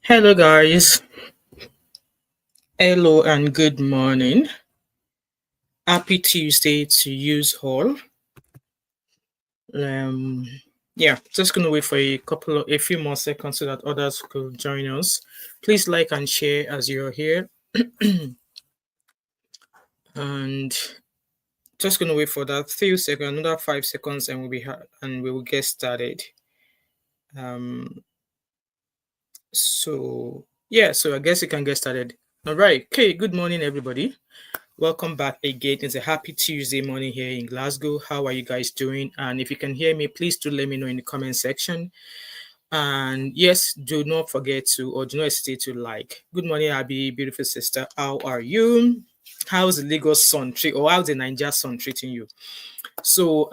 Hello, guys. Hello and good morning. Happy Tuesday to use all. Um, yeah, just gonna wait for a few more seconds so that others could join us. Please like and share as you're here, and just gonna wait for that few seconds, another 5 seconds, and we will get started. Um, so I guess you can get started. All right. Okay. Good morning, everybody. Welcome back again. It's a happy Tuesday morning here in Glasgow. How are you guys doing? And if you can hear me, please do let me know in the comment section. And yes, do not forget to, or do not hesitate to like. Good morning, Abby, beautiful sister. How are you? How's the Lagos sun treat, or how's the Niger sun treating you? So,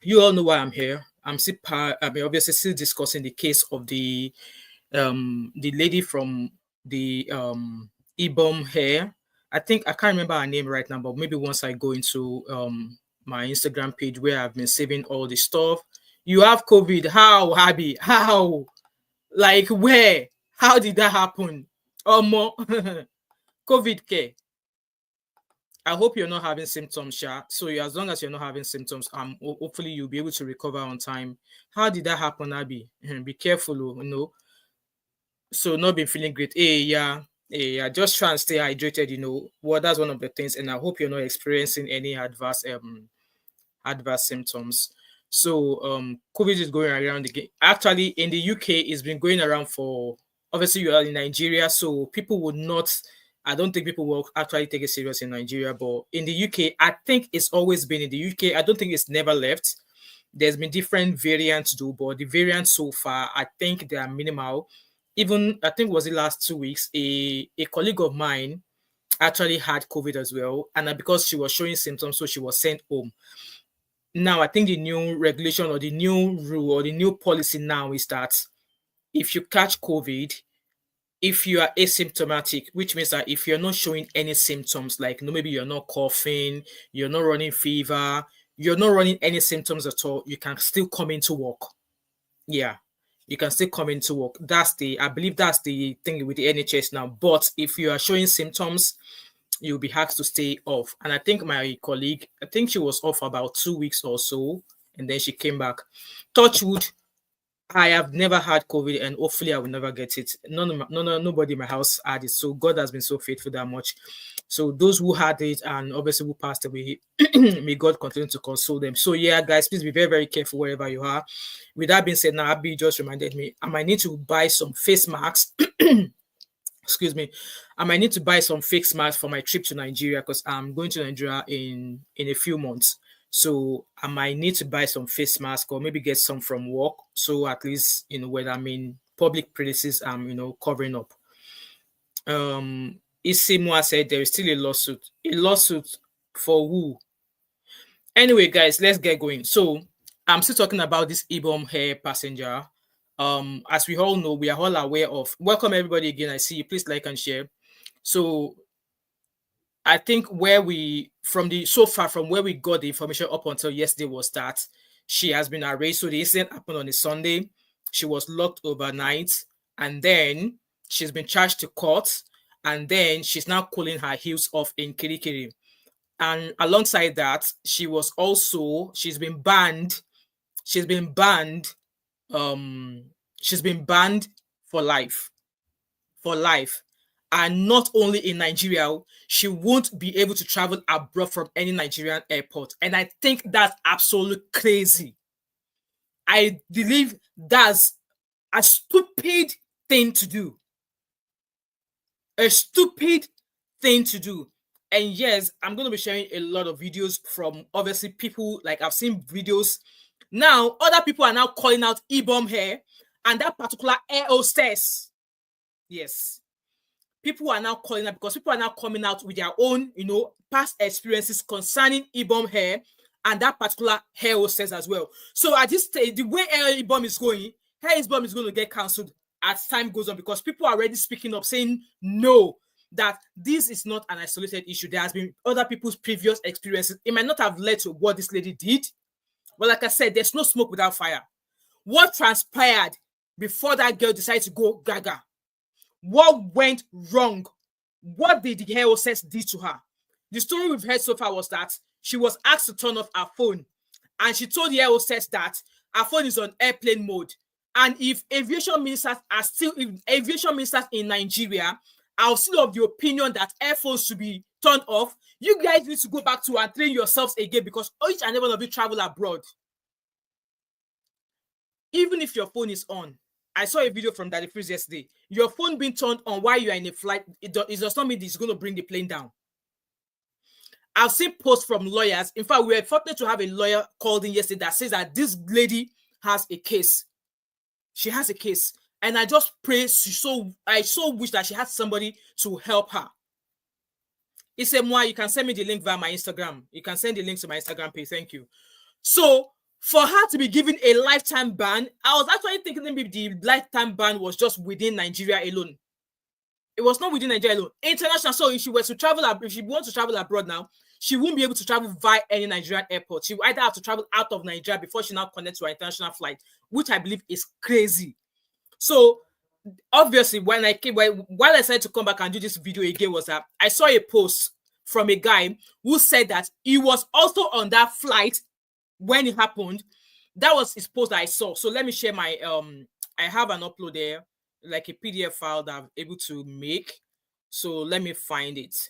you all know why I'm here. Obviously still discussing the case of the lady from the Ibom Air. I think I can't remember her name right now, but maybe once I go into my Instagram page where I've been saving all the stuff. You have COVID. How, Abby? How? Like where? How did that happen? More COVID care. I hope you're not having symptoms, Sha. So as long as you're not having symptoms, hopefully you'll be able to recover on time. How did that happen, Abby? Be careful, So not been feeling great. Hey, yeah. Just try and stay hydrated. Well, that's one of the things, and I hope you're not experiencing any adverse symptoms. So COVID is going around again. Actually, in the UK, it's been going around for obviously you are in Nigeria, so people would not. I don't think people will actually take it serious in Nigeria, but in the UK, I think it's always been in the UK. I don't think it's never left. There's been different variants though, but the variants so far, I think they are minimal. Even I think it was the last 2 weeks, a colleague of mine actually had COVID as well, and because she was showing symptoms, so she was sent home. Now, I think the new regulation or the new rule or the new policy now is that if you catch COVID, if you are asymptomatic, which means that if you're not showing any symptoms, like maybe you're not coughing, you're not running fever, you're not running any symptoms at all, you can still come into work. Yeah, you can still come into work. I believe that's the thing with the NHS now. But if you are showing symptoms, you'll be asked to stay off. And I think my colleague, I think she was off about 2 weeks or so, and then she came back. Touch wood, I have never had COVID, and hopefully I will never get it. Nobody in my house had it. So God has been so faithful that much. So those who had it and obviously who passed away, may God continue to console them. So yeah, guys, please be very, very careful wherever you are. With that being said, now Abby just reminded me I might need to buy some face masks. Excuse me. I might need to buy some face masks for my trip to Nigeria because I'm going to Nigeria in a few months. So I might need to buy some face mask or maybe get some from work. So at least, when I'm in public places, I'm, covering up. Isimwa said there is still a lawsuit. A lawsuit for who? Anyway, guys, let's get going. So I'm still talking about this Ebom Air passenger. As we all know, we are all aware of. Welcome everybody again. I see you. Please like and share. So I think from where we got the information up until yesterday was that she has been arrested. So the incident happened on a Sunday. She was locked overnight, and then she's been charged to court, and then she's now cooling her heels off in Kirikiri. And alongside that, she's been banned. She's been banned. She's been banned for life. For life. And not only in Nigeria, she won't be able to travel abroad from any Nigerian airport. And I think that's absolutely crazy. I believe that's a stupid thing to do. A stupid thing to do. And yes, I'm going to be sharing a lot of videos from obviously people, like I've seen videos. Now, other people are now calling out Ebom Air and that particular air hostess. Yes. People are now calling out because people are now coming out with their own, past experiences concerning Ebom Air and that particular air hostess as well. So at this stage, the way Air Ebom is going to get cancelled as time goes on because people are already speaking up saying no, that this is not an isolated issue. There has been other people's previous experiences. It might not have led to what this lady did. But like I said, there's no smoke without fire. What transpired before that girl decided to go gaga. What went wrong? What did the air hostess do to her? The story we've heard so far was that she was asked to turn off her phone, and she told the air hostess that her phone is on airplane mode. And if aviation ministers in Nigeria are still of the opinion that air phones should be turned off, you guys need to go back to and train yourselves again, because each and every one of you travel abroad. Even if your phone is on, I saw a video from Daddy Freeze yesterday. Your phone being turned on while you are in a flight, it does not mean it's going to bring the plane down. I've seen posts from lawyers. In fact, we were fortunate to have a lawyer called in yesterday that says that this lady has a case. She has a case. And I just pray, I so wish that she had somebody to help her. He said, Moi, you can send me the link via my Instagram. You can send the link to my Instagram page. Thank you. So, for her to be given a lifetime ban, I was actually thinking maybe the lifetime ban was just within Nigeria alone. It was not within Nigeria alone. International. So if she wants to travel abroad now, she won't be able to travel via any Nigerian airport. She will either have to travel out of Nigeria before she now connects to her international flight, which I believe is crazy. So obviously, while I decided to come back and do this video again, was that I saw a post from a guy who said that he was also on that flight when it happened. That was his post that I saw. So let me share my I have an upload there, like a PDF file that I'm able to make. So let me find it.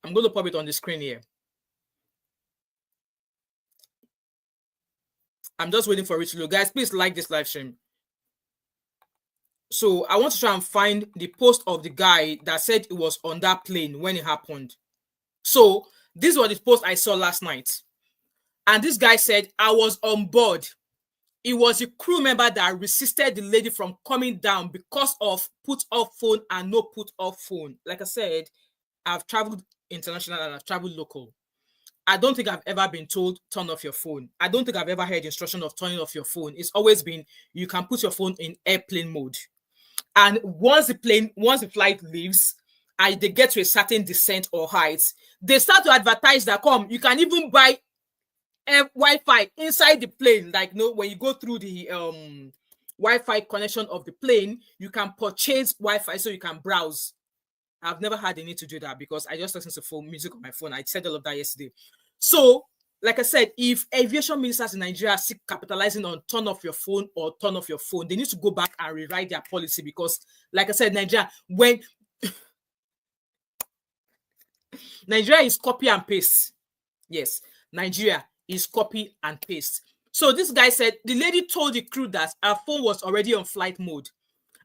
I'm going to pop it on the screen here. I'm just waiting for it to load. Guys, please like this live stream. So I want to try and find the post of the guy that said it was on that plane when it happened. So this was the post I saw last night. And this guy said, I was on board. It was a crew member that resisted the lady from coming down because of put off phone and no put off phone. Like I said, I've traveled international and I've traveled local. I don't think I've ever been told turn off your phone. I don't think I've ever heard instruction of turning off your phone. It's always been you can put your phone in airplane mode. And once the flight leaves, they get to a certain descent or height, they start to advertise that you can even buy Wi-Fi inside the plane. Like when you go through the Wi-Fi connection of the plane, you can purchase Wi-Fi so you can browse. I've never had the need to do that because I just listen to music on my phone. I said all of that yesterday. So, like I said, if aviation ministers in Nigeria are capitalizing on turn off your phone or turn off your phone, they need to go back and rewrite their policy because, like I said, Nigeria is copy and paste. Yes, Nigeria is copy and paste. So this guy said the lady told the crew that her phone was already on flight mode.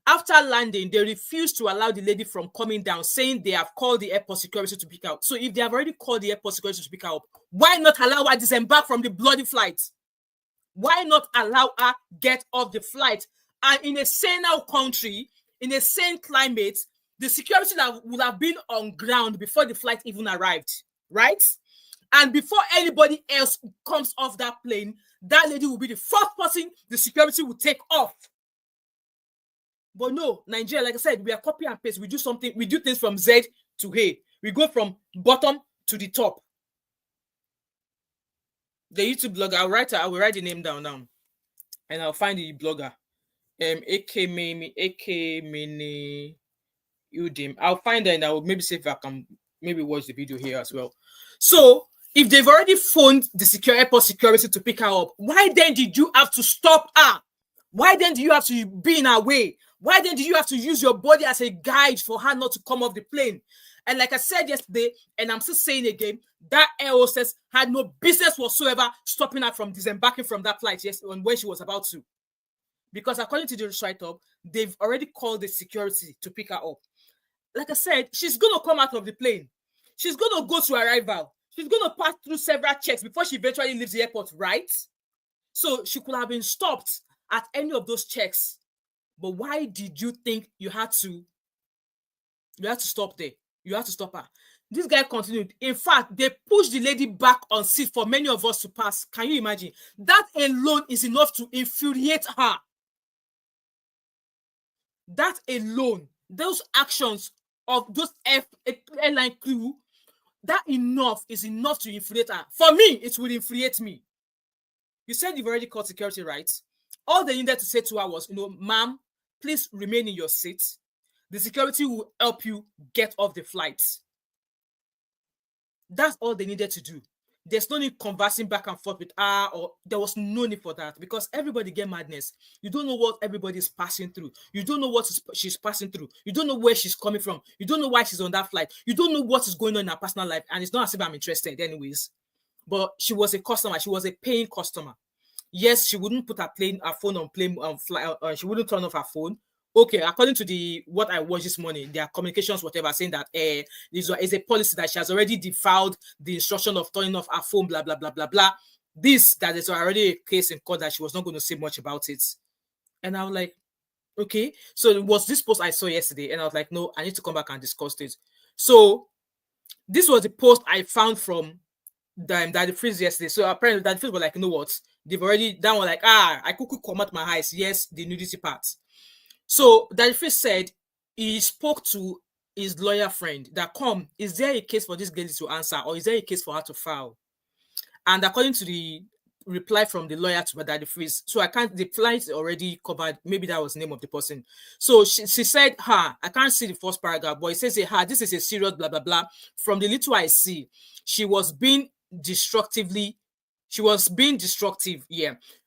After landing, they refused to allow the lady from coming down, saying they have called the airport security to pick her up. So if they have already called the airport security to pick her up, why not allow her disembark from the bloody flight? Why not allow her get off the flight? And in a saner country, in a sane climate, the security that would have been on ground before the flight even arrived, right? And before anybody else comes off that plane, that lady will be the first person the security will take off. But no, Nigeria, like I said, we are copy and paste. We do something, we do things from Z to A. We go from bottom to the top. The YouTube blogger, I will write the name down now. And I'll find the blogger. AK Mini Udim. I'll find her and I will maybe see if I can maybe watch the video here as well. So if they've already phoned the airport security to pick her up, why then did you have to stop her? Why then do you have to be in her way? Why then do you have to use your body as a guide for her not to come off the plane? And like I said yesterday, and I'm still saying again, that air hostess had no business whatsoever stopping her from disembarking from that flight when she was about to. Because according to the write-up, they've already called the security to pick her up. Like I said, she's going to come out of the plane. She's going to go to arrival. She's going to pass through several checks before she eventually leaves the airport, right? So she could have been stopped at any of those checks. But why did you think you had to stop there? You had to stop her. This guy continued. In fact, they pushed the lady back on seat for many of us to pass. Can you imagine? That alone is enough to infuriate her. That alone, those actions of those airline crew, that is enough to infuriate her. For me, it will infuriate me. You said you've already called security, right? All they needed to say to her was, ma'am, please remain in your seat. The security will help you get off the flight. That's all they needed to do. There's no need conversing back and forth with her, or there was no need for that, because everybody get madness. You don't know what everybody is passing through. You don't know what she's passing through. You don't know where she's coming from. You don't know why she's on that flight. You don't know what is going on in her personal life. And it's not as if I'm interested anyways. But she was a customer. She was a paying customer. Yes, she wouldn't put her phone on plane fly. She wouldn't turn off her phone. Okay, according to what I watched this morning, their communications, whatever, saying that this is a policy that she has already defied the instruction of turning off her phone, blah blah blah blah blah. That is already a case in court that she was not going to say much about it. And I was like, okay. So it was this post I saw yesterday, and I was like, no, I need to come back and discuss this. So this was the post I found from Daddy Freeze yesterday. So apparently Daddy Freeze was like, you know what? They've already done one, like, I could come out my eyes. Yes, the nudity part. So Daddy Freeze said he spoke to his lawyer friend that, is there a case for this girl to answer, or is there a case for her to file? And according to the reply from the lawyer to Daddy Freeze, so the flight already covered, maybe that was the name of the person. So she said, I can't see the first paragraph, but it says, this is a serious blah blah blah. From the little I see, she was being destructive,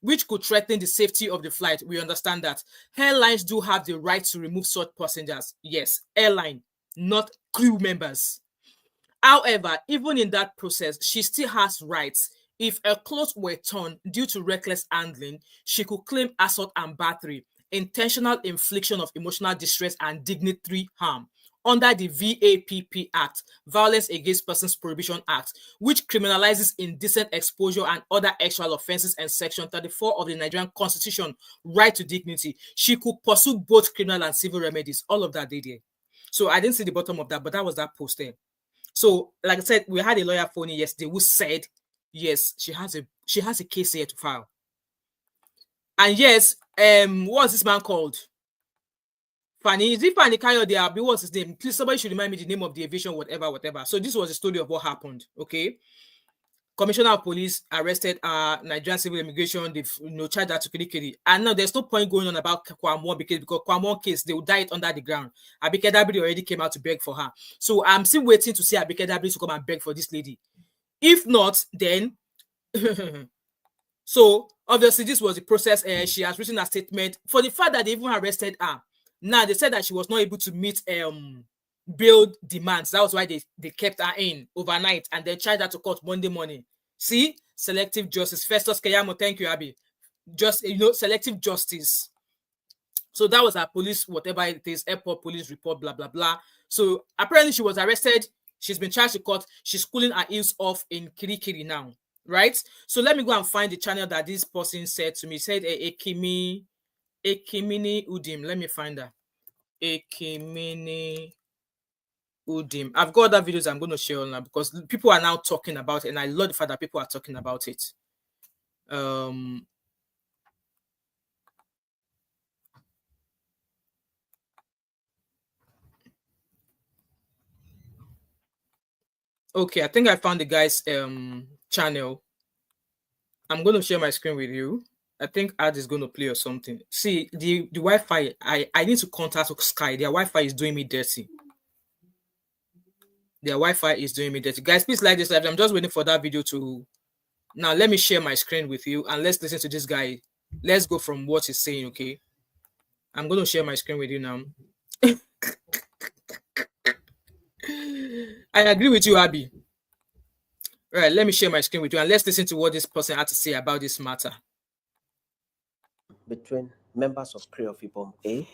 which could threaten the safety of the flight. We understand that. Airlines do have the right to remove such passengers. Yes, airline, not crew members. However, even in that process, she still has rights. If her clothes were torn due to reckless handling, she could claim assault and battery, intentional infliction of emotional distress and dignitary harm, under the VAPP Act, Violence Against Persons Prohibition Act, which criminalizes indecent exposure and other sexual offenses, and Section 34 of the Nigerian Constitution, right to dignity. She could pursue both criminal and civil remedies. All of that they did. So I didn't see the bottom of that, but that was that post there. So, like I said, we had a lawyer phone yesterday who said, yes, she has a case here to file. And yes, what's this man called? Fanny, is it Fanny Kayode? What's his name? Please, somebody should remind me the name of the aviation, whatever. So this was the story of what happened. Okay. Commissioner of Police arrested Nigerian Civil Immigration. They've charged her to Kirikiri. And now there's no point going on about Kwamon because Kwamon case, they will die it under the ground. Abike Dabiri already came out to beg for her. So I'm still waiting to see Abike Dabiri to come and beg for this lady. If not, then so obviously this was the process. She has written a statement for the fact that they even arrested her. Now they said that she was not able to meet bail demands. That was why they kept her in overnight and then charged her to court Monday morning. See, selective justice. Festus Keyamo, thank you, Abby. Just selective justice. So that was her police, whatever it is, airport police report, blah blah blah. So apparently she was arrested. She's been charged to court. She's cooling her heels off in Kirikiri now, right? So let me go and find the channel that this person said to me. He said Ekimini Udim. Let me find her. Ekimini Udim. I've got other videos I'm going to share now because people are now talking about it, and I love the fact that people are talking about it. Okay, I think I found the guy's channel. I'm going to share my screen with you. I think ad is going to play or something. See, the Wi-Fi, I need to contact Sky. Their Wi-Fi is doing me dirty. Their Wi-Fi is doing me dirty. Guys, please like this live. I'm just waiting for that video to... Now, let me share my screen with you and let's listen to this guy. Let's go from what he's saying, okay? I'm going to share my screen with you now. I agree with you, Abby. Right, let me share my screen with you and let's listen to what this person had to say about this matter. Between members of crew of Ibom Air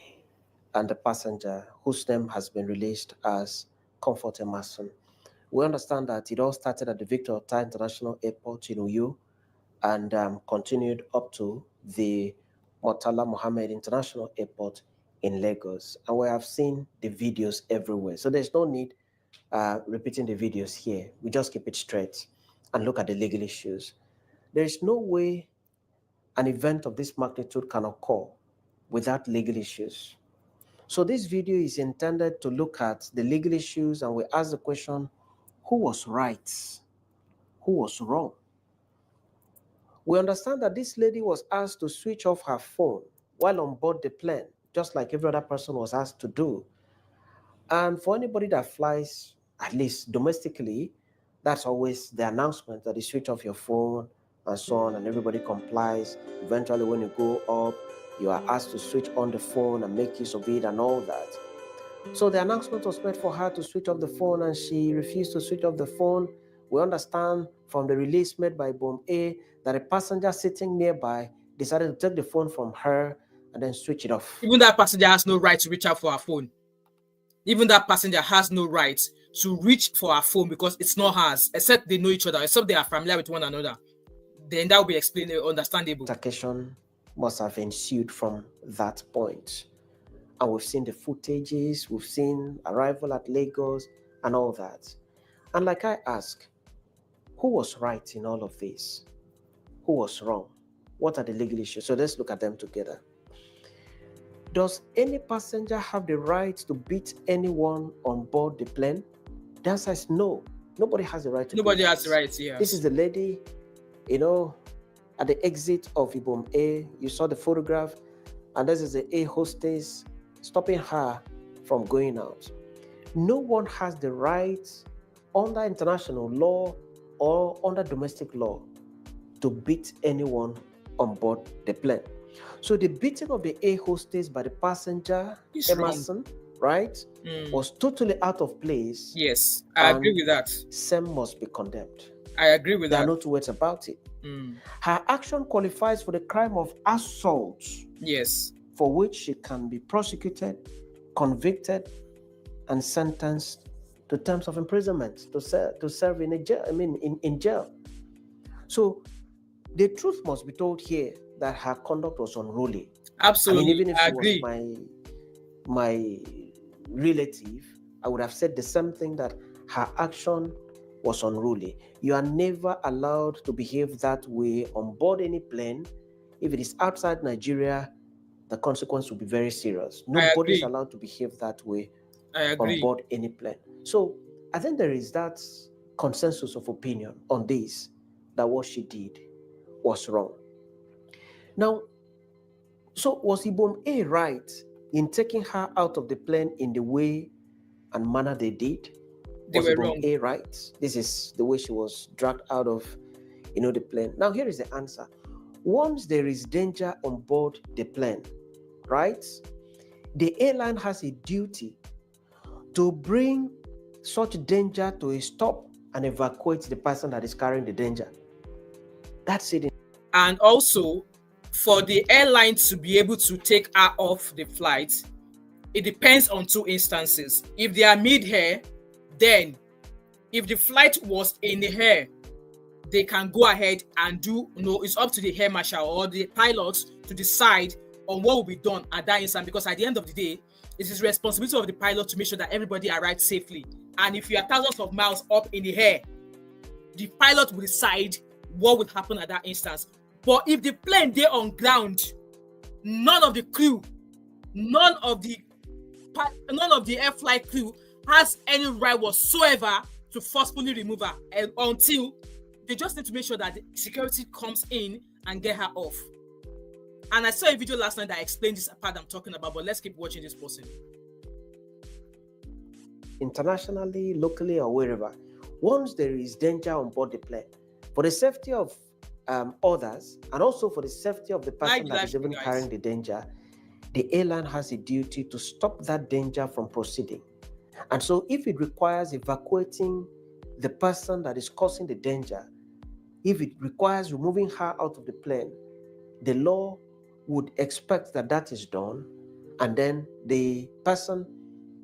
and the passenger whose name has been released as Comfort Emerson. We understand that it all started at the Victor Ota International Airport in Uyo and continued up to the Murtala Mohammed International Airport in Lagos. And we have seen the videos everywhere. So there's no need repeating the videos here. We just keep it straight and look at the legal issues. There's no way an event of this magnitude can occur without legal issues. So this video is intended to look at the legal issues, and we ask the question, who was right? Who was wrong? We understand that this lady was asked to switch off her phone while on board the plane, just like every other person was asked to do. And for anybody that flies, at least domestically, that's always the announcement that you switch off your phone and so on, and everybody complies. Eventually, when you go up, you are asked to switch on the phone and make use of it and all that. So the announcement was made for her to switch off the phone, and she refused to switch off the phone. We understand from the release made by Ibom Air that a passenger sitting nearby decided to take the phone from her and then switch it off. Even that passenger has no right to reach out for her phone. Even that passenger has no right to reach for her phone because it's not hers, except they know each other, except they are familiar with one another. Then that will be explained, understandable. Altercation must have ensued from that point. And we've seen the footages, we've seen arrival at Lagos and all that. And like I ask, who was right in all of this? Who was wrong? What are the legal issues? So let's look at them together. Does any passenger have the right to beat anyone on board the plane? The answer is no. Nobody has the right to Nobody do has that. the right, yes. This is the lady, at the exit of Ibom Air. You saw the photograph, and this is the air hostess stopping her from going out. No one has the right under international law or under domestic law to beat anyone on board the plane. So the beating of the air hostess by the passenger, It's Emerson, right, was totally out of place. Yes, I agree with that. Same must be condemned. I agree with There that. are no two words about it. Her action qualifies for the crime of assault. Yes. For which she can be prosecuted, convicted, and sentenced to terms of imprisonment to serve in a jail. In jail. So the truth must be told here that her conduct was unruly. Absolutely. Even if I she agree. was my relative, I would have said the same thing, that her action was unruly. You are never allowed to behave that way on board any plane. If it is outside Nigeria, the consequence will be very serious. Nobody is allowed to behave that way on board any plane. So I think there is that consensus of opinion on this, that what she did was wrong. Now, so was Ibom Air right in taking her out of the plane in the way and manner they did? They was were Ibom wrong. Air right? This is the way she was dragged out of, the plane. Now, here is the answer. Once there is danger on board the plane, right, the airline has a duty to bring such danger to a stop and evacuate the person that is carrying the danger. That's it. And also, for the airline to be able to take her off the flight, it depends on two instances. If they are mid-air, then if the flight was in the air, they can go ahead and do, it's up to the air marshal or the pilots to decide on what will be done at that instant, because at the end of the day, it is responsibility of the pilot to make sure that everybody arrives safely. And if you are thousands of miles up in the air, the pilot will decide what will happen at that instance. But if the plane they're on ground, none of the crew, none of the air flight crew has any right whatsoever to forcefully remove her until they just need to make sure that the security comes in and get her off. And I saw a video last night that explained this part I'm talking about, but let's keep watching this person. Internationally, locally, or wherever, once there is danger on board the plane, for the safety of others and also for the safety of the person that is even carrying the danger, the airline has a duty to stop that danger from proceeding. And so if it requires evacuating the person that is causing the danger, if it requires removing her out of the plane, the law would expect that that is done, and then the person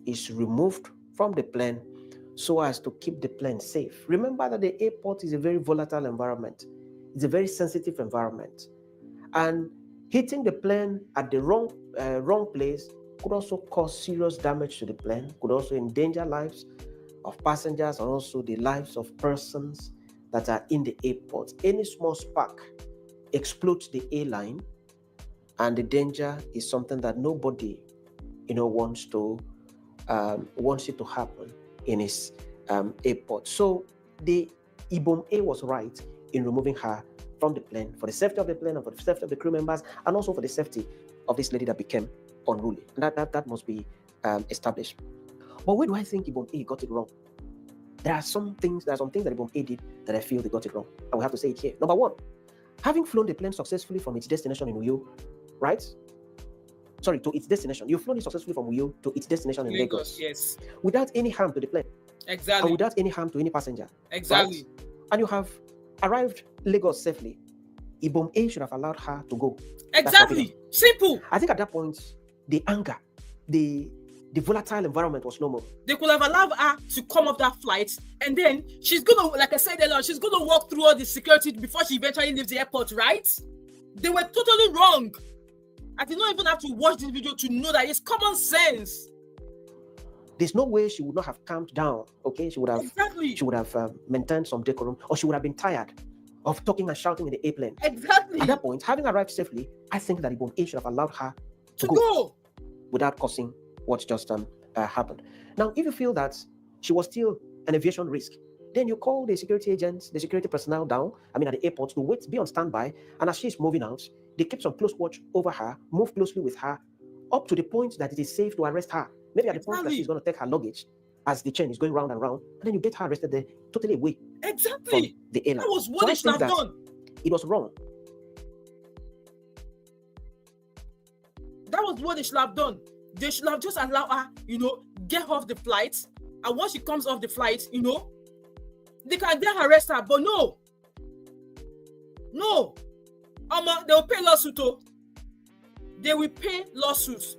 is removed from the plane so as to keep the plane safe. Remember that the airport is a very volatile environment. It's a very sensitive environment. And hitting the plane at the wrong place could also cause serious damage to the plane, could also endanger lives of passengers and also the lives of persons that are in the airport. Any small spark explodes the airline, and the danger is something that nobody, wants it to happen in his airport. So the Ibom Air was right in removing her from the plane for the safety of the plane and for the safety of the crew members, and also for the safety of this lady that became unruly. And that must be established. But where do I think Ebom A got it wrong? There are some things that Ebom A did that I feel they got it wrong, and we have to say it here. Number one, having flown the plane successfully from its destination in Uyo, right? Sorry, to its destination. You've flown it successfully from Uyo to its destination in Lagos. Yes. Without any harm to the plane. Exactly. And without any harm to any passenger. Exactly. Right? And you have arrived Lagos safely. Ebom A should have allowed her to go. Exactly. Simple. I think at that point, the anger, the volatile environment was no more. They could have allowed her to come off that flight, and then she's gonna, like I said earlier, she's gonna walk through all the security before she eventually leaves the airport, right? They were totally wrong. I did not even have to watch this video to know that it's common sense. There's no way she would not have calmed down. Okay, she would have maintained some decorum, or she would have been tired of talking and shouting in the airplane. Exactly. At that point, having arrived safely, I think that Ebom A should have allowed her to go without causing what just happened. Now, if you feel that she was still an aviation risk, then you call the security agents, the security personnel down, at the airport, to wait, be on standby, and as she's moving out, they keep some close watch over her, move closely with her, up to the point that it is safe to arrest her. Maybe at the point that she's going to take her luggage, as the chain is going round and round, and then you get her arrested there, totally away from the airline. That was what they should have done. It was wrong. That was what they should have done. They should have just allowed her, get off the flight, and once she comes off the flight, they can then arrest her. But no, they will pay lawsuit. They will pay lawsuits.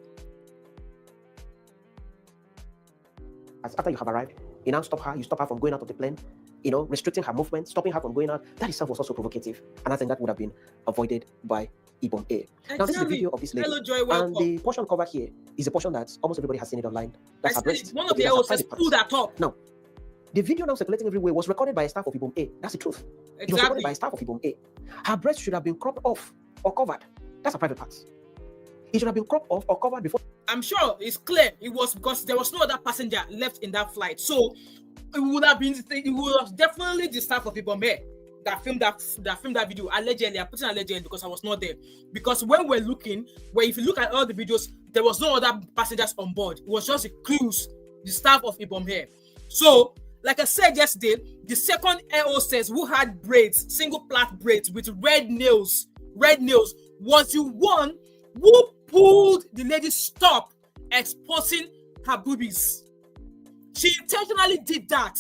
After you have arrived, you now stop her from going out of the plane, restricting her movement, stopping her from going out. That itself was also provocative, and I think that would have been avoided by Ebom Air. Exactly. Now, this is the video of this lady. Hello, Joy, welcome. And the portion covered here is a portion that almost everybody has seen it online. That's her breast. One of the hostess pulled that up. Now, the video now circulating everywhere was recorded by a staff of Ebom Air. That's the truth. Exactly. It was recorded by a staff of Ebom Air. Her breast should have been cropped off or covered. That's a private part. It should have been cropped off or covered before. I'm sure it's clear it was because there was no other passenger left in that flight. So it would have definitely the staff of Ibom Air that filmed that video. Allegedly, I'm putting allegedly because I was not there. Because when we're looking, if you look at all the videos, there was no other passengers on board. It was just the crews, the staff of Ibom Air. So, like I said yesterday, the second air hostess who had braids, single plait braids with red nails, was the one who pulled the lady stop exposing her boobies. She intentionally did that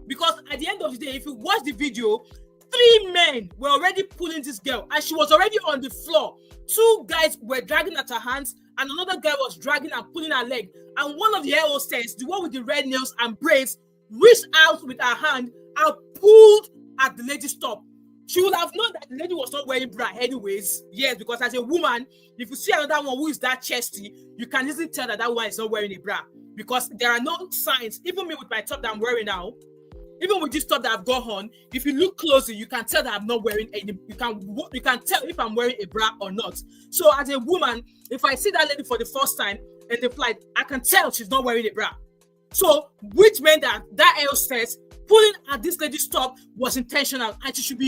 because at the end of the day, if you watch the video, 3 men were already pulling this girl and she was already on the floor. 2 guys were dragging at her hands and another guy was dragging and pulling her leg. And one of the air hostess, the one with the red nails and braids, reached out with her hand and pulled at the lady's top. She would have known that the lady was not wearing bra anyways. Yes, because as a woman, if you see another one who is that chesty, you can easily tell that one is not wearing a bra. Because there are no signs, even me with my top that I'm wearing now, even with this top that I've got on, if you look closely, you can tell that I'm not wearing any, you can tell if I'm wearing a bra or not. So as a woman, if I see that lady for the first time in the flight, I can tell she's not wearing a bra. So, which meant that air hostess pulling at this lady's top was intentional, and she should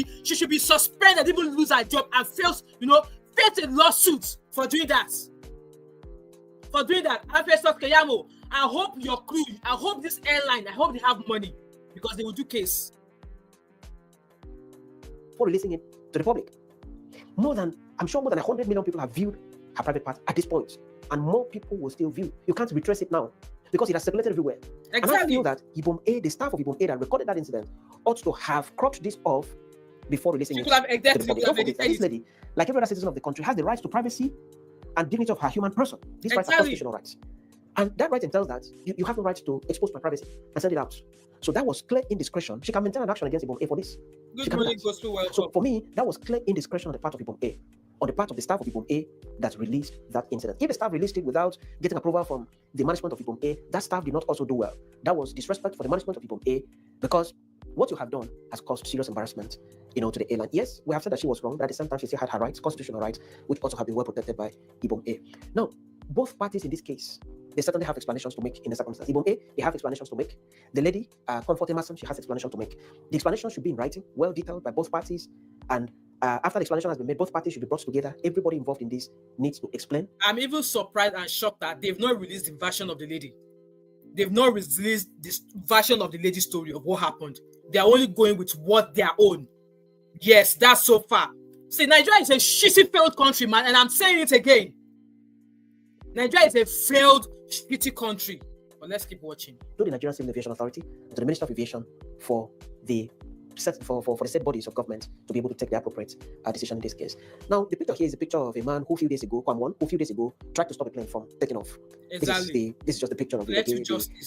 be suspended, even lose her job, and face a lawsuit for doing that. Professor Keyamo, I hope your crew, I hope this airline, I hope they have money because they will do case. For releasing it to the public, I'm sure more than 100 million people have viewed her private part at this point, and more people will still view. You can't retrace it now, because it has circulated everywhere. Exactly. And I feel that Ebom Air, the staff of Ebom Air that recorded that incident, ought to have cropped this off before releasing it to the public. Don't forget, this lady, like every other citizen of the country, has the right to privacy and dignity of her human person. These rights are constitutional rights. And that right entails that you have the right to expose my privacy and send it out. So that was clear indiscretion. She can maintain an action against Ebom Air for this. Good morning, goes to well. So for me, that was clear indiscretion on the part of Ebom Air, on the part of the staff of Ebom Air that released that incident. If the staff released it without getting approval from the management of Ebom Air, that staff did not also do well. That was disrespect for the management of Ebom Air, because what you have done has caused serious embarrassment, to the airline. Yes, we have said that she was wrong, but at the same time, she still had her rights, constitutional rights, which also have been well protected by Ebom Air. Now, both parties in this case they certainly have explanations to make in the circumstance. Ibom A, they have explanations to make. The lady, Comfort Emerson, she has explanation to make. The explanation should be in writing, well detailed by both parties. And after the explanation has been made, both parties should be brought together. Everybody involved in this needs to explain. I'm even surprised and shocked that they've not released the version of the lady. They've not released this version of the lady's story of what happened. They are only going with what their own. Yes, that's so far. See, Nigeria is a shitty failed country, man, and I'm saying it again. Nigeria is a failed, shitty country. But let's keep watching. To the Nigerian Civil Aviation Authority and to the Minister of Aviation for the said bodies of government to be able to take the appropriate decision in this case. Now, the picture here is a picture of a man who a few days ago tried to stop a plane from taking off. Exactly. This is just the picture of the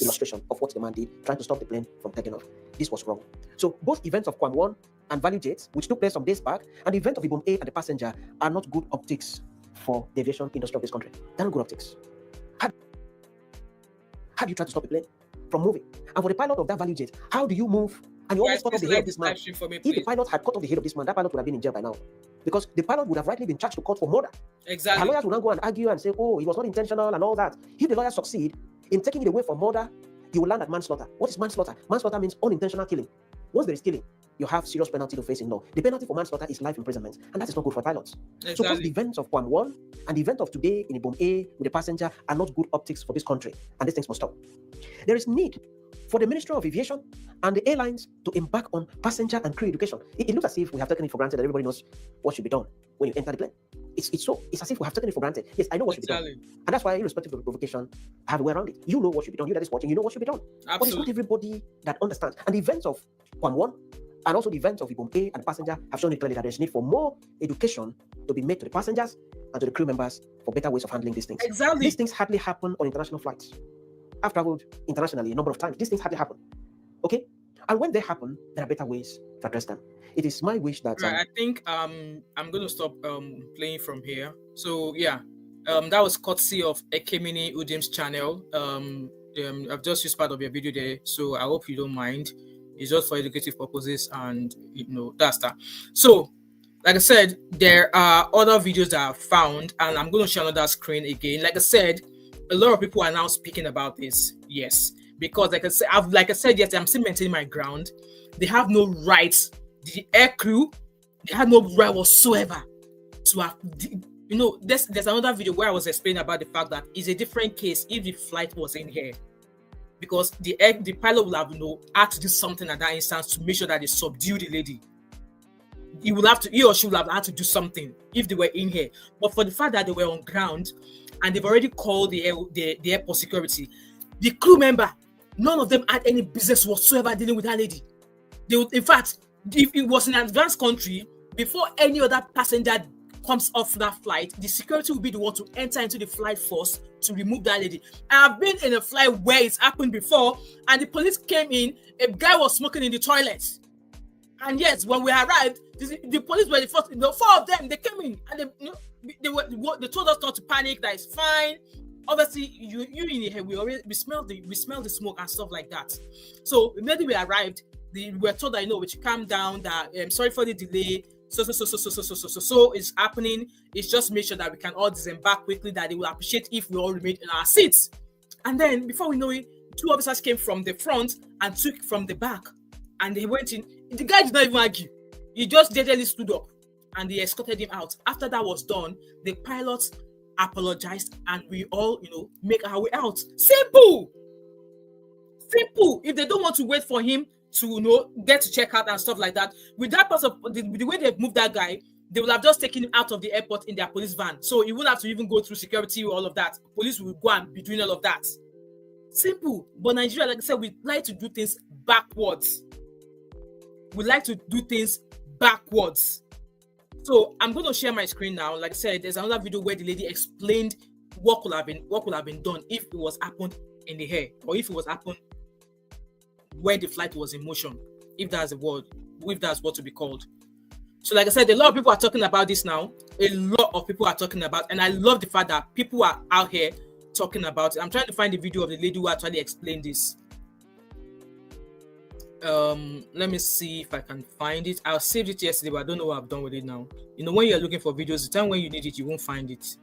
illustration of what the man did, trying to stop the plane from taking off. This was wrong. So both events of Kwam 1 and Value Jet, which took place some days back, and the event of Ibom A and the passenger are not good optics for the aviation industry of this country. They're not good optics. How do you try to stop a plane from moving? And for the pilot of that Value Jet, how do you move? And you almost cut off the head of this man. If the pilot had cut off the head of this man, that pilot would have been in jail by now. Because the pilot would have rightly been charged to court for murder. Exactly. The lawyers would not go and argue and say, oh, it was not intentional and all that. If the lawyers succeed in taking it away from murder, you will land at manslaughter. What is manslaughter? Manslaughter means unintentional killing. Once there is killing, you have serious penalty to face in law. The penalty for manslaughter is life imprisonment, and that is not good for pilots. Exactly. So both the events of Kwam 1 and the event of today in Ibom A with the passenger are not good optics for this country, and these things must stop. There is need for the Ministry of Aviation and the airlines to embark on passenger and crew education. It looks as if we have taken it for granted that everybody knows what should be done when you enter the plane. It's so. It's as if we have taken it for granted. Yes, I know what should be done. And that's why, irrespective of the provocation, I have a way around it. You know what should be done. You that is watching, you know what should be done. Absolutely. But it's not everybody that understands. And the events of Kwam 1 and also the events of Ibom A and the passenger have shown it clearly that there's need for more education to be made to the passengers and to the crew members for better ways of handling these things. Exactly. These things hardly happen on international flights. I've traveled internationally a number of times. These things hardly happen. Okay? And when they happen, there are better ways to address them. It is my wish that... Right, I think I'm going to stop playing from here. So, yeah. That was courtesy of Ekemini Udim's channel. I've just used part of your video there, so I hope you don't mind. It's just for educative purposes, and that's that. So, like I said, there are other videos that I've found, and I'm going to share another screen again. Like I said, a lot of people are now speaking about this. Yes, because like I said, yes, I'm still maintaining my ground. They have no rights. The air crew, they have no right whatsoever to have. There's another video where I was explaining about the fact that it's a different case if the flight was in here, because the pilot will have had to do something at that instance to make sure that they subdue the lady. He or she will have had to do something if they were in here. But for the fact that they were on ground and they've already called the airport security, the crew member, none of them had any business whatsoever dealing with that lady. In fact, if it was in an advanced country, before any other passenger comes off that flight, the security will be the one to enter into the flight first to remove that lady. I've been in a flight where it's happened before, and the police came in, a guy was smoking in the toilet. And yes, when we arrived, the police were the first. The four of them, they came in and they told us not to panic. That it's fine. Obviously, you in here, we smelled the smoke and stuff like that. So immediately we arrived, we were told that we should calm down. That sorry for the delay. So it's happening. It's just make sure that we can all disembark quickly. That they will appreciate if we all remain in our seats. And then before we know it, two officers came from the front and took from the back, and they went in. The guy did not even argue. He just gingerly stood up and they escorted him out. After that was done, the pilots apologized and we all, make our way out. Simple. If they don't want to wait for him to, get to check out and stuff like that, with that part of the way they've moved that guy, they will have just taken him out of the airport in their police van. So he wouldn't have to even go through security or all of that. Police will go and be doing all of that. Simple. But Nigeria, like I said, we like to do things backwards. We like to do things backwards. So I'm going to share my screen now. Like I said, there's another video where the lady explained what could have been done if it was happened in the air, or if it was happened when the flight was in motion, if that's what to be called. So like I said, a lot of people are talking about this now. A lot of people are talking about, and I love the fact that people are out here talking about it. I'm trying to find the video of the lady who actually explained this. Let me see if I can find it. I saved it yesterday, but I don't know what I've done with it now. When you're looking for videos, the time when you need it, you won't find it.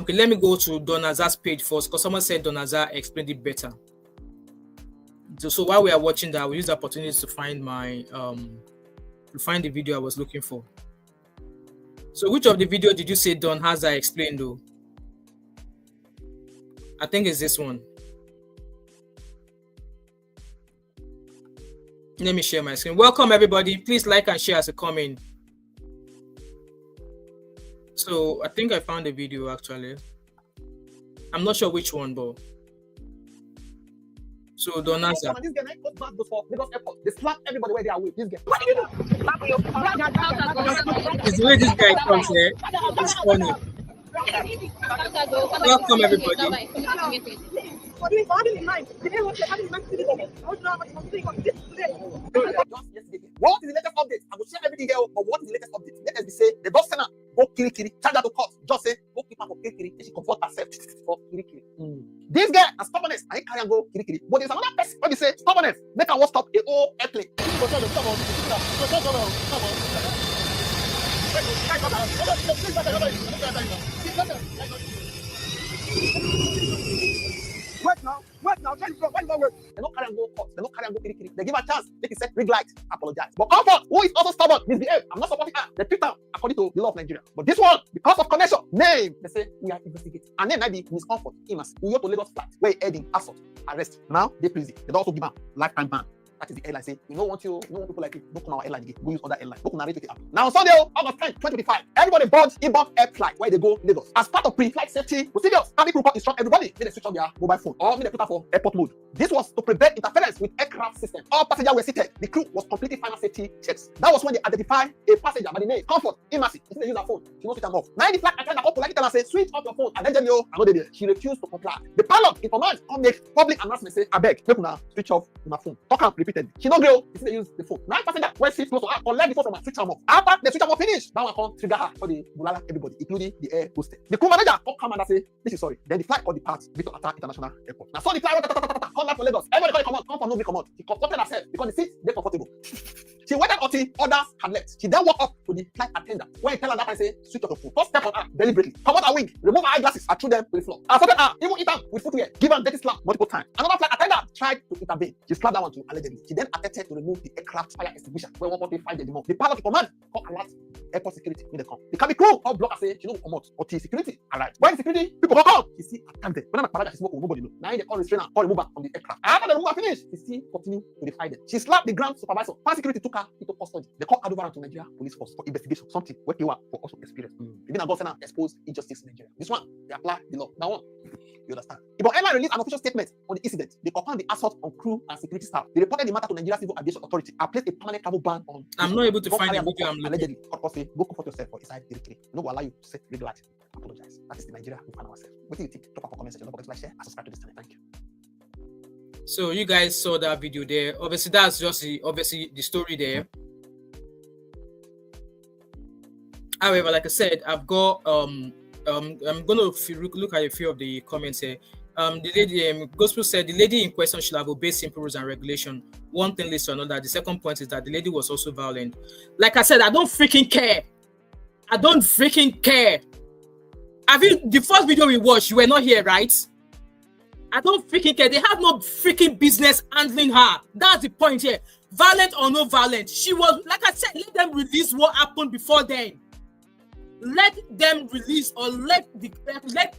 Okay, let me go to Donaza's page first because someone said Donaza explained it better. So while we are watching that, we use the opportunity to find my the video I was looking for. So which of the video did you say Don Hazard explained though? I think it's this one. Let me share my screen. Welcome everybody. Please like and share as you come in. So I think I found the video actually. I'm not sure which one, but so Don Hazard. This guy goes back before Lagos Airport. They slap everybody where they are with. This guy. What do you do? It's the way this guy comes here. It's funny. Welcome everybody. What do you have in mind? What is the latest update? I will share everything here, but what is the latest update? Let us be say the boss center go kiri, charge her to court. Just say go keep her for kiri, and she comfort herself for kiri. This guy has stubbornness, I can't go kiri. But there's another person when you say stubbornness, make her stop a whole airplane. Wait now, tell me why not wait? They don't carry and go court, they don't carry and go kiri. They give her a chance, they can say rig light, apologize. But Comfort, who is also stubborn, misbehave. I'm not supporting her. They treat her according to the law of Nigeria. But this one, because of connection, name, they say we are investigating. And then maybe Miscomfort, Imas, who go to Lagos flat, where he heading, assault, arrest. Now they please it. They also give her lifetime ban. That is the airline say, we don't want people like you, don't come our airline again, go use other airline, don't narrate it up. Now on Sunday, August 10, 2025, everybody board Ibom Air flight where they go Lagos. As part of pre-flight safety procedures, cabin crew instruct everybody, may they switch on their mobile phone or may they put her for airport mode. This was to prevent interference with aircraft system. All passengers were seated. The crew was completing final safety checks. That was when they identified a passenger by the name Comfort, Imasi. She didn't use her phone. She won't switch them off. Now the flight attendant up politely tell her say, switch off your phone. And then I know they did. She refused to comply. The pilot in command come make public announcement say, I beg, make una switch off my phone. Talk am repeatedly. She no grill. They use the phone. 9 passengers went sit close to her, collect the phone from her, switch them off. After the switch them off finish, that one come trigger her for the bulala everybody, including the air hostess. The crew manager come and say, this is sorry. Then the flight called the part Victor Atta International Airport. Now so the flight come back to Lagos. Everybody come for no come out. She comforted herself because the seats they comfortable. She waited until others had left. She then walked up to the flight attendant. When he tell her that, I say, switch off your phone. First step on her deliberately. Come out her wing, remove her eyeglasses, and threw them to the floor. And after her, even hit her with footwear, give her dirty slap multiple times. Another flight attendant tried to intervene. She slapped that one too, allegedly. She then attempted to remove the aircraft fire extinguisher when 1.5 the demo. The pilot in command called alert airport security when they come. The cabin crew all block and say, she don't come out until security arrived. When security people come out, she see attack them. When I'm a she smoke, nobody know. Now they call restrainer, call remove her from the aircraft. After the removal finished, she still continue to defy them. She slapped the ground supervisor. Fire security took her into custody. They call Adovaran to Nigeria police force for investigation, something where they were for also experience. Even a governor exposed injustice in Nigeria. This one, they apply the law. Now one, you understand? Ibom Airline released an official statement on the incident. They confirmed the assault on crew and security staff. They reported the matter to Nigeria Civil Aviation Authority and placed a permanent travel ban on. I'm not able to find the video. I'm allegedly. Go comfort yourself for inside the no will allow you to set regular. Apologize. That is the Nigeria we find ourselves. What do you think? Drop a comment section. Don't forget to like, share, and subscribe to this channel. Thank you. So you guys saw that video there. Obviously, that's just the story there. However, like I said, I've got I'm gonna look at a few of the comments here. The lady Gospel said the lady in question should have obeyed simple rules and regulation. One thing leads to another. The second point is that the lady was also violent. Like I said, I don't freaking care. I don't freaking care. I think the first video we watched, you were not here, right? I don't freaking care. They have no freaking business handling her. That's the point here. Violent or no violent, she was, like I said, let them release what happened before then. Let them release, or let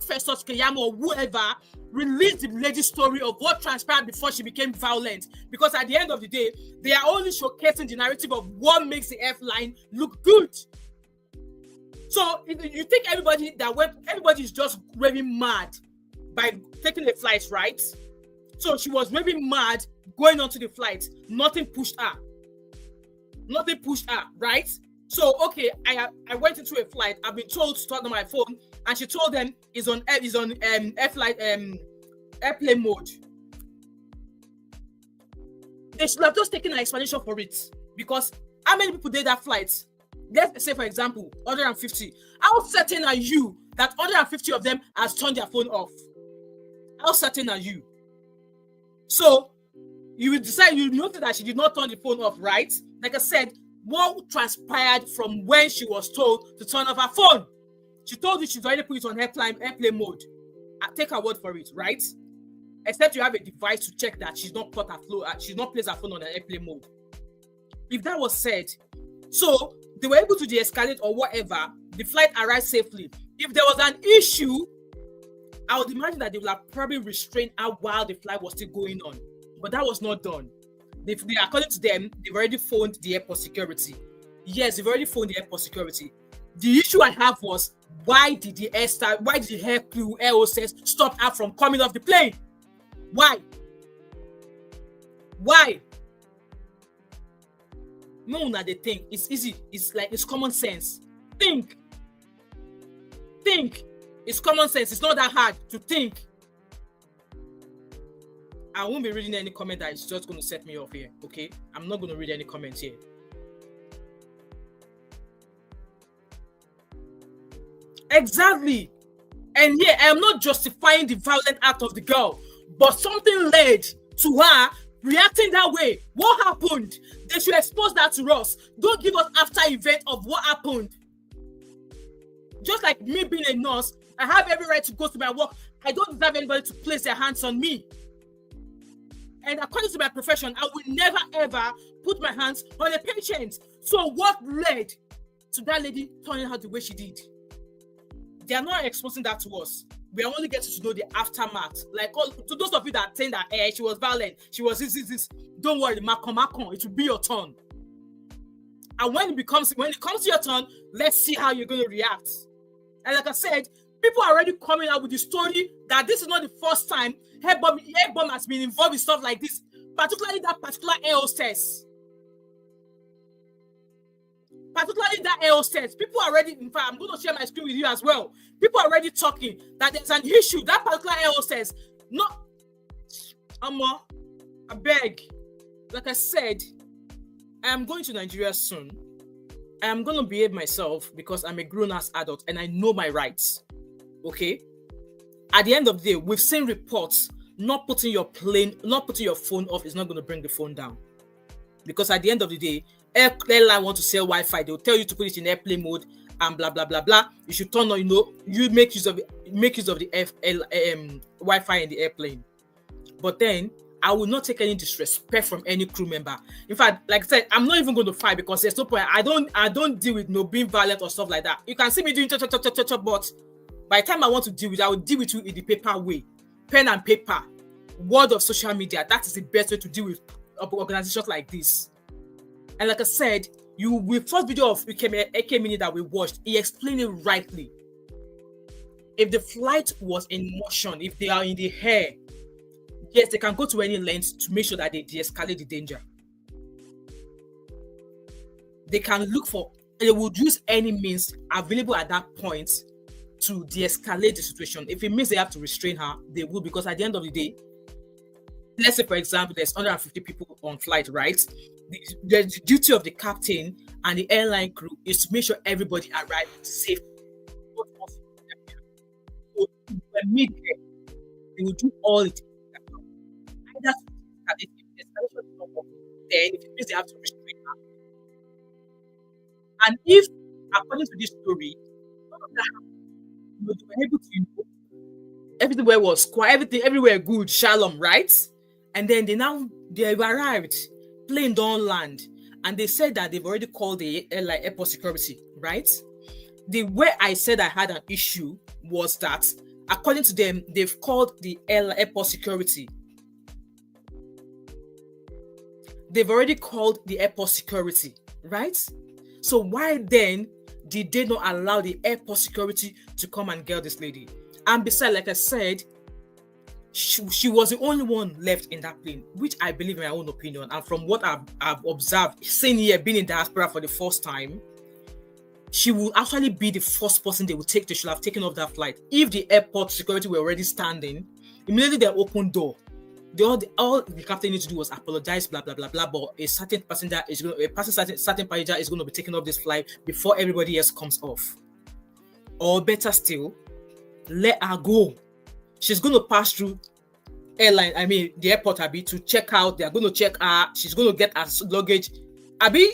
Festus Keyamo or whoever release the lady's story of what transpired before she became violent. Because at the end of the day, they are only showcasing the narrative of what makes the airline look good. So you think everybody is just raving mad by taking the flight, right? So she was raving mad going onto the flight. Nothing pushed her. Nothing pushed her, right? So okay, I went into a flight. I've been told to turn on my phone, and she told them it's on airplane mode. They should have just taken an explanation for it, because how many people did that flight? Let's say, for example, 150. How certain are you that 150 of them has turned their phone off? How certain are you? So you will decide, you notice that she did not turn the phone off, right? Like I said, what transpired from when she was told to turn off her phone? She told you she's already put it on airplane mode. I take her word for it, right? Except you have a device to check that she's not put her flow, she's not placed her phone on the airplane mode. If that was said, so they were able to de-escalate or whatever, the flight arrived safely. If there was an issue, I would imagine that they would have probably restrained her while the flight was still going on. But that was not done. According to them, they've already phoned the airport security. Yes, they've already phoned the airport security. The issue I have was, why did the air crew, air hostess stop her from coming off the plane? Why? No, not the thing. It's easy. It's common sense. Think. It's common sense. It's not that hard to think. I won't be reading any comment that is just going to set me off here. Okay, I'm not going to read any comments here. Exactly. And yeah, I am not justifying the violent act of the girl, but something led to her reacting that way. What happened? They should expose that to us. Don't give us after event of what happened. Just like me being a nurse, I have every right to go to my work. I don't deserve anybody to place their hands on me. And according to my profession, I will never ever put my hands on a patient. So what led to that lady turning out the way she did? They are not exposing that to us. We are only getting to know the aftermath. Like, to those of you that think that she was violent, she was this. Don't worry, Macon, it will be your turn. And when it comes to your turn, let's see how you're going to react. And like I said, people are already coming out with the story that this is not the first time Ebom has been involved in stuff like this, particularly that particular air hostess. People are already, in fact, I'm going to share my screen with you as well. People are already talking that there's an issue. That particular air hostess, I beg. Like I said, I am going to Nigeria soon. I am going to behave myself because I'm a grown-ass adult and I know my rights. Okay? At the end of the day, we've seen reports, not putting your phone off is not going to bring the phone down. Because at the end of the day, Airline want to sell Wi-Fi. They'll tell you to put it in airplane mode and blah blah blah blah. You should turn on, you make use of the Wi-Fi in the airplane. But then I will not take any disrespect from any crew member. In fact, like I said, I'm not even going to fight because there's no point. I don't deal with being violent or stuff like that. You can see me doing but by the time I want to deal with it, I will deal with you in the paper way. Pen and paper, word of social media. That is the best way to deal with organizations like this. And like I said, with first video of AK Mini that we watched, he explained it rightly. If the flight was in motion, if they are in the air, yes, they can go to any length to make sure that they de-escalate the danger. They would use any means available at that point to de-escalate the situation. If it means they have to restrain her, they will, because at the end of the day, let's say, for example, there's 150 people on flight, right? The duty of the captain and the airline crew is to make sure everybody arrives safe. So, mid-air, they will do all it. Either if the escalation is not working, then if it means they have to restrain her. And if, according to this story, none of that happened, they were able to, everywhere was quiet, everywhere good, shalom, right? And then they've arrived, plane don't land, and they said that they've already called the airport security, right? The way I said I had an issue was that, according to them, they've called the airport security. They've already called the airport security, right? So why then did they not allow the airport security to come and get this lady? And besides, like I said, she was the only one left in that plane, which I believe in my own opinion. And from what I've observed, seeing here, being in diaspora for the first time, she will actually be the first person they would take. They should have taken off that flight. If the airport security were already standing, immediately they open door. All the captain needs to do was apologize, blah blah blah blah. But a certain passenger is going to be taken off this flight before everybody else comes off. Or better still, let her go. She's going to pass through the airport, to check out. They are going to check her. She's going to get her luggage.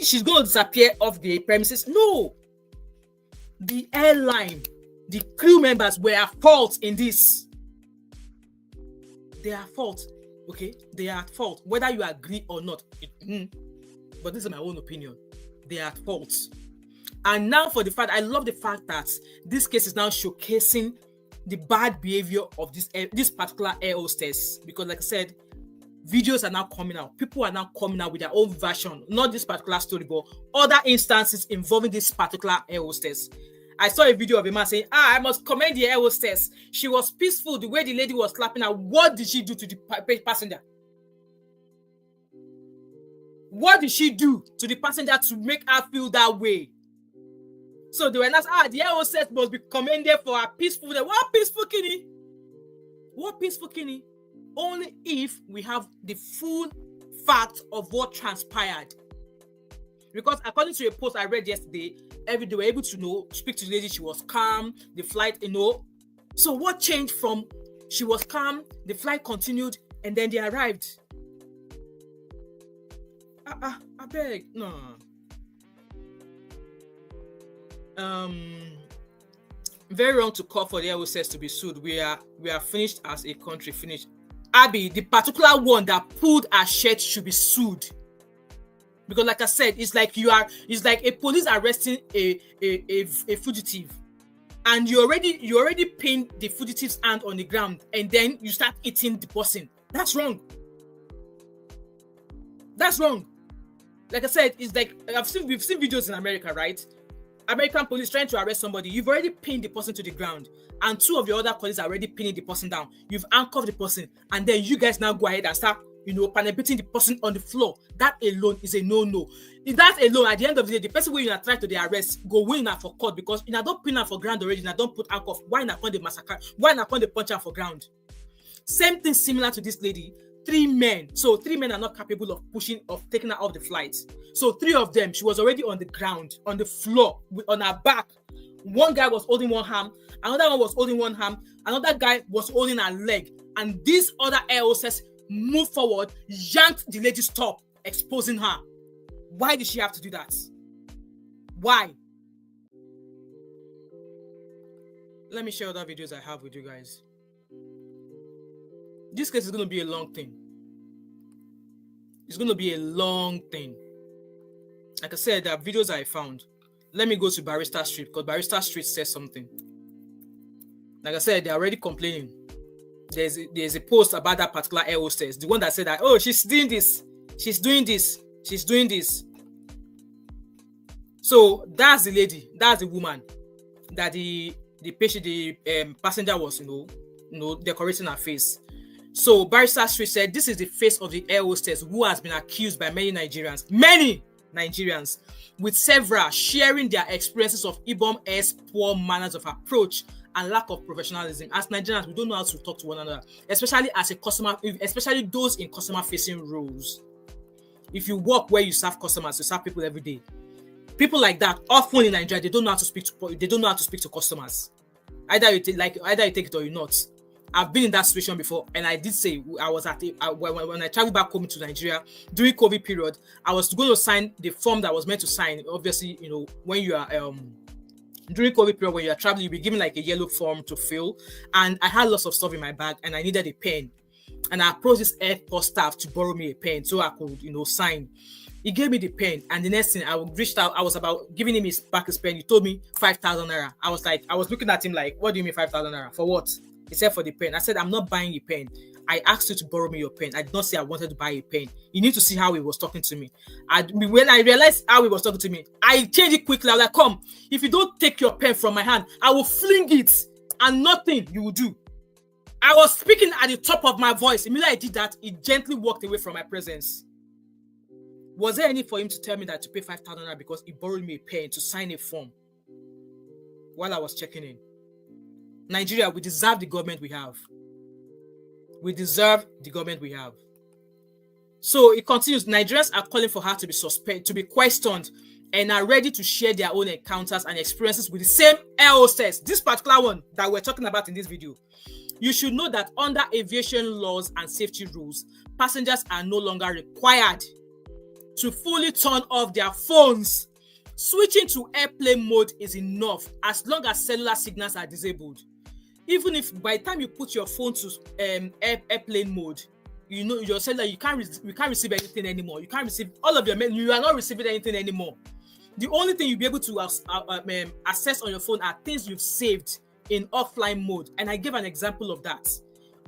She's going to disappear off the premises. No. The airline The crew members were at fault in this. They are at fault. Okay? They are at fault. Whether you agree or not. But this is my own opinion. They are at fault. And now for the fact, I love the fact that this case is now showcasing the bad behavior of this particular air hostess. Because like I said, videos are now coming out. People are now coming out with their own version. Not this particular story, but other instances involving this particular air hostess. I saw a video of a man saying, I must commend the air hostess. She was peaceful the way the lady was clapping her. What did she do to the passenger? What did she do to the passenger to make her feel that way? So they were not, the air hostess must be commended for her peaceful. What peaceful kidney? What peaceful kidney? Only if we have the full fact of what transpired. Because according to a post I read yesterday, they were able to speak to the lady. She was calm. The flight, So what changed from she was calm, the flight continued, and then they arrived? I beg, no. Very wrong to call for the air hostess to be sued. We are finished as a country. Finished. Abby, the particular one that pulled her shirt should be sued. Because like I said, it's like a police arresting a fugitive, and you already pinned the fugitive's hand on the ground, and then you start eating the person. That's wrong. That's wrong. Like I said, it's like we've seen videos in America, right? American police trying to arrest somebody. You've already pinned the person to the ground, and two of your other colleagues are already pinning the person down. You've handcuffed the person, and then you guys now go ahead and start penetrating the person on the floor. That alone is a no-no. That alone, at the end of the day, the person who you are trying to the arrest go win her for court, because you don't pin her for ground already, you don't put handcuff. Why not the massacre? Why not the punch her for ground? Same thing similar to this lady. 3 men. So 3 men are not capable of taking her off the flight. So 3 of them, she was already on the ground, on the floor, on her back. One guy was holding one arm, another one was holding one arm, another guy was holding her leg, and this other air hostess moved forward, yanked the lady's top, exposing her. Why did she have to do that? Why? Let me share other videos I have with you guys. This case is going to be a long thing. It's going to be a long thing. Like I said, there are videos I found. Let me go to Barrister Street, because Barrister Street says something. Like I said, they're already complaining. There's a post about that particular air hostess, the one that said that, oh, she's doing this, she's doing this, she's doing this. So that's the lady, that's the woman that the passenger was, decorating her face. So Barrister Street said this is the face of the air hostess who has been accused by many Nigerians, with several sharing their experiences of Ibom Air's poor manners of approach and lack of professionalism. As Nigerians, we don't know how to talk to one another, especially as a customer, especially those in customer-facing roles. If you work where you serve customers, you serve people every day. People like that, often in Nigeria, they don't know how to speak to customers. Either you take it or you not. I've been in that situation before, and I did say I was when I traveled back home to Nigeria during COVID period, I was going to sign the form that I was meant to sign. Obviously, when you are during COVID period, when you are traveling, you'll be given like a yellow form to fill, and I had lots of stuff in my bag, and I needed a pen, and I approached this airport staff to borrow me a pen so I could sign. He gave me the pen, and the next thing I reached out, I was about giving him his pen. He told me 5,000 naira. I was looking at him like, what do you mean 5,000 naira? For what? He said for the pen. I said, I'm not buying a pen. I asked you to borrow me your pen. I did not say I wanted to buy a pen. You need to see how he was talking to me. When I realized how he was talking to me, I changed it quickly. I was like, come, if you don't take your pen from my hand, I will fling it, and nothing you will do. I was speaking at the top of my voice. Immediately I did that, he gently walked away from my presence. Was there any for him to tell me that to pay 5,000 naira because he borrowed me a pen to sign a form while I was checking in? Nigeria, we deserve the government we have. We deserve the government we have. So it continues. Nigerians are calling for her to be suspended, to be questioned, and are ready to share their own encounters and experiences with the same air hostess. This particular one that we're talking about in this video. You should know that under aviation laws and safety rules, passengers are no longer required to fully turn off their phones Switching to airplane mode is enough as long as cellular signals are disabled. Even if by the time you put your phone to airplane mode, you know your cellular, you can't receive anything anymore. You can't receive all of your mail. You are not receiving anything anymore. The only thing you'll be able to access on your phone are things you've saved in offline mode. And I gave an example of that.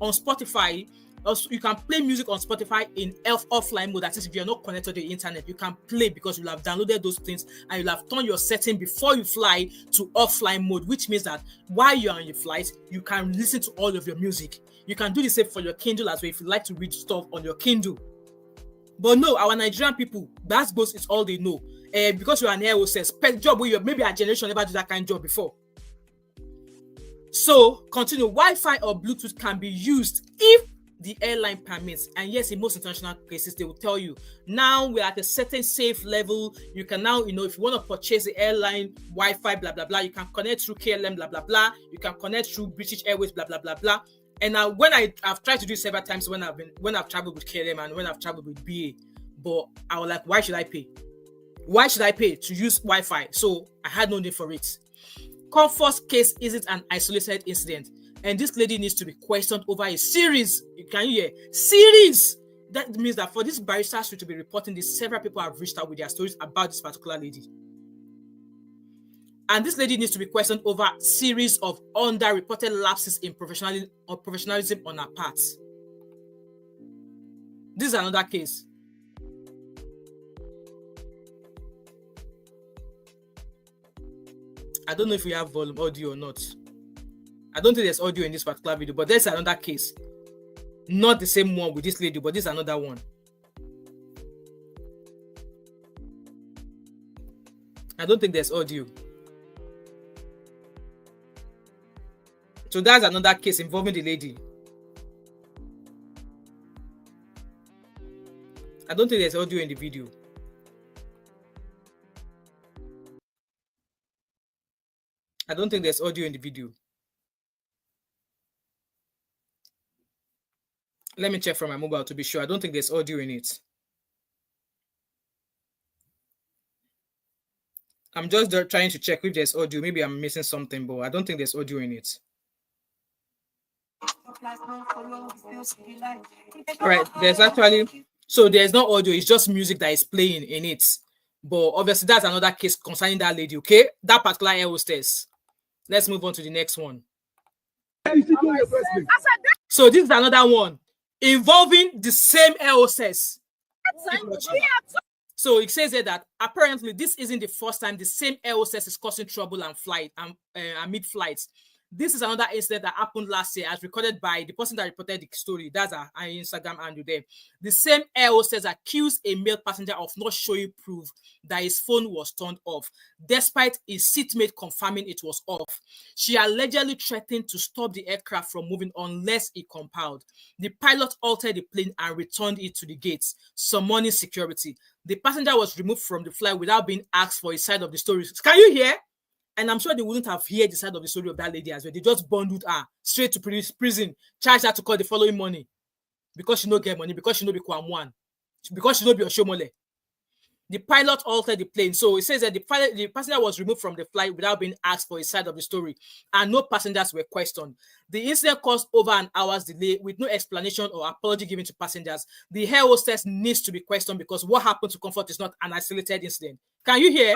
On Spotify, also, you can play music on Spotify in offline mode. That is, if you're not connected to the internet, you can play because you'll have downloaded those things and you'll have turned your setting before you fly to offline mode, which means that while you're on your flight, you can listen to all of your music. You can do the same for your Kindle as well if you like to read stuff on your Kindle. But no, our Nigerian people, that goes is all they know. Because you're an air hostess, pet job where maybe a generation never do that kind of job before. So continue. Wi-Fi or Bluetooth can be used if the airline permits, and yes, in most international cases they will tell you now we're at a certain safe level. You can now, if you want to purchase the airline Wi-Fi, blah blah blah, you can connect through KLM, blah blah blah. You can connect through British Airways, blah blah blah blah. And now, when I've tried to do it several times when I've traveled with KLM and when I've traveled with BA, but I was like, why should I pay? Why should I pay to use Wi-Fi? So I had no need for it. Comfort's case isn't an isolated incident. And this lady needs to be questioned over a series. Can you hear? Series! That means that for this barrister to be reporting this, several people have reached out with their stories about this particular lady. And this lady needs to be questioned over a series of underreported lapses in professionalism on her part. This is another case. I don't know if we have volume audio or not. I don't think there's audio in this particular video, but there's another case. Not the same one with this lady, but this is another one. I don't think there's audio. So that's another case involving the lady. I don't think there's audio in the video. I don't think there's audio in the video. Let me check from my mobile to be sure. I don't think there's audio in it. I'm just trying to check if there's audio. Maybe I'm missing something, but I don't think there's audio in it. All right, there's actually, so there's no audio. It's just music that is playing in it. But obviously, that's another case concerning that lady, okay? That particular air hostess. Let's move on to the next one. So this is another one involving the same air hostess. So it says here that apparently this isn't the first time the same air hostess is causing trouble and amid flights. This is another incident that happened last year, as recorded by the person that reported the story. That's our Instagram handle there. The same air hostess accused a male passenger of not showing proof that his phone was turned off, despite his seatmate confirming it was off. She allegedly threatened to stop the aircraft from moving unless it complied. The pilot altered the plane and returned it to the gates, summoning security. The passenger was removed from the flight without being asked for his side of the story. Can you hear? And I'm sure they wouldn't have heard the side of the story of that lady as well. They just bundled her straight to prison, charged her to call the following money because she no get money, because she no be Kwamwan, because she no be Oshomole. The pilot altered the plane. So it says that the passenger was removed from the flight without being asked for his side of the story, and no passengers were questioned. The incident caused over an hour's delay with no explanation or apology given to passengers. The air hostess needs to be questioned because what happened to Comfort is not an isolated incident. Can you hear?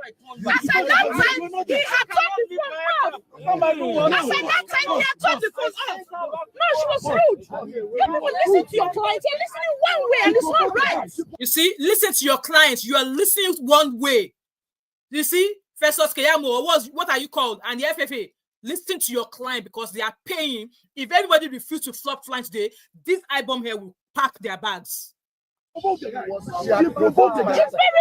I said that time he had turned the phone off. I said that time he had turned the phone off. No, she was rude. You people listen to your clients. You're listening one way and it's not right. You see, listen to your clients. You are listening one way. You see, Festus Keyamo, what are you called? And the FFA, listen to your client because they are paying. If everybody refuses to flop flying today, this Ibom Air will pack their bags. It's very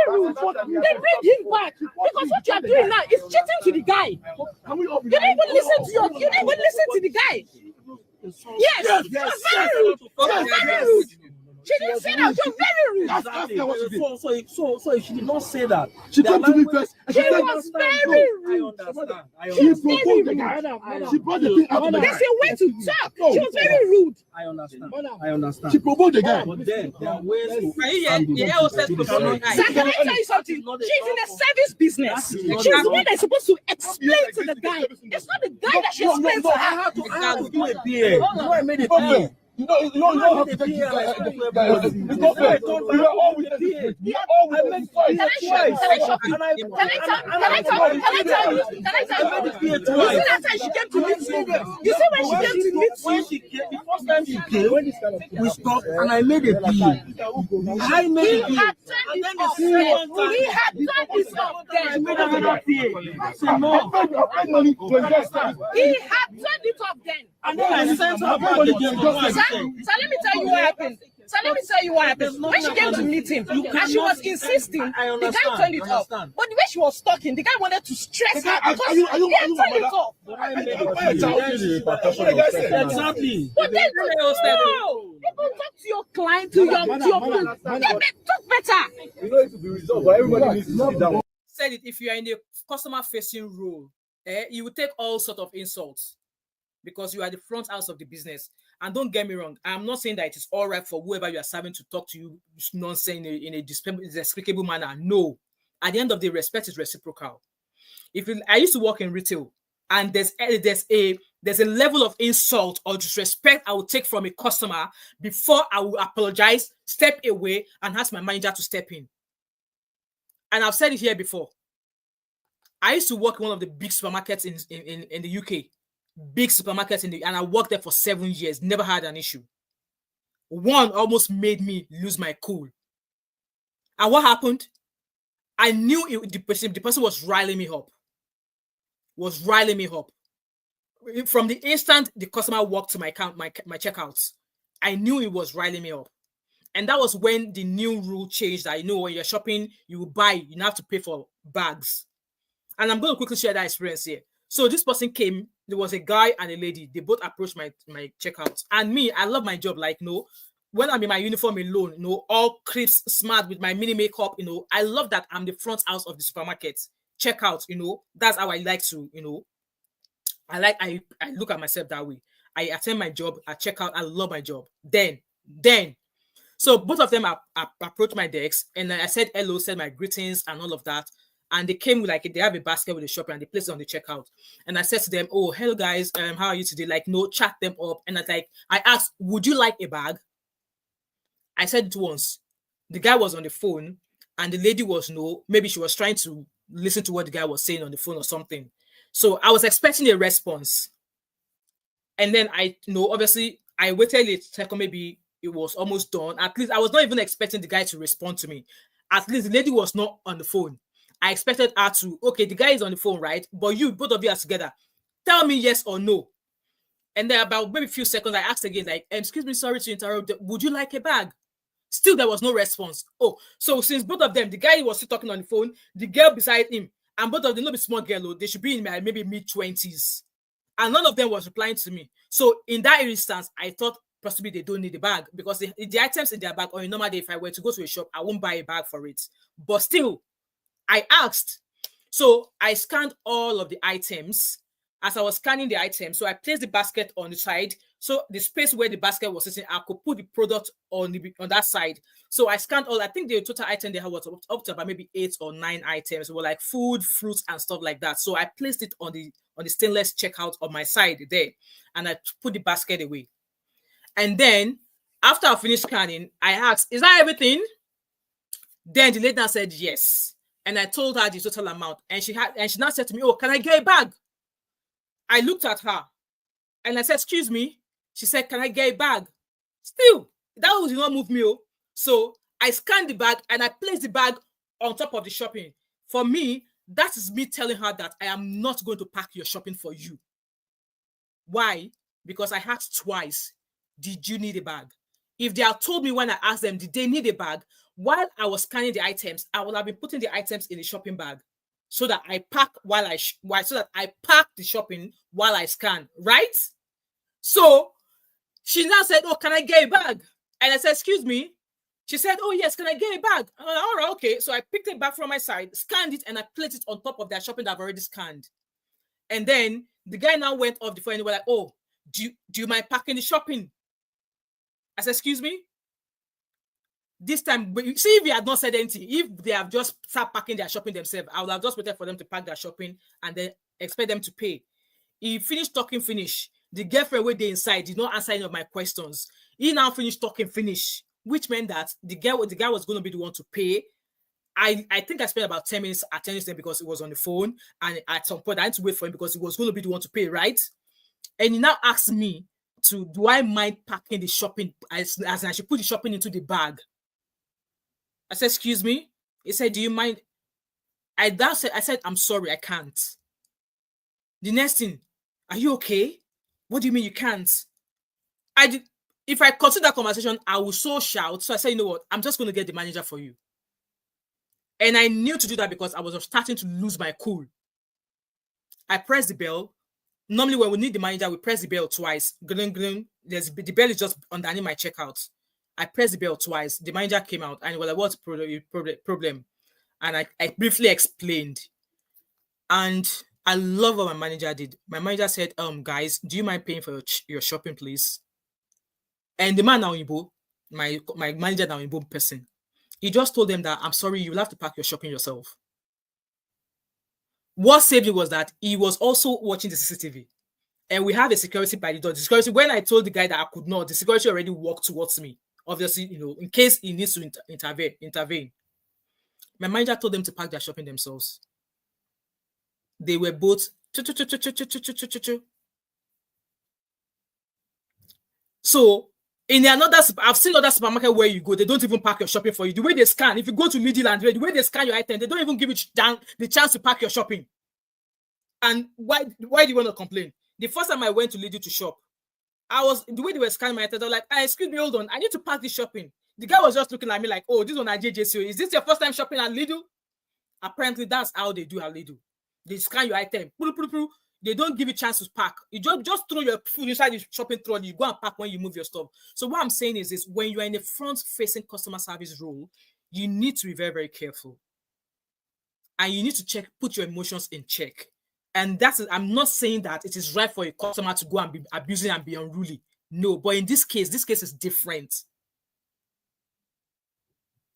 rude. They bring him back because what you are doing now is cheating to the guy. You don't even listen to the guy. Yes. Very rude. Very rude. She didn't say that. She was very rude. Exactly. So she did not say that. She came to me first. She was very rude. She provoked the guy. She brought the thing out of the guy. There's a way to talk. She was very rude. I understand. She provoked the guy. But then there are ways to Sir, can I tell you something? She's in a service business. She's the one that's supposed to explain to the guy. It's not the guy that should explain to her. I have to do a PA. You know, I made a PA. You don't have to take this guy. It's not fair. We are all witnesses. We are all witnesses. Can I tell you? You see that time she came to meet me? You see when she came to meet you? The first time she came, we stopped and I made a PA. I made a PA. And then the second time, he had done this up then. I made another PA. I said no. He had turned it up then. And then I sent her back again. So let me tell you what happened. When she came to meet him, and she was insisting, the guy turned it off. But the way she was talking, the guy wanted to stress her because he turned it off. Exactly. But then, people talk to your client, to your talk better. You know it to be resolved, but everybody needs to sit down. Said it, if you are in a customer-facing role, you will take all sort of insults because you are the front house of the business. And don't get me wrong, I'm not saying that it is all right for whoever you are serving to talk to you nonsense in a despicable manner. No. At the end of the day, respect is reciprocal. I used to work in retail, and there's a level of insult or disrespect I will take from a customer before I will apologize, step away, and ask my manager to step in. And I've said it here before. I used to work in one of the big supermarkets in the UK. Big supermarkets and I worked there for 7 years, never had an issue. One almost made me lose my cool. And what happened? I knew the person was riling me up. From the instant the customer walked to my account, my checkouts, I knew it was riling me up. And that was when the new rule changed that, when you're shopping, you don't have to pay for bags. And I'm going to quickly share that experience here. So this person came, there was a guy and a lady. They both approached my checkout. And me, I love my job. Like, when I'm in my uniform alone, all crisp, smart with my mini makeup, I love that I'm the front house of the supermarket. Checkout, that's how I like to, I look at myself that way. I attend my job, I check out, I love my job. Then, so both of them approached my desk and I said hello, said my greetings and all of that. And they came with they have a basket with a shopper and they placed it on the checkout. And I said to them, "Oh, hello guys, how are you today?" Chat them up. And I asked, "Would you like a bag?" I said it once. The guy was on the phone and the lady was maybe she was trying to listen to what the guy was saying on the phone or something. So I was expecting a response. And then obviously I waited a second, maybe it was almost done. At least I was not even expecting the guy to respond to me. At least the lady was not on the phone. I expected her to, okay, the guy is on the phone, right? But both of you are together. Tell me yes or no. And then about maybe a few seconds, I asked again, excuse me, sorry to interrupt. Would you like a bag? Still, there was no response. Oh, so since both of them, the guy was still talking on the phone, the girl beside him, and both of them, not a small girl, they should be in maybe mid-20s. And none of them was replying to me. So in that instance, I thought possibly they don't need a bag because the items in their bag, or in normal day, if I were to go to a shop, I won't buy a bag for it. But still, I asked. So I scanned all of the items. As I was scanning the items, so I placed the basket on the side. So the space where the basket was sitting, I could put the product on that side. So I scanned all. I think the total item they had was up to about maybe 8 or 9 items. It were like food, fruits, and stuff like that. So I placed it on the stainless checkout on my side there, and I put the basket away. And then after I finished scanning, I asked, "Is that everything?" Then the lady said yes. And I told her the total amount. And she now said to me, "Oh, can I get a bag?" I looked at her and I said, "Excuse me." She said, "Can I get a bag?" Still, that did not move me. So I scanned the bag and I placed the bag on top of the shopping. For me, that is me telling her that I am not going to pack your shopping for you. Why? Because I asked twice, did you need a bag? If they had told me when I asked them, did they need a bag? While I was scanning the items, I would have been putting the items in the shopping bag so that I pack pack the shopping while I scan, right? So she now said, "Oh, can I get a bag?" And I said, "Excuse me, She said, oh, yes, can I get a bag? I'm like, all right, okay. So I picked a bag from my side, scanned it, and I placed it on top of their shopping that I've already scanned. And then the guy now went off the phone and was like, oh, do you mind packing the shopping? I said, excuse me? This time, but you see, if he had not said anything, if they have just start packing their shopping themselves, I would have just waited for them to pack their shopping and then expect them to pay. He finished talking, finish. The girlfriend where they inside did not answer any of my questions. He now finished talking, finish, which meant that the guy was going to be the one to pay. I think I spent about 10 minutes attending to them because it was on the phone, and at some point I had to wait for him because he was going to be the one to pay, right? And he now asked me do I mind packing the shopping as I should put the shopping into the bag. I said, excuse me? He said, do you mind? I said, I'm sorry, I can't. The next thing, are you okay? What do you mean you can't? If I continue that conversation, I will so shout. So I said, you know what? I'm just going to get the manager for you. And I knew to do that because I was starting to lose my cool. I pressed the bell. Normally, when we need the manager, we press the bell twice. The bell is just underneath my checkout. I pressed the bell twice. The manager came out and he was like, what's the problem? And I briefly explained. And I love what my manager did. My manager said, guys, do you mind paying for your shopping, please? And the man now Ibo, my manager now Ibo person, he just told them that, I'm sorry, you'll have to pack your shopping yourself. What saved me was that he was also watching the CCTV. And we have a security by the door. The security, when I told the guy that I could not, the security already walked towards me. Obviously, in case he needs to intervene. My manager told them to pack their shopping themselves. They were both. So, I've seen other supermarket where you go, they don't even pack your shopping for you. The way they scan, if you go to Midland, the way they scan your item, they don't even give you the chance to pack your shopping. And why do you want to complain? The first time I went to Lidl to shop, the way they were scanning my items, I was like, excuse me, hold on, I need to pack this shopping. The guy was just looking at me like, oh, this one at JJCO. Is this your first time shopping at Lidl? Apparently, that's how they do at Lidl. They scan your item. They don't give you a chance to pack. You just throw your food inside the shopping trolley. You go and pack when you move your stuff. So what I'm saying is this: when you are in a front-facing customer service role, you need to be very, very careful. And you need to put your emotions in check. And I'm not saying that it is right for a customer to go and be abusing and be unruly. No, but in this case is different.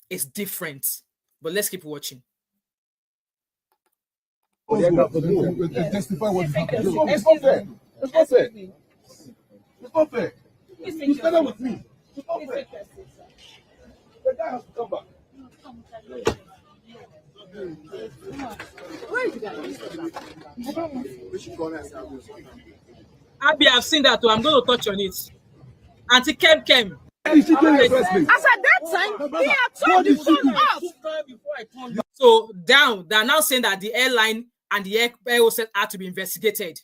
It's different. But let's keep watching. Testify what is happening. It's not fair. It's not fair. It's not fair. You stand up with me. It's not fair. The guy has to come back. Where is the guy? Abby, I've seen that too. I'm going to touch on it. Auntie Kem. As at that time, he had turned the phone off. So they're now saying that the airline and the air hostess had to be investigated.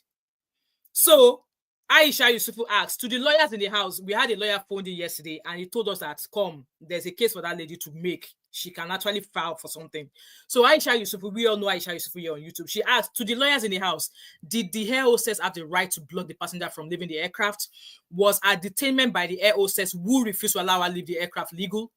So Aisha Yusufu asked to the lawyers in the house. We had a lawyer phoned in yesterday, and he told us that there's a case for that lady to make. She can actually file for something. So Aisha Yusufu, we all know Aisha Yusufu here on YouTube. She asked to the lawyers in the house, did the air hostess have the right to block the passenger from leaving the aircraft? Was a detainment by the air hostess who refused to allow her to leave the aircraft legal?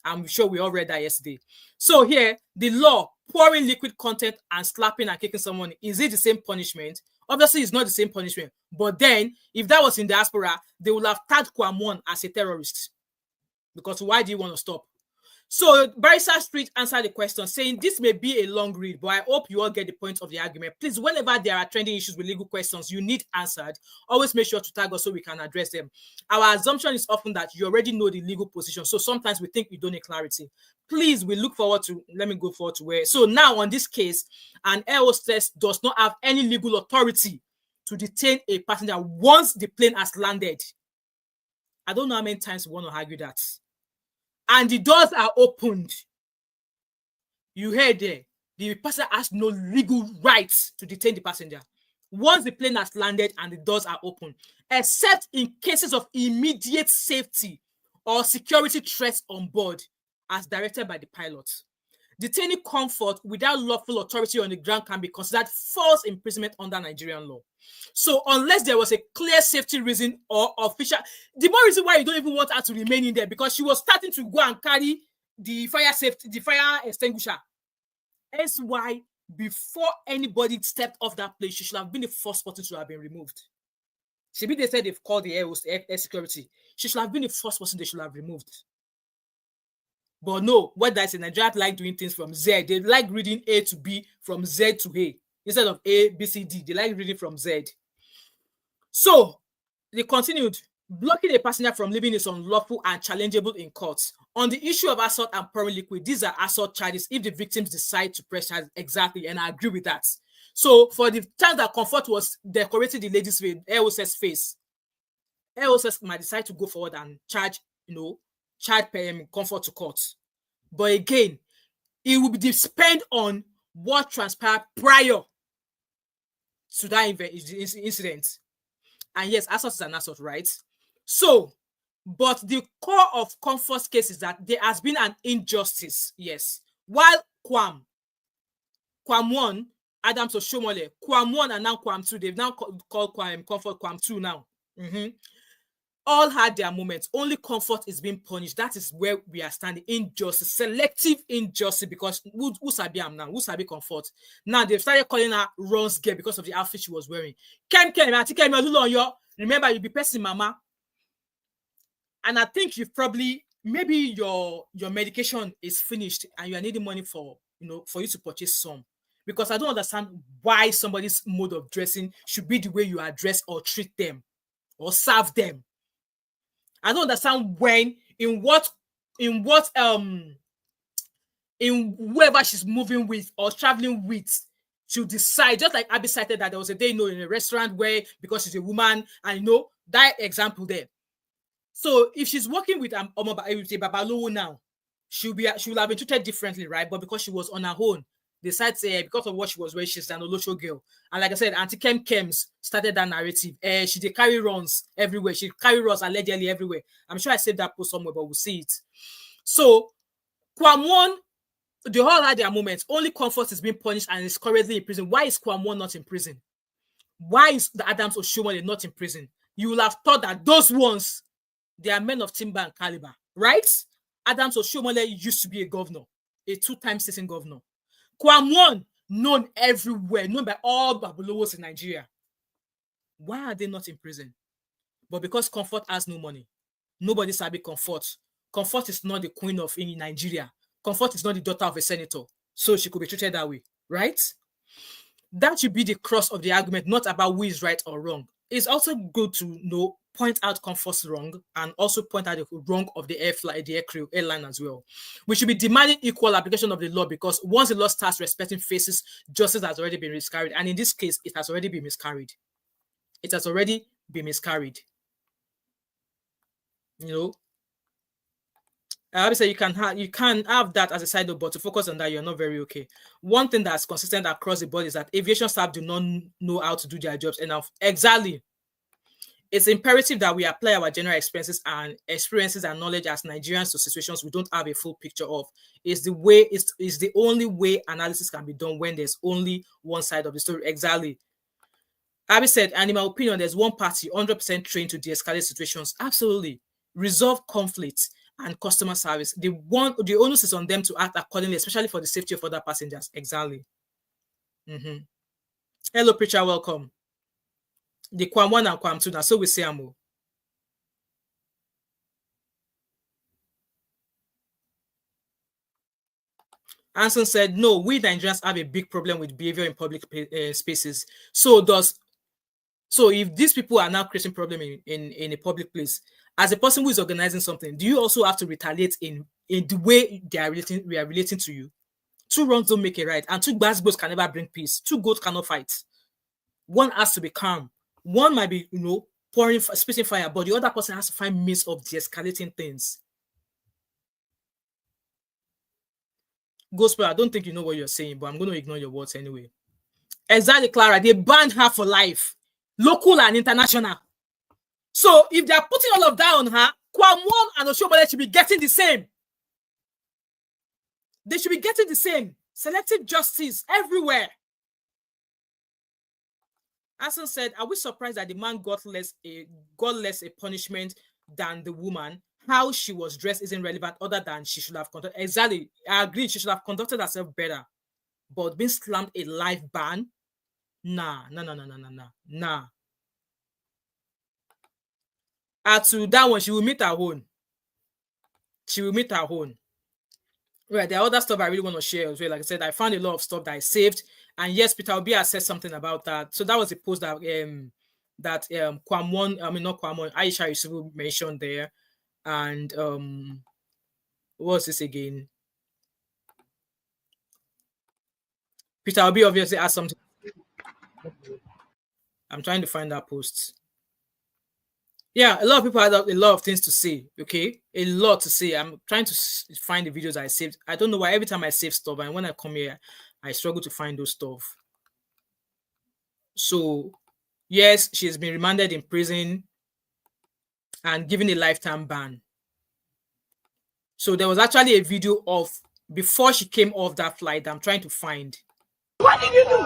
I'm sure we all read that yesterday. So here, the law, pouring liquid content and slapping and kicking someone, is it the same punishment? Obviously, it's not the same punishment. But then, if that was in diaspora, they would have tagged Kwamon as a terrorist. Because why do you want to stop? So Barrister Street answered the question, saying this may be a long read, but I hope you all get the point of the argument. Please, whenever there are trending issues with legal questions you need answered, always make sure to tag us so we can address them. Our assumption is often that you already know the legal position, so sometimes we think you don't need clarity. Please, we look forward to, let me go forward to where. So now on this case, an air hostess does not have any legal authority to detain a passenger once the plane has landed. I don't know how many times we want to argue that. And the doors are opened. You heard there. The passenger has no legal rights to detain the passenger once the plane has landed and the doors are open, except in cases of immediate safety or security threats on board, as directed by the pilot. Detaining Comfort without lawful authority on the ground can be considered false imprisonment under Nigerian law. So unless there was a clear safety reason or official, the more reason why you don't even want her to remain in there, because she was starting to go and carry the fire extinguisher. That's why before anybody stepped off that place, she should have been the first person to have been removed. Maybe they said they've called the air security. She should have been the first person they should have removed. But no, what that is, Nigeria like doing things from Z. They like reading A to B from Z to A. Instead of A, B, C, D, they like reading from Z. So they continued. Blocking a passenger from leaving is unlawful and challengeable in court. On the issue of assault and pouring liquid, these are assault charges if the victims decide to press charges. Exactly, and I agree with that. So for the time that Comfort was decorating the lady's face, Air hostess might decide to go forward and charge Comfort to court. But again, it will depend on what transpired prior to that incident. And yes, assault is an assault, right? So, but the core of Comfort's case is that there has been an injustice, yes. While Quam 1, Adams Oshomole, Quam 1 and now Quam 2, they've now called Comfort Quam 2 now. All had their moments. Only Comfort is being punished. That is where we are standing. Injustice, selective injustice, because who sabi am now? Who sabi Comfort? Now they've started calling her Ron's girl because of the outfit she was wearing. Remember, you'll be pressing mama. And I think you've probably, maybe your medication is finished and you are needing money for you to purchase some. Because I don't understand why somebody's mode of dressing should be the way you address or treat them or serve them. I don't understand in whoever she's moving with or traveling with to decide, just like Abby cited that there was a day, in a restaurant where, because she's a woman, and that example there. So if she's working with a Babalowo now, she will have been treated differently, right? But because she was on her own, they said because of what she was wearing, she's an Olosho girl. And like I said, Auntie Kems started that narrative. She did carry runs everywhere. She carry runs allegedly everywhere. I'm sure I saved that post somewhere, but we'll see it. So Quam 1, they all had their moments. Only Comfort is being punished and is currently in prison. Why is Quam 1 not in prison? Why is the Adams Oshomole not in prison? You will have thought that those ones, they are men of timber and caliber, right? Adams Oshomole used to be a governor, a 2-time sitting governor. Quam 1, known everywhere, known by all Babalowos in Nigeria. Why are they not in prison? But because Comfort has no money, nobody sabi Comfort. Comfort is not the queen of in Nigeria. Comfort is not the daughter of a senator, so she could be treated that way, right? That should be the crux of the argument, not about who is right or wrong. It's also good to point out Comfort's wrong and also point out the wrong of the airline as well. We should be demanding equal application of the law, because once the law starts respecting faces, justice has already been miscarried. And in this case, it has already been miscarried. It has already been miscarried. I would say you can have that as a side note, but to focus on that, you're not very okay. One thing that's consistent across the board is that aviation staff do not know how to do their jobs enough. Exactly. It's imperative that we apply our general experiences and knowledge as Nigerians to situations we don't have a full picture of. It's the only way analysis can be done when there's only one side of the story. Exactly. Abby said, and in my opinion, there's one party 100% trained to de-escalate situations. Absolutely. Resolve conflicts and customer service. The onus is on them to act accordingly, especially for the safety of other passengers. Exactly. Hello, preacher. Welcome. The Quam 1 and Quam 2 now, so we say Amo. Anson said, no, we Nigerians have a big problem with behavior in public spaces. So if these people are now creating problem in a public place, as a person who is organizing something, do you also have to retaliate in the way we are relating to you? Two wrongs don't make a right, and two bad goats can never bring peace. Two goats cannot fight. One has to be calm. One might be, spitting fire, but the other person has to find means of de-escalating things. Gospel, I don't think you know what you're saying, but I'm going to ignore your words anyway. Exactly, Clara. They banned her for life, local and international. So if they are putting all of that on her, Quam 1 and Oshomole should be getting the same. They should be getting the same. Selective justice everywhere. Asan said, are we surprised that the man got less a punishment than the woman? How she was dressed isn't relevant other than she should have conducted. Exactly. I agree. She should have conducted herself better. But being slammed a life ban? Nah. To that one, she will meet her own. Right, there are other stuff I really want to share as well. Like I said, I found a lot of stuff that I saved. And yes, Peter Obi has said something about that. So that was a post that Aisha Yusufu mentioned there. And what was this again? Peter Obi obviously has something. I'm trying to find that post. Yeah, a lot of people had a lot of things to say. Okay, a lot to say. I'm trying to find the videos I saved. I don't know why every time I save stuff, and when I come here, I struggle to find those stuff. So, yes, she has been remanded in prison and given a lifetime ban. So there was actually a video of before she came off that flight that I'm trying to find. What did you do?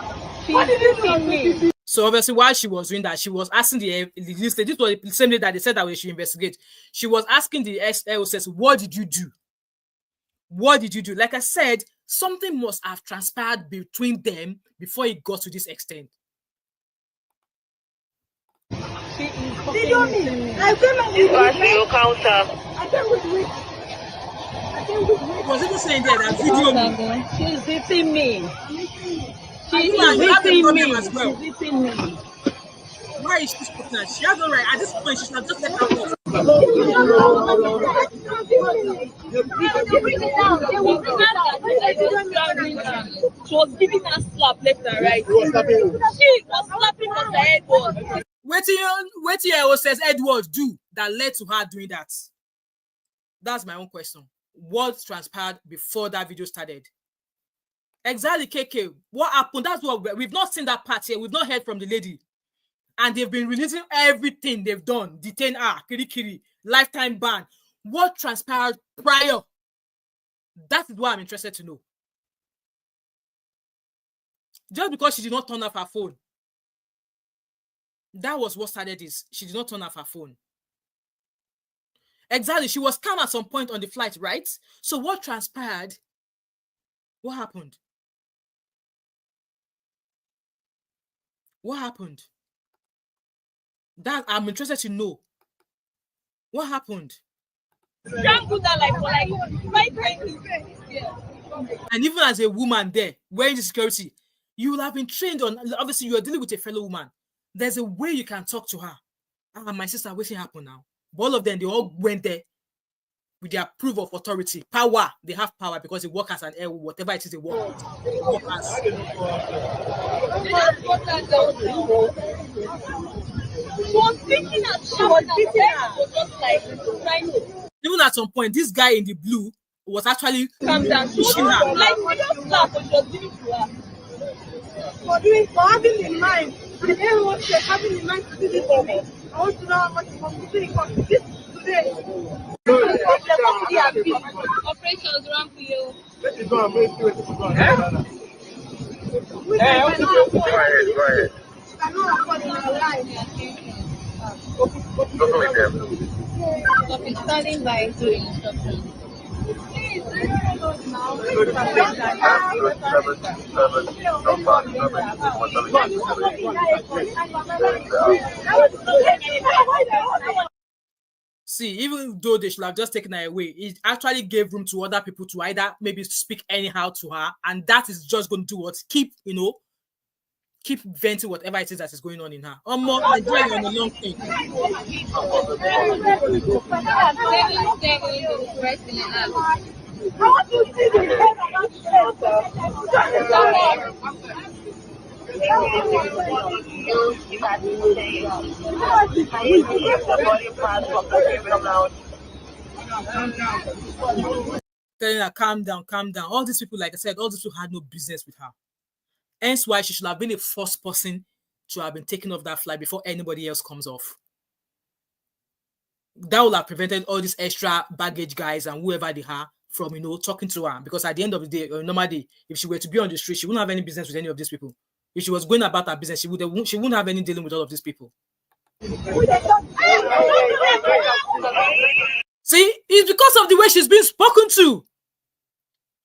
What did you do? So obviously, while she was doing that, she was asking this was the same day that they said that we should investigate. She was asking the hostess, what did you do? What did you do? Like I said, something must have transpired between them before it got to this extent. She is I came with it. Was it saying there that video me? She's beating me. She's beating me. She's beating me. Why is she speaking that? She has no right. At this point, she should have just let her go. She was giving her slap left and right. She was slapping her head. What your says Edward do that led to her doing that? That's my own question. What transpired before that video started? Exactly, KK. What happened? That's what we've not seen that part here. We've not heard from the lady. And they've been releasing everything they've done. Detain her, kiri, lifetime ban. What transpired prior? That is what I'm interested to know. Just because she did not turn off her phone. That was what started this. She did not turn off her phone. Exactly. She was calm at some point on the flight, right? So what transpired? What happened? What happened? That I'm interested to know. What happened? And even as a woman there, wearing the security, you will have been trained on, obviously you are dealing with a fellow woman. There's a way you can talk to her. My sister, what's happened now? But all of them, they all went there with their proof of authority, power. They have power because they work as an air, whatever it is they work as. She was beating her. Even at some point, this guy in the blue was actually pushing her. Like, we just laughed, but she was giving to her. For having in mind, and everyone should having in mind to do this for me. I want to know how much it's going to this today. Operations run for you. Go ahead. Cannot afford my life. Standing by instructions. See, even though they should have just taken her away, it actually gave room to other people to either maybe speak anyhow to her, and that is just going to do what? Keep venting whatever it is that is going on in her. Or more, Nigeria on a long thing. Telling her, calm down. All these people, like I said, all these people had no business with her. Hence why she should have been the first person to have been taken off that flight before anybody else comes off. That would have prevented all these extra baggage guys and whoever they are from, talking to her, because at the end of the day, or normal day, if she were to be on the street, she wouldn't have any business with any of these people. If she was going about her business, she wouldn't have any dealing with all of these people. See, it's because of the way she's being spoken to.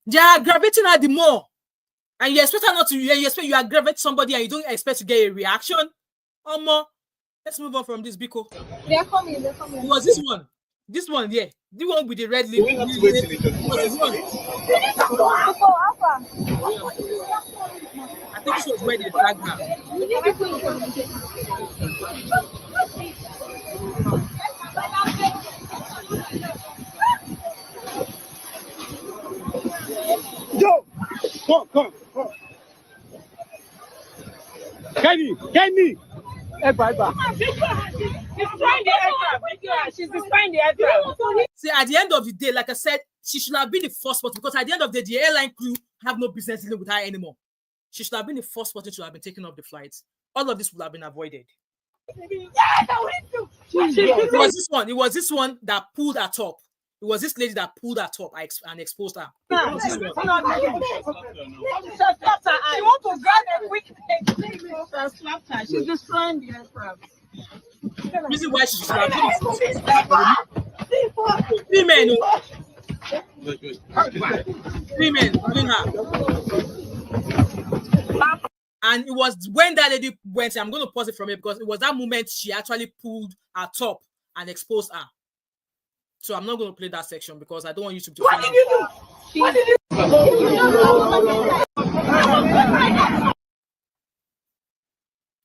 They are aggravating her the more. And you expect her not to, you aggravate somebody and you don't expect to get a reaction. More. Let's move on from this, Biko. They're coming. It was this one. This one, yeah. The one with the red lip. I think this was where they dragged her. Yo! Come. Kenny! She's destroying the aircraft. See, at the end of the day, like I said, she should have been the first person, because at the end of the day, the airline crew have no business dealing with her anymore. She should have been the first person to have been taken off the flight. All of this would have been avoided. It was this one that pulled her top. It was this lady that pulled her top and exposed her. She wants to grab a quick and slap her. She's destroying the aircraft. Reason why she should have been three men pulling her. And it was when that lady went, I'm going to pause it from here, because it was that moment she actually pulled her top and exposed her. So I'm not going to play that section because I don't want YouTube to find it.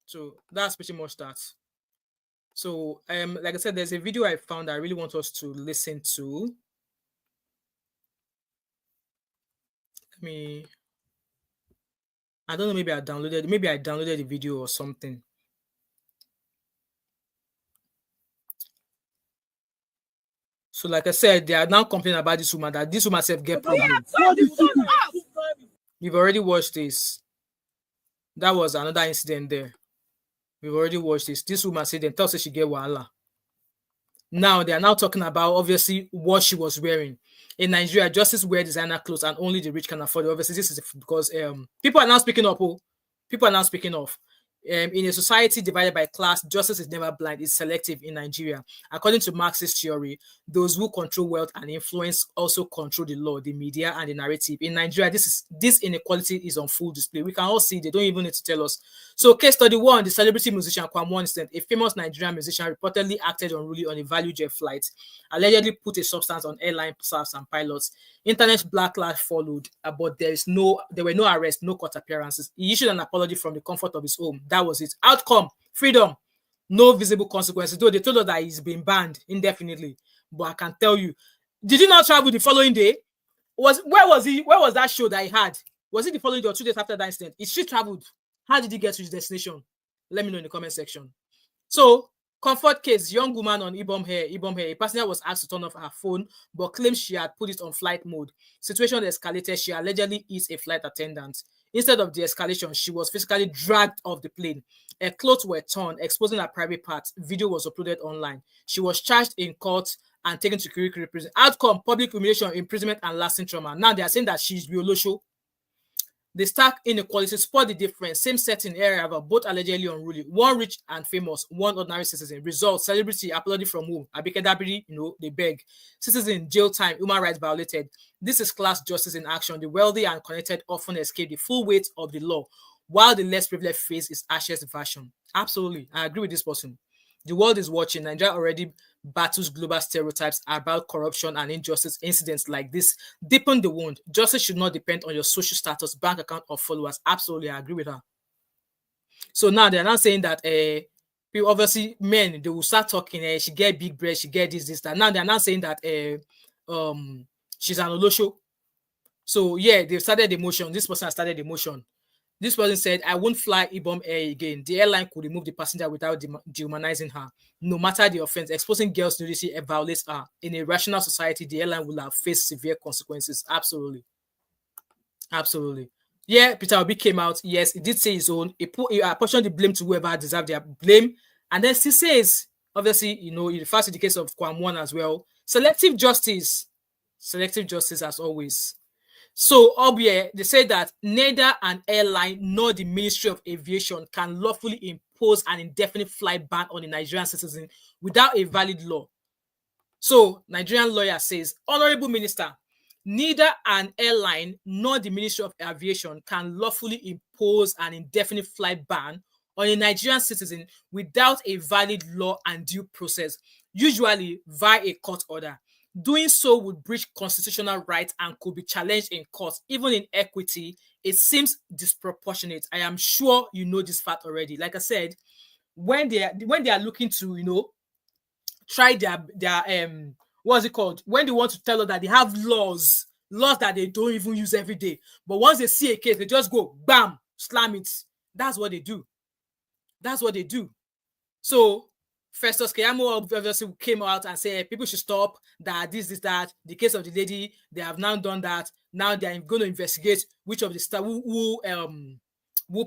So that's pretty much that. So like I said, there's a video I found that I really want us to listen to. I don't know, maybe I downloaded the video or something. So like I said, they are now complaining about this woman, that this woman self get problems. We've already watched this. That was another incident there. We've already watched this. This woman said then tells her she get wahala. Now they are now talking about obviously what she was wearing. In Nigeria, justice wear designer clothes and only the rich can afford it. Obviously, this is because people are now speaking up. People are now speaking of. In a society divided by class, justice is never blind, it's selective in Nigeria. According to Marxist theory, those who control wealth and influence also control the law, the media, and the narrative. In Nigeria, this inequality is on full display. We can all see, they don't even need to tell us. So case study one, the celebrity musician Kwame incident. A famous Nigerian musician reportedly acted unruly on a value jet flight, allegedly put a substance on airline staffs and pilots. Internet backlash followed, but there were no arrests, no court appearances. He issued an apology from the comfort of his home. That was it. Outcome, freedom, no visible consequences. Though they told us that he's been banned indefinitely. But I can tell you, did he not travel the following day? Where was he? Where was that show that he had? Was it the following day or 2 days after that incident? He still traveled. How did he get to his destination? Let me know in the comment section. So, comfort case, young woman on Ibom Air. A passenger was asked to turn off her phone, but claims she had put it on flight mode. Situation escalated. She allegedly hit a flight attendant. Instead of the escalation, she was physically dragged off the plane. Her clothes were torn, exposing her private parts. Video was uploaded online. She was charged in court and taken to Kirikiri prison. Outcome, public humiliation, imprisonment, and lasting trauma. Now they are saying that she's Biolosho. The stark inequality spot the difference. Same setting area, but both allegedly unruly. One rich and famous, one ordinary citizen. Result, celebrity, apology from whom? Abike Dabiri, they beg. Citizen, jail time, human rights violated. This is class justice in action. The wealthy and connected often escape the full weight of the law, while the less privileged face is harshest version. Absolutely, I agree with this person. The world is watching. Nigeria already battles global stereotypes about corruption and injustice. Incidents like this deepen the wound. Justice should not depend on your social status, bank account, or followers. Absolutely, I agree with her. So now they're not saying that people, obviously men, they will start talking. She get big breast, she get this, that. Now they're not saying that she's an Olosho. So yeah, they've started the motion. This person has started the motion. This person said, I won't fly Ibom Air again. The airline could remove the passenger without dehumanizing her. No matter the offense, exposing girls' nudity violates her. In a rational society, the airline will have faced severe consequences. Absolutely. Absolutely. Yeah, Peter Obi came out. Yes, he did say his own. He apportioned the blame to whoever deserved their blame. And then he says, obviously, it refers to the case of Kwame as well. Selective justice. Selective justice as always. So up here, they say that neither an airline nor the Ministry of Aviation can lawfully impose an indefinite flight ban on a Nigerian citizen without a valid law. So Nigerian lawyer says, Honorable Minister, neither an airline nor the Ministry of Aviation can lawfully impose an indefinite flight ban on a Nigerian citizen without a valid law and due process, usually via a court order. Doing so would breach constitutional rights and could be challenged in court. Even in equity, it seems disproportionate. I am sure you know this fact already. Like I said, when they are looking to, try their what's it called? When they want to tell us that they have laws that they don't even use every day. But once they see a case, they just go, bam, slam it. That's what they do. So Festus Keyamo obviously came out and said people should stop that, this, that. The case of the lady, they have now done that. Now they are going to investigate which of the staff who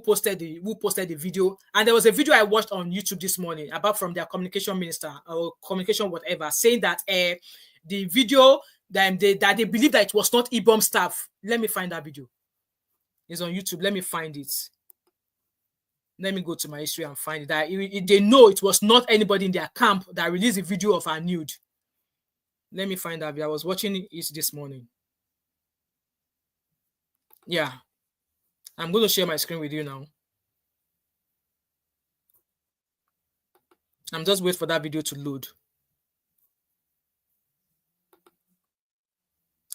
posted the video. And there was a video I watched on YouTube this morning about from their communication minister or communication whatever, saying that the video that they believe that it was not Ibom staff. Let me find that video. It's on YouTube. Let me find it. Let me go to my history and find it. That they know it was not anybody in their camp that released a video of her nude. Let me find that video. I was watching it this morning. Yeah. I'm going to share my screen with you now. I'm just waiting for that video to load.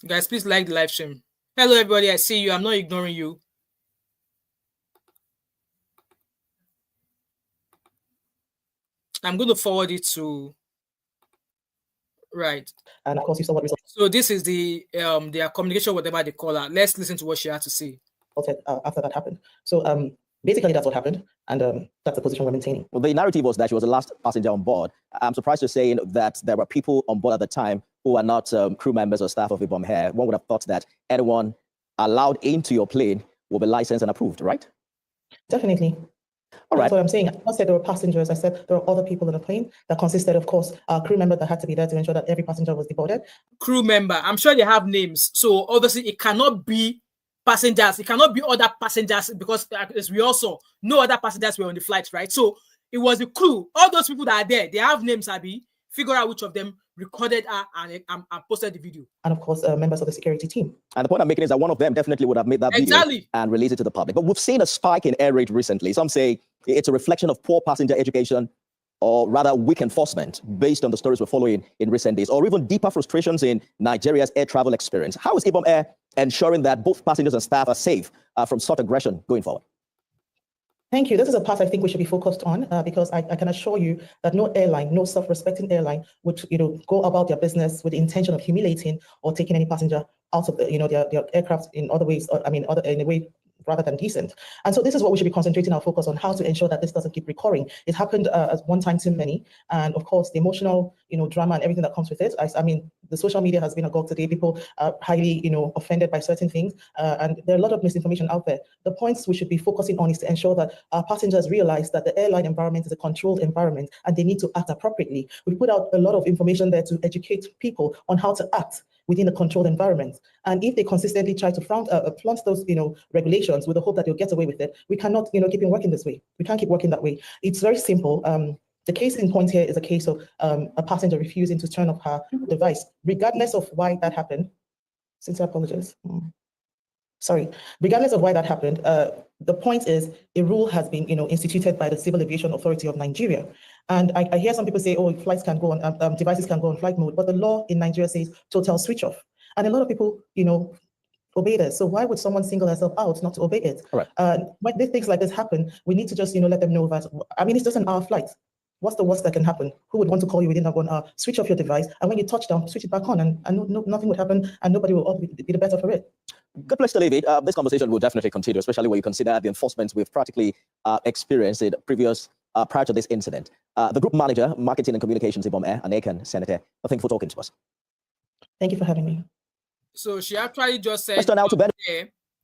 Guys, please like the live stream. Hello, everybody. I see you. I'm not ignoring you. I'm going to forward it to... Right. And of course, you saw what resulted So this is their communication, whatever they call her. Let's listen to what she had to say. After that happened. So basically, that's what happened. And that's the position we're maintaining. Well, the narrative was that she was the last passenger on board. I'm surprised to say that there were people on board at the time who are not crew members or staff of Ebom Air. One would have thought that anyone allowed into your plane will be licensed and approved, right? Definitely. All right. That's what I'm saying. I not said there were passengers. I said there were other people in the plane that consisted, of course, crew member that had to be there to ensure that every passenger was deboarded. Crew member. I'm sure they have names. So obviously it cannot be passengers. It cannot be other passengers because as we also no other passengers were on the flight, right? So it was the crew. All those people that are there, they have names, Abby. Figure out which of them recorded her and posted the video. And of course, members of the security team. And the point I'm making is that one of them definitely would have made that video and released it to the public. But we've seen a spike in air raid recently. Some say it's a reflection of poor passenger education or rather weak enforcement based on the stories we're following in recent days, or even deeper frustrations in Nigeria's air travel experience. How is Ebom Air ensuring that both passengers and staff are safe from such aggression going forward? Thank you. This is a part I think we should be focused on because I can assure you that no airline, no self-respecting airline would go about their business with the intention of humiliating or taking any passenger out of their aircraft in other ways, in a way rather than decent. And so this is what we should be concentrating our focus on, how to ensure that this doesn't keep recurring. It happened as one time too many. And of course, the emotional, drama and everything that comes with it. I mean, the social media has been agog today. People are highly, offended by certain things. And there are a lot of misinformation out there. The points we should be focusing on is to ensure that our passengers realize that the airline environment is a controlled environment and they need to act appropriately. We put out a lot of information there to educate people on how to act within a controlled environment. And if they consistently try to flaunt those, regulations with the hope that they'll get away with it, we cannot, keep on working this way. We can't keep working that way. It's very simple. The case in point here is a case of a passenger refusing to turn off her device, regardless of why that happened. Since I apologize. Sorry. Regardless of why that happened, the point is a rule has been, instituted by the Civil Aviation Authority of Nigeria. And I hear some people say, oh, flights can go on, devices can go on flight mode, but the law in Nigeria says total switch off. And a lot of people, obey this. So why would someone single herself out not to obey it? Right. When things like this happen, we need to just, let them know that, it's just an hour flight. What's the worst that can happen? Who would want to call you within that 1 hour? Switch off your device, and when you touch down, switch it back on, and nothing would happen, and nobody will be the better for it. Good place to leave it. This conversation will definitely continue, especially when you consider the enforcement we've practically experienced in prior to this incident. The Group Manager, Marketing and Communications, Ibom Air, and Aiken Senator, thank you for talking to us. Thank you for having me. So she actually just said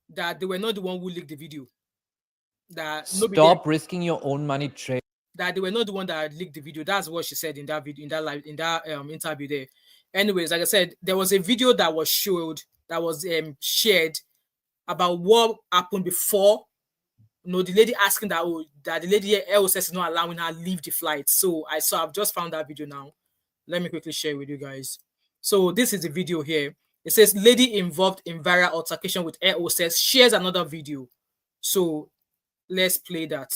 that they were not the one who leaked the video. That stop risking your own money trade. That they were not the one that leaked the video. That's what she said in that video, in that interview there. anyways, like I said, there was a video that was showed, that was shared about what happened before. You know, the lady asking that, oh, that the lady air hostess is not allowing her leave the flight. So I've just found that video now. Let me quickly share with you guys. So this is the video here. It says lady involved in viral altercation with air hostess shares another video. So let's play that.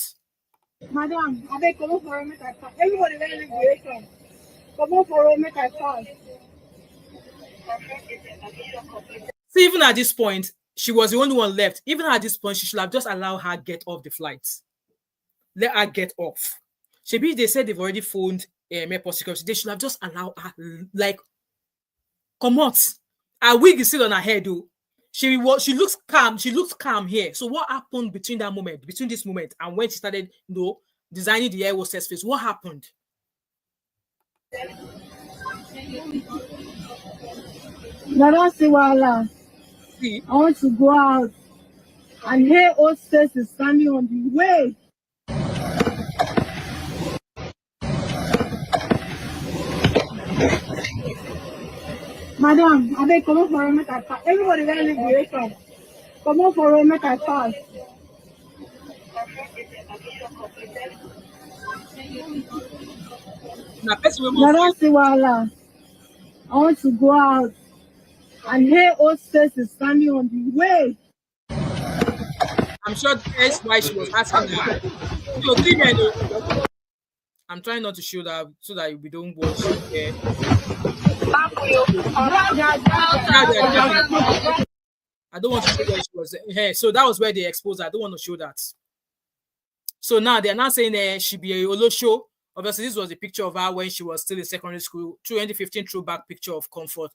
Madam, I beg come for me I pass. Everybody let me direction. Come for me I pass. See, even at this point, she was the only one left. Even at this point, she should have just allowed her get off the flight. Let her get off. Maybe they said they've already phoned airport security. They should have just allowed her, like, come out. Her wig is still on her head, though. She looks calm. She looks calm here. So what happened between this moment, and when she started, designing the air hostess face? What happened? I don't see why. See? I want to go out, and here hostess is standing on the way. Madam, I beg come for me I pass. Everybody let me direction. Come for me I pass. I don't see why. I want to go out, and here hostess is standing on the way. I'm sure that's why she was asking her. I'm trying not to show that so that we don't watch it. I don't want to show where she was here. So that was where they exposed her. I don't want to show that. So now they're not saying she be a Olo show. Obviously, this was a picture of her when she was still in secondary school. 2015 throwback picture of Comfort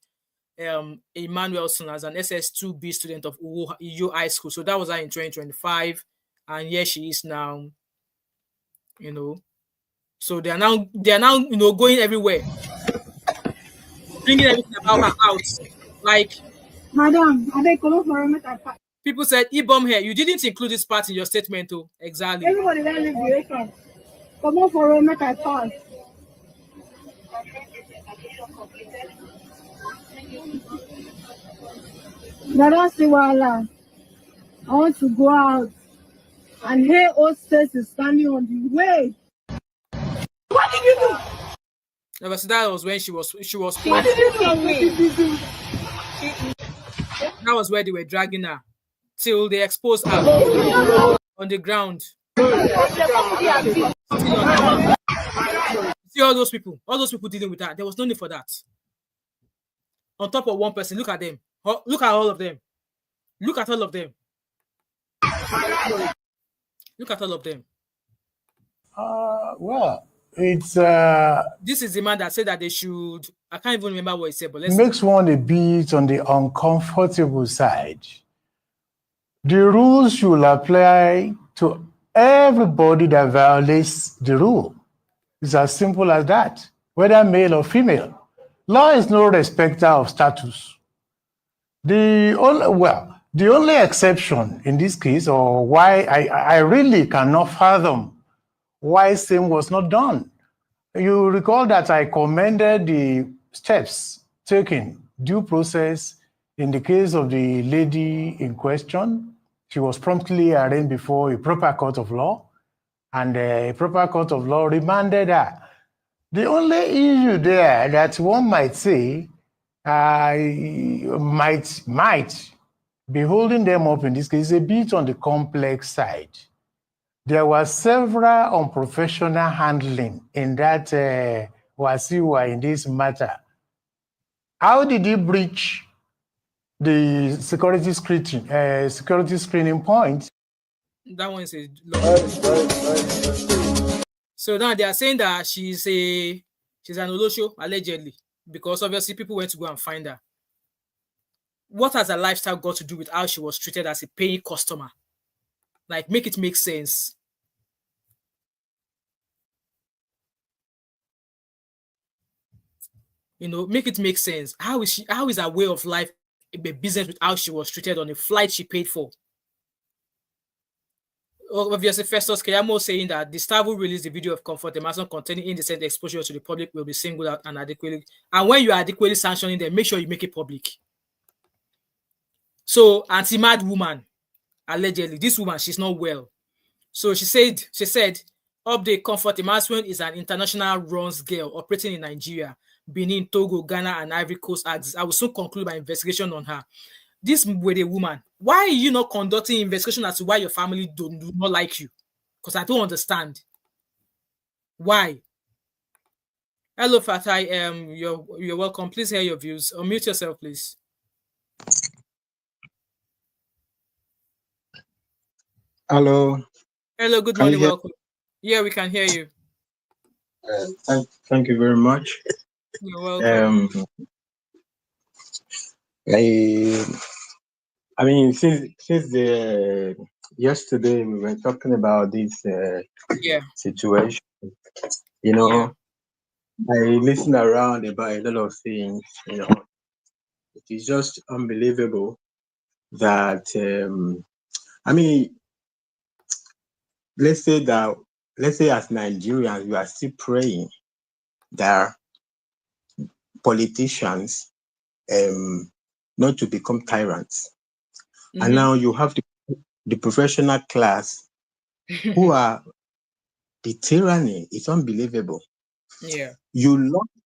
Emmanuelson as an SS2B student of Uyo High School. So that was her in 2025. And here she is now, So they are now, going everywhere, bringing everything about her out. Like, Madam, I beg come for me I pass. People said, Ibom Air, you didn't include this part in your statement, oh. Exactly. Everybody let me direction. Come for me I pass. I don't see why. I want to go out, and here hostess is standing on the way. What did you do? That was when she was What did you do? That was where they were dragging her till they exposed her on the ground. See all those people dealing with that. There was no need for that. On top of one person, look at them. Look at all of them. Look at all of them. Look at all of them. Well, it's this is the man that said that they should. I can't even remember what he said, but let's makes one a bit on the uncomfortable side. The rules should apply to everybody that violates the rule. It's as simple as that, whether male or female. Law is no respecter of status. The only exception in this case, or why I really cannot fathom why same was not done. You recall that I commended the steps taken, due process, in the case of the lady in question. She was promptly arraigned before a proper court of law, and a proper court of law remanded her. The only issue there that one might say might be holding them up in this case is a bit on the complex side. There was several unprofessional handling in that Wasiwa in this matter. How did he breach the security screening point? That one is a So now they are saying that she's an Olosho, allegedly, because obviously people went to go and find her. What has her lifestyle got to do with how she was treated as a paying customer? Like, make it make sense. Make it make sense. How is her way of life a business with how she was treated on a flight she paid for? obviously Festus Keyamo saying that the staff who released the video of Comfort Emerson containing indecent exposure to the public will be singled out and adequately. And when you are adequately sanctioning them, make sure you make it public. So, anti-mad woman, allegedly, this woman, she's not well. So she said, update: Comfort Emerson is an international runs girl operating in Nigeria, Benin, Togo, Ghana, and Ivory Coast axis. I will soon conclude my investigation on her. This with a woman, why are you not conducting investigation as to why your family do not like you? Because I don't understand. Why? Hello, Fatai. You're welcome. Please hear your views. Unmute yourself, please. Hello. Hello, good morning, welcome. Yeah, we can hear you. Thank you very much. You're welcome. I mean, since the yesterday we were talking about this situation. You know, I listen around about a lot of things. You know, it is just unbelievable that I mean, let's say as Nigerians we are still praying that politicians not to become tyrants. And now you have the professional class who are the tyranny. It's unbelievable. Yeah.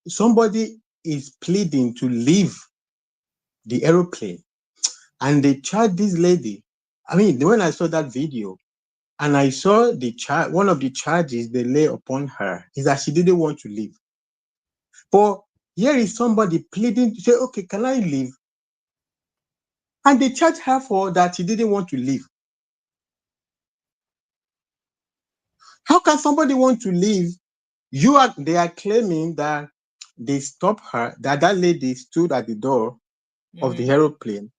Somebody is pleading to leave the aeroplane and they charge this lady. I mean, when I saw that video and I saw one of the charges they lay upon her is that she didn't want to leave. But here is somebody pleading to say, okay, can I leave? And they charge her for that she didn't want to leave. How can somebody want to leave? They are claiming that they stopped her, that lady stood at the door of the aeroplane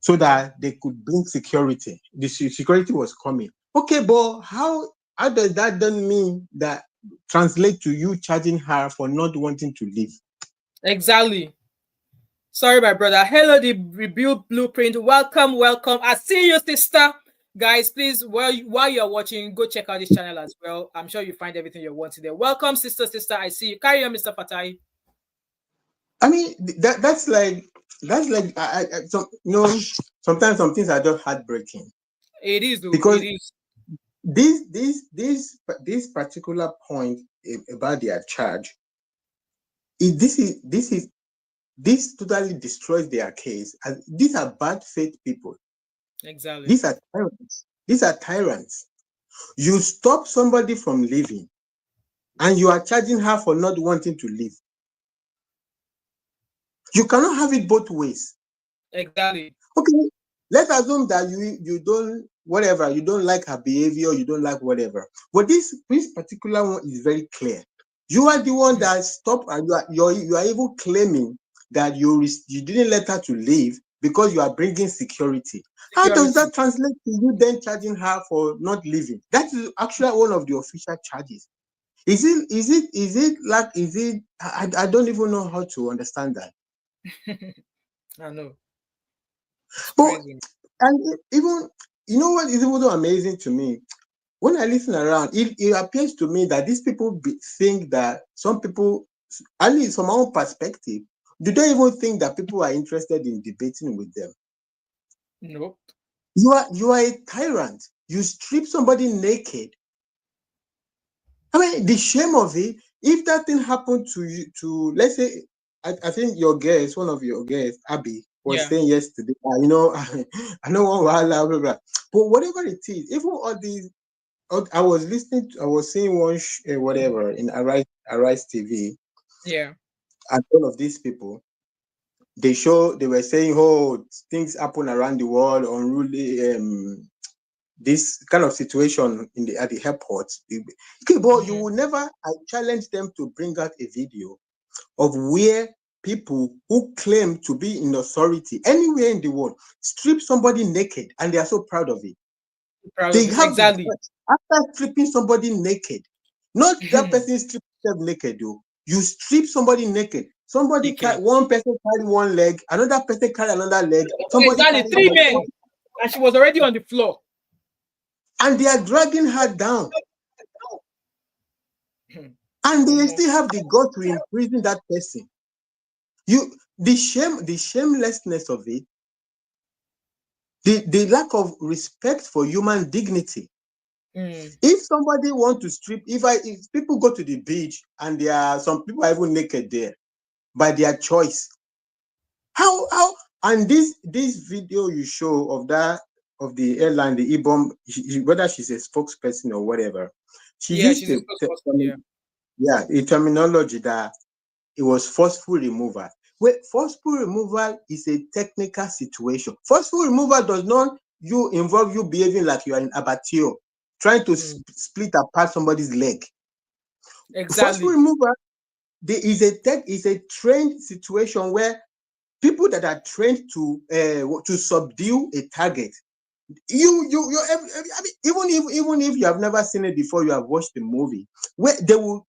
so that they could bring security. The security was coming. Okay, but how does that then mean that translate to you charging her for not wanting to leave? Exactly. Sorry, my brother. Hello, the Rebuild Blueprint. Welcome. I see you, sister. Guys, please, while you're watching, go check out this channel as well. I'm sure you find everything you want there. Welcome, sister. I see you. Carry on, Mr. Fatai. I mean, that's like sometimes some things are just heartbreaking. It is, though. Because it is. This particular point about their charge, this totally destroys their case. And these are bad faith people. Exactly. These are tyrants. You stop somebody from leaving, and you are charging her for not wanting to leave. You cannot have it both ways. Exactly. Okay, let's assume that you don't like her behavior, you don't like whatever. But this particular one is very clear. You are the one that stopped, and you are even claiming that you didn't let her to leave because you are bringing security. How does that translate to you then charging her for not leaving? That is actually one of the official charges. I don't even know how to understand that. I know. But and even you know what is even so amazing to me? When I listen around, it appears to me that these people think that some people, at least from our own perspective, do they even think that people are interested in debating with them? Nope. You are a tyrant. You strip somebody naked. I mean, the shame of it. If that thing happened to you, let's say, I think one of your guests, Abby, was saying yesterday, I know one blah, blah, blah. But whatever it is, even all these, I was seeing one whatever in Arise TV. Yeah. And all of these people, they were saying, oh, things happen around the world, unruly, this kind of situation at the airport. Okay, but you will never, I challenge them to bring out a video of where people who claim to be in authority anywhere in the world strip somebody naked and they are so proud of it. Exactly. After stripping somebody naked, not that person stripped themselves naked, though. You strip somebody naked. One person carry one leg, another person carry another leg. Somebody exactly, 3 men, and she was already on the floor. and they are dragging her down. And they still have the gut to imprison that person. The shamelessness of it, the lack of respect for human dignity. If somebody want to strip, if people go to the beach and there are some people are even naked there by their choice, how and this video you show of the airline, the Ibom, whether she's a spokesperson or whatever, she used a terminology that it was forceful removal. Well, forceful removal is a technical situation. Forceful removal does not involve you behaving like you are in abattoir, trying to split apart somebody's leg. Exactly. Forceful removal is a trained situation where people that are trained to subdue a target. I mean, even if you have never seen it before, you have watched the movie where they will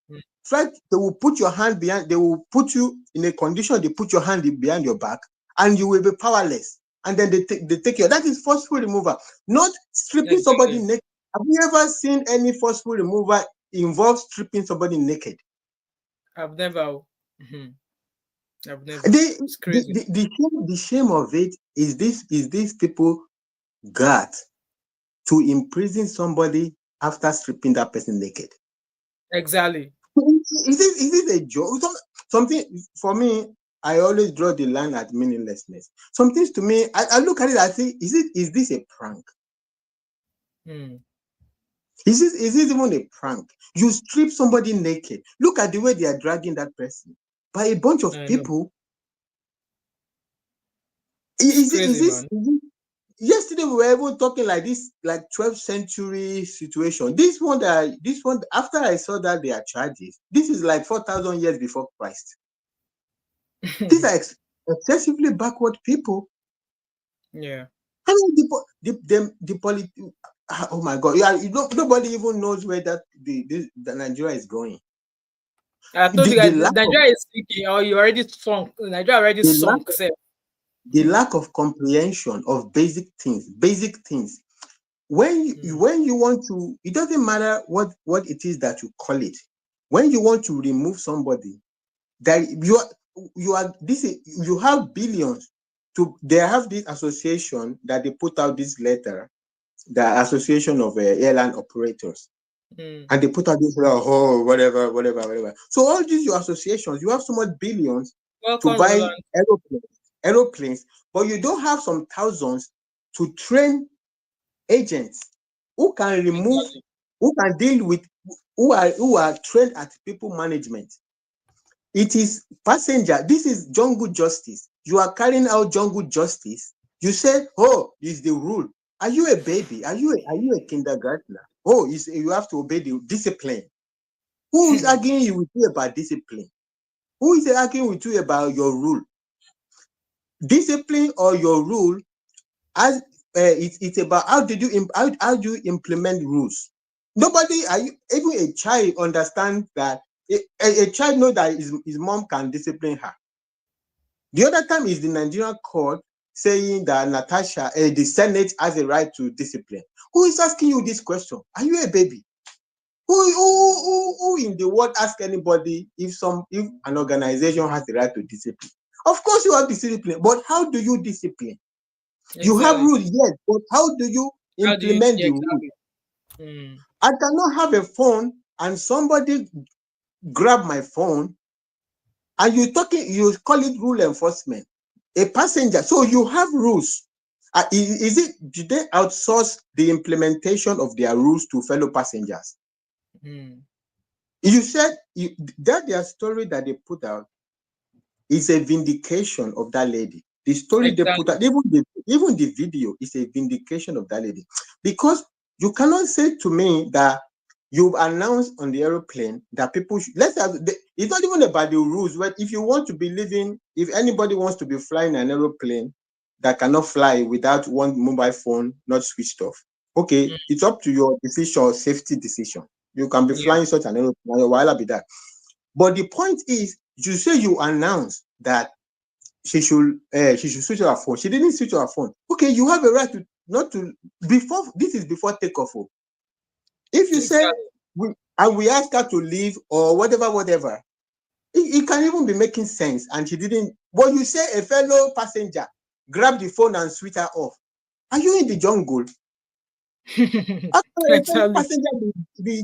put your hand behind, they will put you in a condition, they put your hand behind your back and you will be powerless, and then they take you. That is forceful removal, not stripping somebody naked. Have you ever seen any forceful removal involve stripping somebody naked? I've never. I've never. The shame of it is these people got to imprison somebody after stripping that person naked. Exactly. Is it a joke? Something for me, I always draw the line at meaninglessness. Some things to me, I look at it, I say, is this a prank? Is it even a prank? You strip somebody naked. Look at the way they are dragging that person by a bunch of people. Yesterday we were even talking like this, like 12th century situation. This one, after I saw that they are charges, this is like 4,000 years before Christ. These are excessively backward people. Yeah. I mean, oh my God! Yeah, nobody even knows where the Nigeria is going. I told you guys, Nigeria is speaking, or you already sunk. Nigeria already sunk. The lack of comprehension of basic things. When you want to, it doesn't matter what it is that you call it. When you want to remove somebody, that you have billions to. They have this association that they put out this letter, the Association of Airline Operators. And they put out this whatever. So all these your associations, you have so much billions to buy aeroplanes, but you don't have some thousands to train agents who can remove, who can deal with, who are trained at people management. It is passenger. This is jungle justice. You are carrying out jungle justice. You said, "Oh, this is the rule." Are you a baby? Are you a kindergartner? Oh, you have to obey the discipline. Who is arguing with you about discipline? Who is arguing with you about your rule? Discipline or your rule, as it's about how do you implement rules. Nobody, even a child understands that a child knows that his mom can discipline her. The other time is the Nigerian court saying that the Senate has a right to discipline. Who is asking you this question? Are you a baby? Who in the world ask anybody if an organization has the right to discipline? Of course you have discipline, but how do you discipline? Exactly. You have rules, yes, but how do you implement the rules? I cannot have a phone and somebody grab my phone and you call it rule enforcement. A passenger, so you have rules. Did they outsource the implementation of their rules to fellow passengers? You said that their story that they put out is a vindication of that lady. The story they put out, even the video is a vindication of that lady. Because you cannot say to me that you've announced on the aeroplane that people should, it's not even about the rules. But if you want to be living, if anybody wants to be flying an aeroplane that cannot fly without one mobile phone not switched off, okay, it's up to your decision, safety decision. You can be flying such an aeroplane, while be that. But the point is, you say you announce that she should switch her phone. She didn't switch her phone. Okay, you have a right to not to before. This is before takeoff. If you say we ask her to leave or whatever, it can even be making sense. And she didn't. But you say a fellow passenger grab the phone and switch her off. Are you in the jungle? Passenger be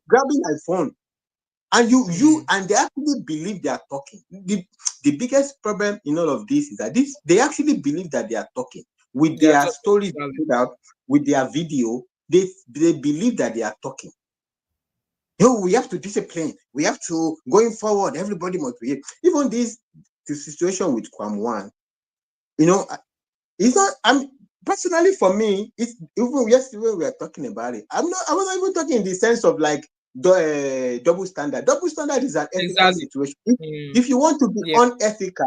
grabbing my phone, and you and they actually believe they are talking. The biggest problem in all of this is that they actually believe that they are talking with their stories put out, with their video. They believe that they are talking. No, we have to discipline. We have to going forward. Everybody must be even the situation with Kwam1. It's not. Personally, for me, it's even yesterday we were talking about it. I was not even talking in the sense of like double standard. Double standard is an ethical situation. If you want to be unethical,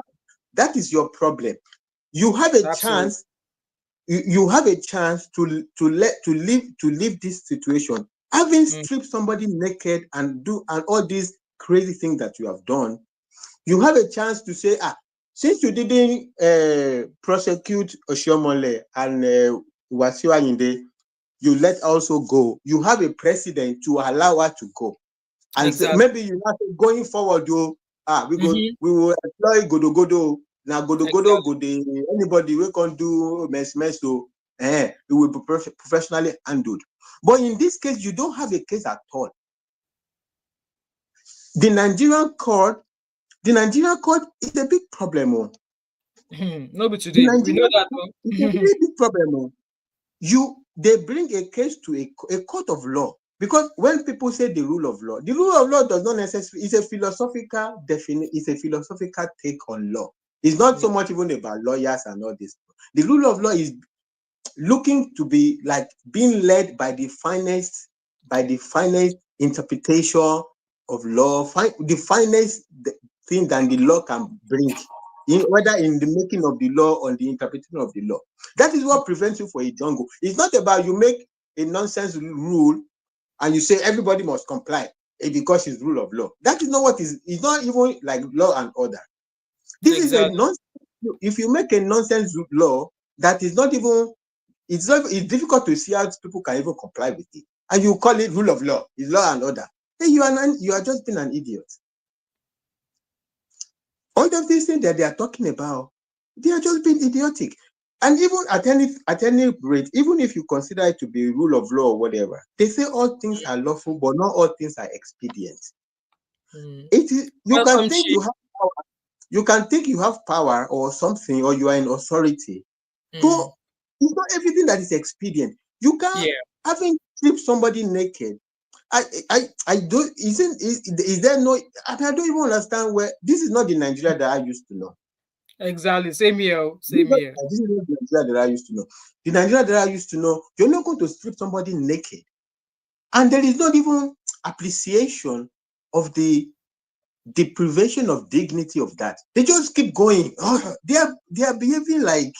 that is your problem. You have a chance. You have a chance to leave this situation. Having stripped somebody naked and all these crazy things that you have done, you have a chance to say, since you didn't prosecute Oshiomhole and Wasiu Ayinde, you let also go. You have a precedent to allow her to go. And so maybe you have to going forward, we will employ Godo. Now Godo, anybody we can do mess so it will be professionally handled. But in this case, you don't have a case at all. The Nigerian court is a big problem. No, but today we know that it's a really big problem. They bring a case to a court of law, because when people say the rule of law does not necessarily. It's a philosophical definition. It's a philosophical take on law. It's not so much even about lawyers and all this. The rule of law is looking to be like being led by the finest interpretation of law, the finest thing that the law can bring, whether in the making of the law or the interpretation of the law. That is what prevents you from a jungle. It's not about you make a nonsense rule and you say everybody must comply because it's rule of law. That is not what is. It's not even like law and order. This is a nonsense. If you make a nonsense law that is not even, it's difficult to see how people can even comply with it, and you call it rule of law, it's law and order. Hey, you are just being an idiot. All of these things that they are talking about, they are just being idiotic. And even at any rate, even if you consider it to be rule of law or whatever, they say all things are lawful, but not all things are expedient. It is, you can think you have power. You can think you have power or something, or you are in authority, but it's not everything that is expedient. You can't having strip somebody naked. I don't. Is there no? I don't even understand where this is not the Nigeria that I used to know. Exactly. Same here. This is not the Nigeria that I used to know. The Nigeria that I used to know, you're not going to strip somebody naked, and there is not even appreciation of the deprivation of dignity of that. They just keep going. Oh, they are behaving like.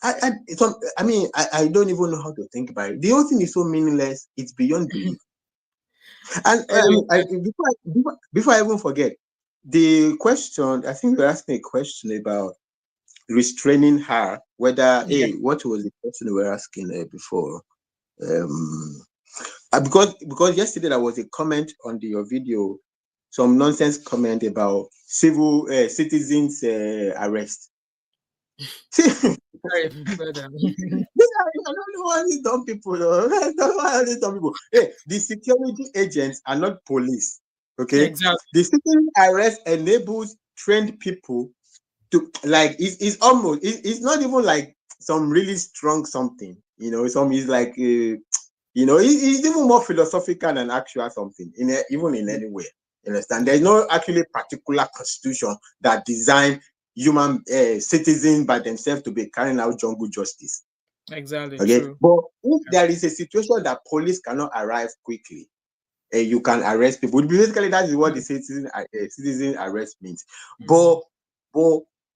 I don't even know how to think about it. The whole thing is so meaningless. It's beyond belief. And before I even forget, the question, I think you're asking a question about restraining her. Whether what was the question we were asking before? Because yesterday there was a comment on your video, some nonsense comment about citizens arrest. I don't know why these dumb people. I don't know why these dumb people. Hey, the security agents are not police. Okay, exactly. The citizen arrest enables trained people to like. It's almost. It's not even like some really strong something. Some is like. It's even more philosophical than actual something. Even in any way. You understand? There's no actually particular constitution that designed human citizens by themselves to be carrying out jungle justice. Exactly. Okay, true. but if there is a situation that police cannot arrive quickly, you can arrest people. Basically, that is what the citizen arrest means. But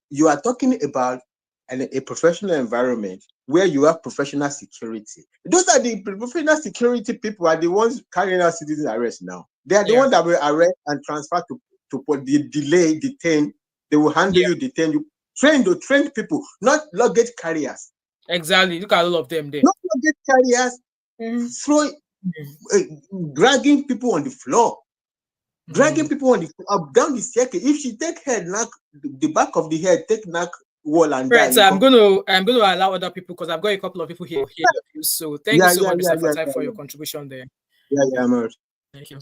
you are talking about a professional environment where you have professional security. Those are the professional security people are the ones carrying out citizen arrest now. They are the ones that will arrest and transfer to delay, detain. They will handle you, detain you. Trained people, not luggage carriers. Exactly. Look at all of them there. Not luggage carriers. throwing, dragging people on the floor, dragging people on the up down the staircase. If she take head, knock the back of the head, take knock wall and Right, die. so I'm gonna allow other people because I've got a couple of people here. So thank you so much, Mr. Fatai, for your contribution there. I'm out. Thank you.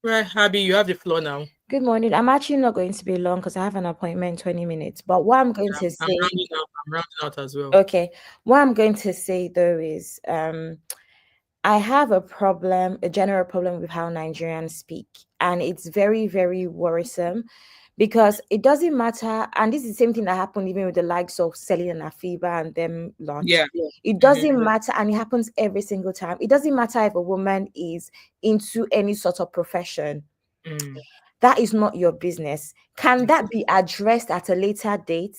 Right, Habi, you have the floor now. Good morning. I'm actually not going to be long because I have an appointment in 20 minutes. But what I'm going to say, I'm rounding out as well. Okay. What I'm going to say though is I have a general problem with how Nigerians speak. And it's very, very worrisome because it doesn't matter. And this is the same thing that happened even with the likes of Selling and Afiba and them lot. Yeah. It doesn't matter. And it happens every single time. It doesn't matter if a woman is into any sort of profession. That is not your business. Can that be addressed at a later date?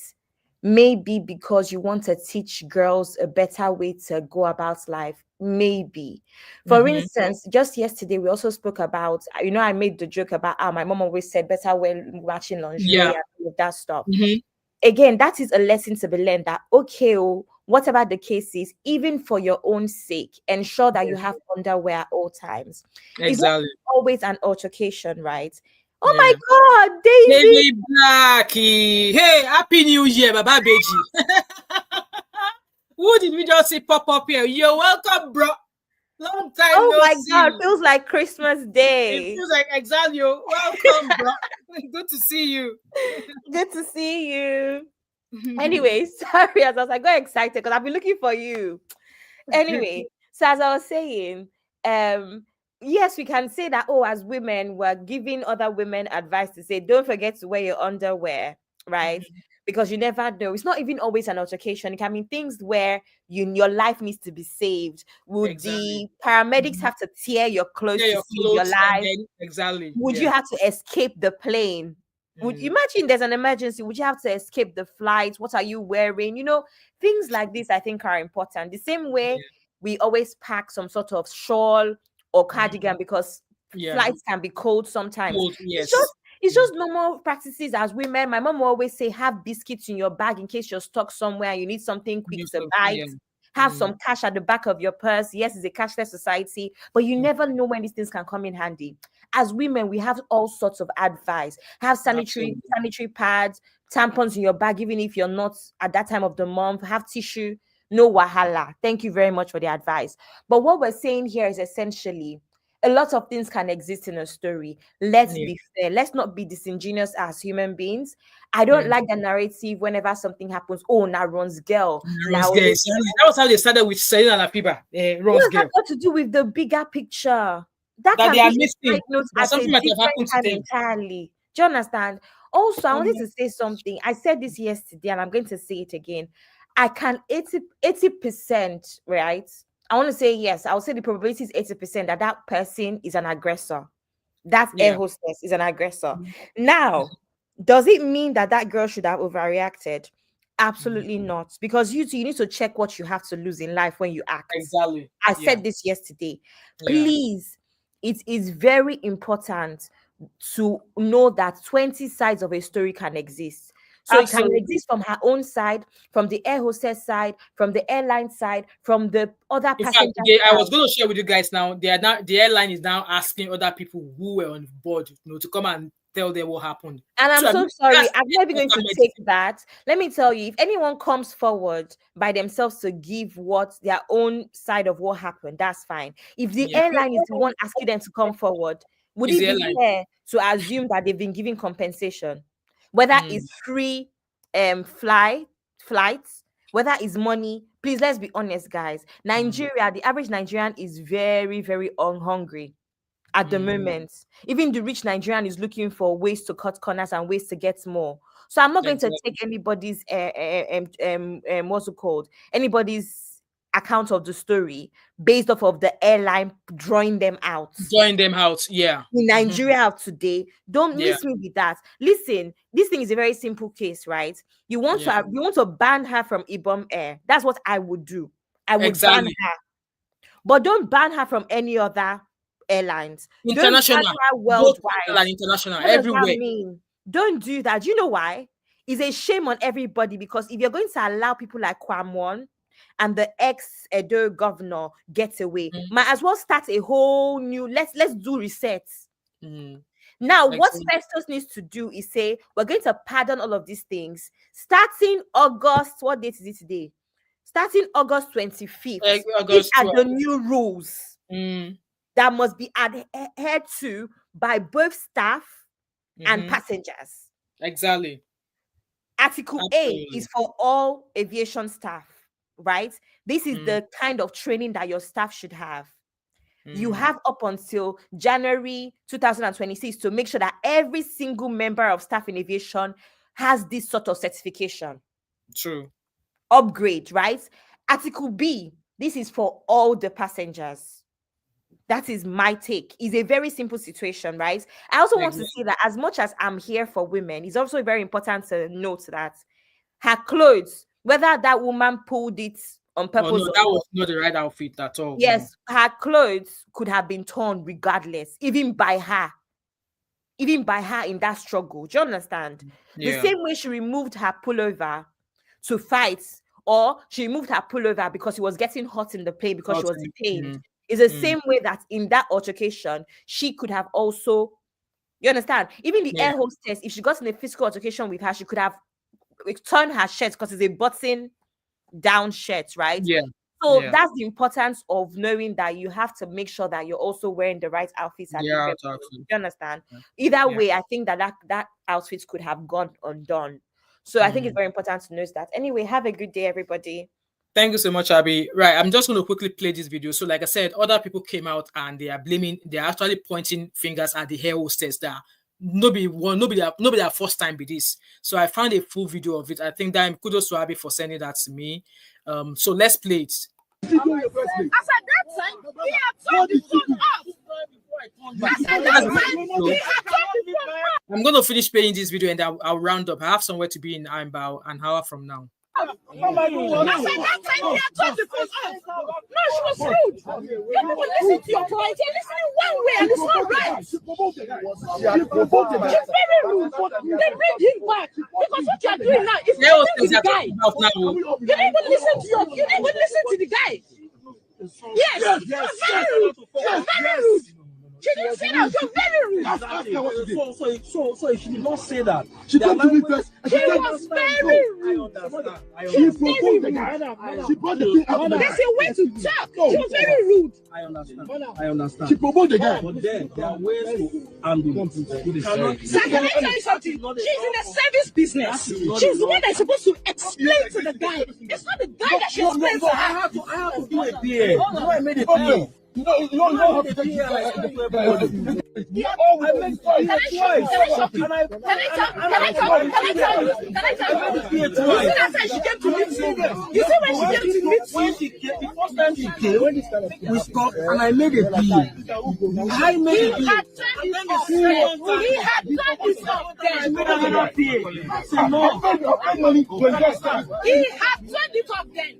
Maybe because you want to teach girls a better way to go about life. Maybe. For instance, just yesterday, we also spoke about, I made the joke about my mom always said better when watching lingerie and all of that stuff. Again, that is a lesson to be learned that, okay, whatever the case is, even for your own sake, ensure that you have underwear at all times. Exactly. It's not always an altercation, right? Oh my God, Daisy Blackie. Hey, Happy New Year, Baba Beji. Who did we just see pop up here? You're welcome, bro. Long time. Oh no my see. God, feels like Christmas Day. It feels like exactly. Welcome, bro. Good to see you. Good to see you. Anyway, sorry, I got excited because I've been looking for you. Anyway, so as I was saying, yes, we can say that, as women, we're giving other women advice to say, don't forget to wear your underwear, right? Because you never know. It's not even always an altercation. It can mean things where your life needs to be saved. Would the paramedics have to tear your clothes to save your life? Would you have to escape the plane? Would you imagine there's an emergency? Would you have to escape the flight? What are you wearing? Things like this, I think, are important. The same way we always pack some sort of shawl or cardigan because flights can be cold sometimes. It's just normal practices as women. My mom will always say, have biscuits in your bag in case you're stuck somewhere and you need something quick to bite. Have some cash at the back of your purse. Yes, it's a cashless society, but you never know when these things can come in handy. As women, we have all sorts of advice. Have sanitary pads, tampons in your bag, even if you're not at that time of the month. Have tissue, no wahala. Thank you very much for the advice. But what we're saying here is essentially, a lot of things can exist in a story. Let's be fair. Let's not be disingenuous as human beings. I don't like the narrative whenever something happens. Oh, now Ron's girl. That was how they started with Selling and Afiba. Ron's girl. That's got to do with the bigger picture. That can they are be missing. At Something a might have happened different to time them. entirely. Do you understand? Also, I wanted to say something. I said this yesterday, and I'm going to say it again. I can 80%, right? I want to say yes. I would say the probability is 80% that person is an aggressor. That air hostess is an aggressor. Now, does it mean that girl should have overreacted? Absolutely not. Because you need to check what you have to lose in life when you act. Exactly. I said this yesterday. Please, it is very important to know that 20 sides of a story can exist. So it can exist from her own side, from the air hostess side, from the airline side, from the other passengers. I was going to share with you guys now. The airline is now asking other people who were on board, to come and tell them what happened. And I'm so sorry. I'm never going to take that. Let me tell you, if anyone comes forward by themselves to give their own side of what happened, that's fine. If the airline is the one asking them to come forward, would it be fair to assume that they've been giving compensation? Whether it's free flights, whether it's money, please, let's be honest, guys. Nigeria, the average Nigerian is very, very hungry at the moment. Even the rich Nigerian is looking for ways to cut corners and ways to get more. So I'm not going to take anybody's what's it called? Anybody's account of the story based off of the airline drawing them out. Yeah. In Nigeria of today, don't miss me with that. Listen, this thing is a very simple case, right? You want to ban her from Ibom Air. That's what I would do. I would ban her. But don't ban her from any other airlines. International, don't ban her worldwide. International, what everywhere. Does that mean? Don't do that. You know why? It's a shame on everybody, because if you're going to allow people like Kwamwon and the ex-Edo governor gets away. Might as well start a whole new, let's do resets. Now, what Festus needs to do is say, we're going to pardon all of these things starting August. What date is it today? Starting August 25th. These are the new rules that must be adhered to by both staff and passengers. Exactly. Article A is for all aviation staff, right? This is the kind of training that your staff should have. You have up until January 2026 to make sure that every single member of staff in aviation has this sort of certification. True. Upgrade, right? Article B, this is for all the passengers. That is my take. It's a very simple situation, right? I also want to say that as much as I'm here for women, it's also very important to note that her clothes, whether that woman pulled it on purpose. Oh, no, that was not the right outfit at all. Yes, her clothes could have been torn regardless, even by her in that struggle. Do you understand? The same way she removed her pullover to fight, or she removed her pullover because it was getting hot in the plane because she was detained. It's the same way that in that altercation, she could have also, you understand? Even the air hostess, if she got in a physical altercation with her, she could have turned her shirt because it's a button down shirt, right? So that's the importance of knowing that you have to make sure that you're also wearing the right outfits. You understand? Either way, I think that outfit could have gone undone. So I think it's very important to note that. Anyway, have a good day, everybody. Thank you so much, Abby. Right, I'm just going to quickly play this video. So like I said, other people came out and they are actually pointing fingers at the air hostess that nobody their first time with this. So I found a full video of it. I think that kudos to Abby for sending that to me. So let's play it. As at that time, he had turned the phone off. I'm going to finish playing this video and I'll round up. I have somewhere to be in about an hour from now. As at that time, he had turned the phone off. No, she was rude. People will listen to your point. You're listening one way and it's not right. She's very rude. They bring him back because what you are doing now is listening to the guy. You didn't even listen to the guy. Yes, you're very rude. You're very rude. She didn't say that. You're very rude. So if she did not say that, she came to me first. She was very rude. She provoked the guy. She brought the thing out. There's a way to talk. She was very rude. I understand. She provoked the guy. But then there are ways to handle it. Sir, can I tell you something? She's in the service business. She's the one that's supposed to explain to the guy. It's not the guy that she explains to her. I have to do a PA. I made a PA. You don't have to take it. Can I tell you? You see that time she came to meet me? You see when she came to meet me? The first time she came, we stopped and I made a PA. He had turned it off then. He had turned it off then.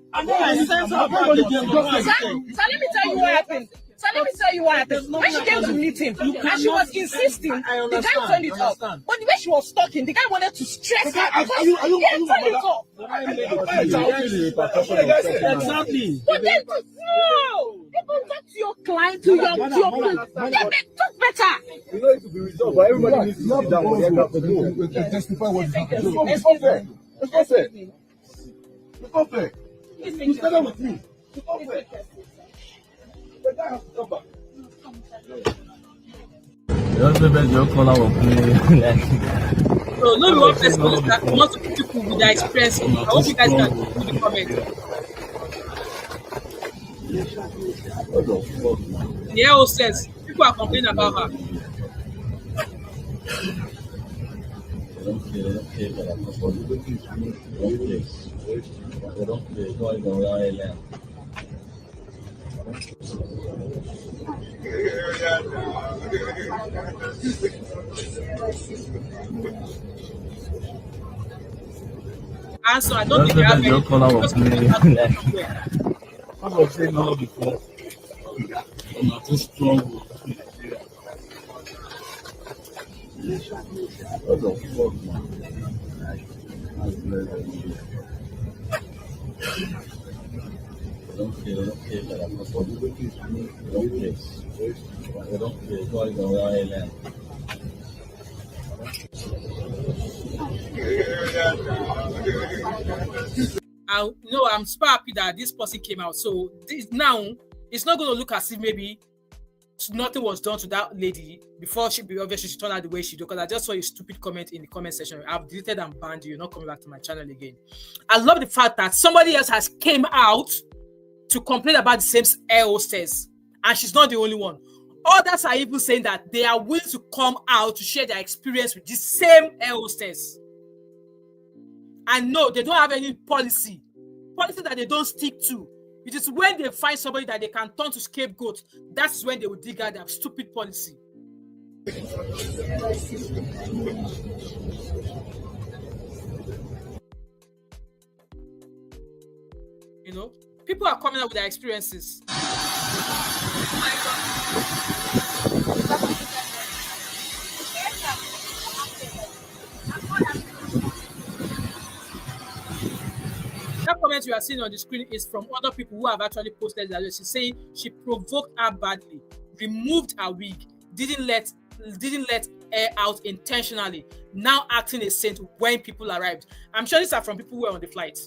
So let me tell you what happened. When she came to meet him, and she was insisting, the guy turned it off. But the way she was talking, the guy wanted to stress her because he turned it off. Exactly. But then, no! People talk to your client, to your talk better. You know it to be resolved, but everybody needs to sit down when they have to do. We can testify what is happening. It's not fair. It's not fair. It's not fair. You started with me. It's not fair. The guy has to come back. So no one person that multiple people with their experience. I hope you guys can do the comment. The air hostess, people are complaining about her. And so I don't think they have any. I was saying no before. I'm not too strong. What the fuck, man? don't care that I'm not going to do it. They don't care. Go on the airline. I'm super happy that this person came out. So now it's not going to look as if maybe nothing was done to that lady before she turned out the way she did. Because I just saw a stupid comment in the comment section. I've deleted and banned you. You're not coming back to my channel again. I love the fact that somebody else has came out to complain about the same air hostess, and she's not the only one. Others are even saying that they are willing to come out to share their experience with this same air hostess. And no, they don't have any policy that they don't stick to. It is when they find somebody that they can turn to scapegoat, that's when they will dig out their stupid policy. You know, people are coming out with their experiences. That comment you are seeing on the screen is from other people who have actually posted that she's saying she provoked her badly, removed her wig, didn't let air out intentionally, now acting a saint when people arrived. I'm sure these are from people who were on the flight.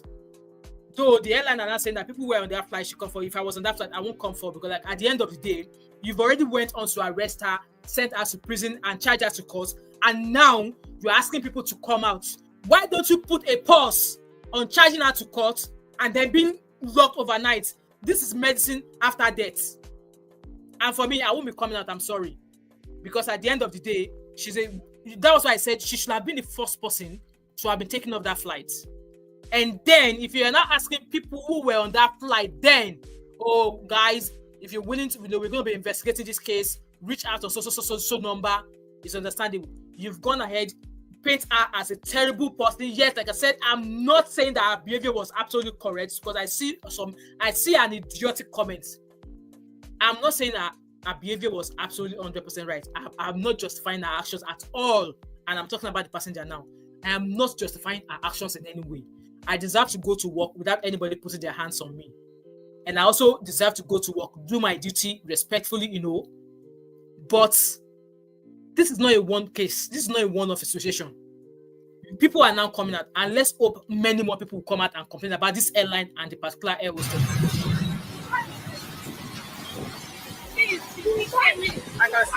Though the airline are not saying that people who were on their flight should come for. If I was on that flight, I won't come for, because like at the end of the day, you've already went on to arrest her, sent her to prison, and charge her to court, and now you're asking people to come out. Why don't you put a pause on charging her to court and then being locked overnight? This is medicine after death. And for me, I won't be coming out. I'm sorry, because at the end of the day, that was why I said she should have been the first person to have been taken off that flight. And then, if you're not asking people who were on that flight, then, oh guys, if you're willing to, we're going to be investigating this case, reach out on so number. It's understandable. You've gone ahead, paint her as a terrible person. Yes, like I said, I'm not saying that her behavior was absolutely correct, because I see an idiotic comment. I'm not saying that her behavior was absolutely 100% right. I'm not justifying her actions at all, and I'm talking about the passenger now. I am not justifying her actions in any way. I deserve to go to work without anybody putting their hands on me, and I also deserve to go to work, do my duty respectfully, you know. But this is not a one case. This is not a one-off situation. People are now coming out, and let's hope many more people will come out and complain about this airline and the particular air hostess. I can see.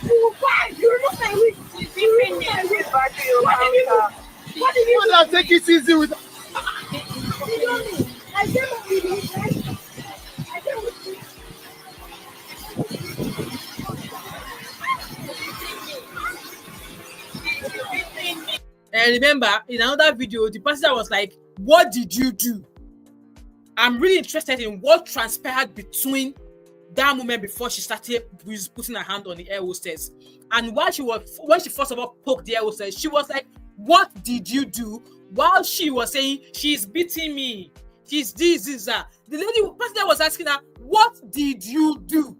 You look like what did you do? Take it easy with. And remember, in another video, the passenger was like, "What did you do?" I'm really interested in what transpired between that moment before she started putting her hand on the air hostess. And when she first of all poked the air hostess, she was like, "What did you do?" While she was saying, "She's beating me. She's this, that." The lady passenger was asking her, "What did you do?"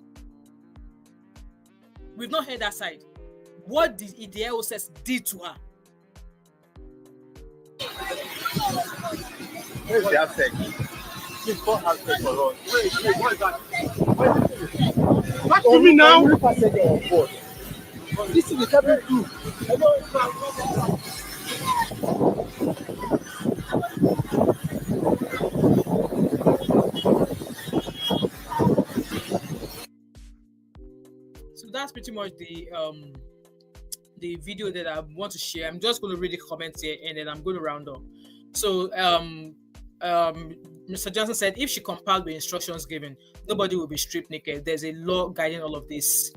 We've not heard that side. What did the air hostess did to her? Where's the aspect? Please call aspect for us. Wait, what is that? Back to me now. This is the cabin crew. So that's pretty much the video that I want to share. I'm just going to read the comments here, and then I'm going to round up. So Mr. Johnson said, if she complied with instructions given, nobody will be stripped naked. There's a law guiding all of this.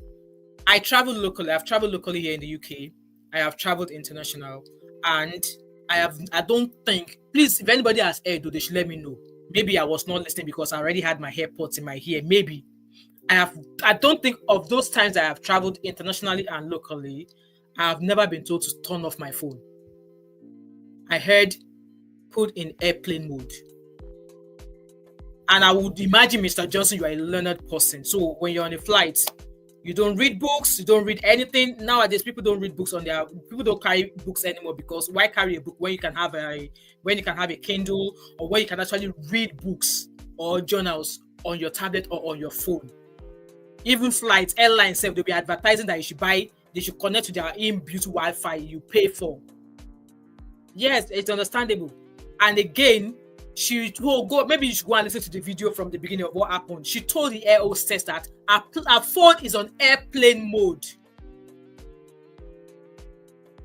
I travel locally. I've traveled locally here in the UK. I have traveled international, and I don't think, please, if anybody has heard, they should let me know. Maybe I was not listening because I already had my AirPods in my ear. Maybe I don't think of those times I have traveled internationally and locally, I have never been told to turn off my phone. I heard put in airplane mode. And I would imagine, Mr. Johnson, you are a learned person. So when you're on a flight, You don't read books. You don't read anything. Nowadays, people don't read books people don't carry books anymore, because why carry a book when you can have a Kindle, or when you can actually read books or journals on your tablet or on your phone. Even flights, airlines, they'll be advertising that they should connect to their inbuilt Wi-Fi you pay for. Yes, it's understandable. And again, maybe you should go and listen to the video from the beginning of what happened. She told the air hostess that her phone is on airplane mode.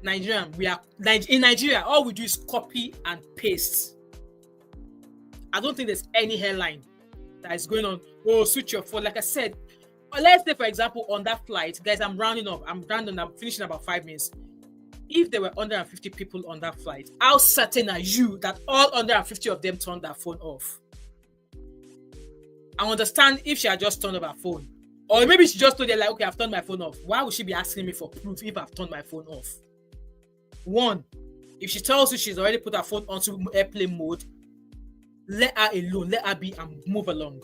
In Nigeria, all we do is copy and paste. I don't think there's any airline that is going on, switch your phone. Like I said, let's say, for example, on that flight, guys, I'm rounding up. I'm finishing in about 5 minutes. If there were 150 people on that flight, how certain are you that all 150 of them turned their phone off? I understand if she had just turned off her phone. Or maybe she just told them, like, okay, I've turned my phone off. Why would she be asking me for proof if I've turned my phone off? One, if she tells you she's already put her phone onto airplane mode, let her alone, let her be and move along.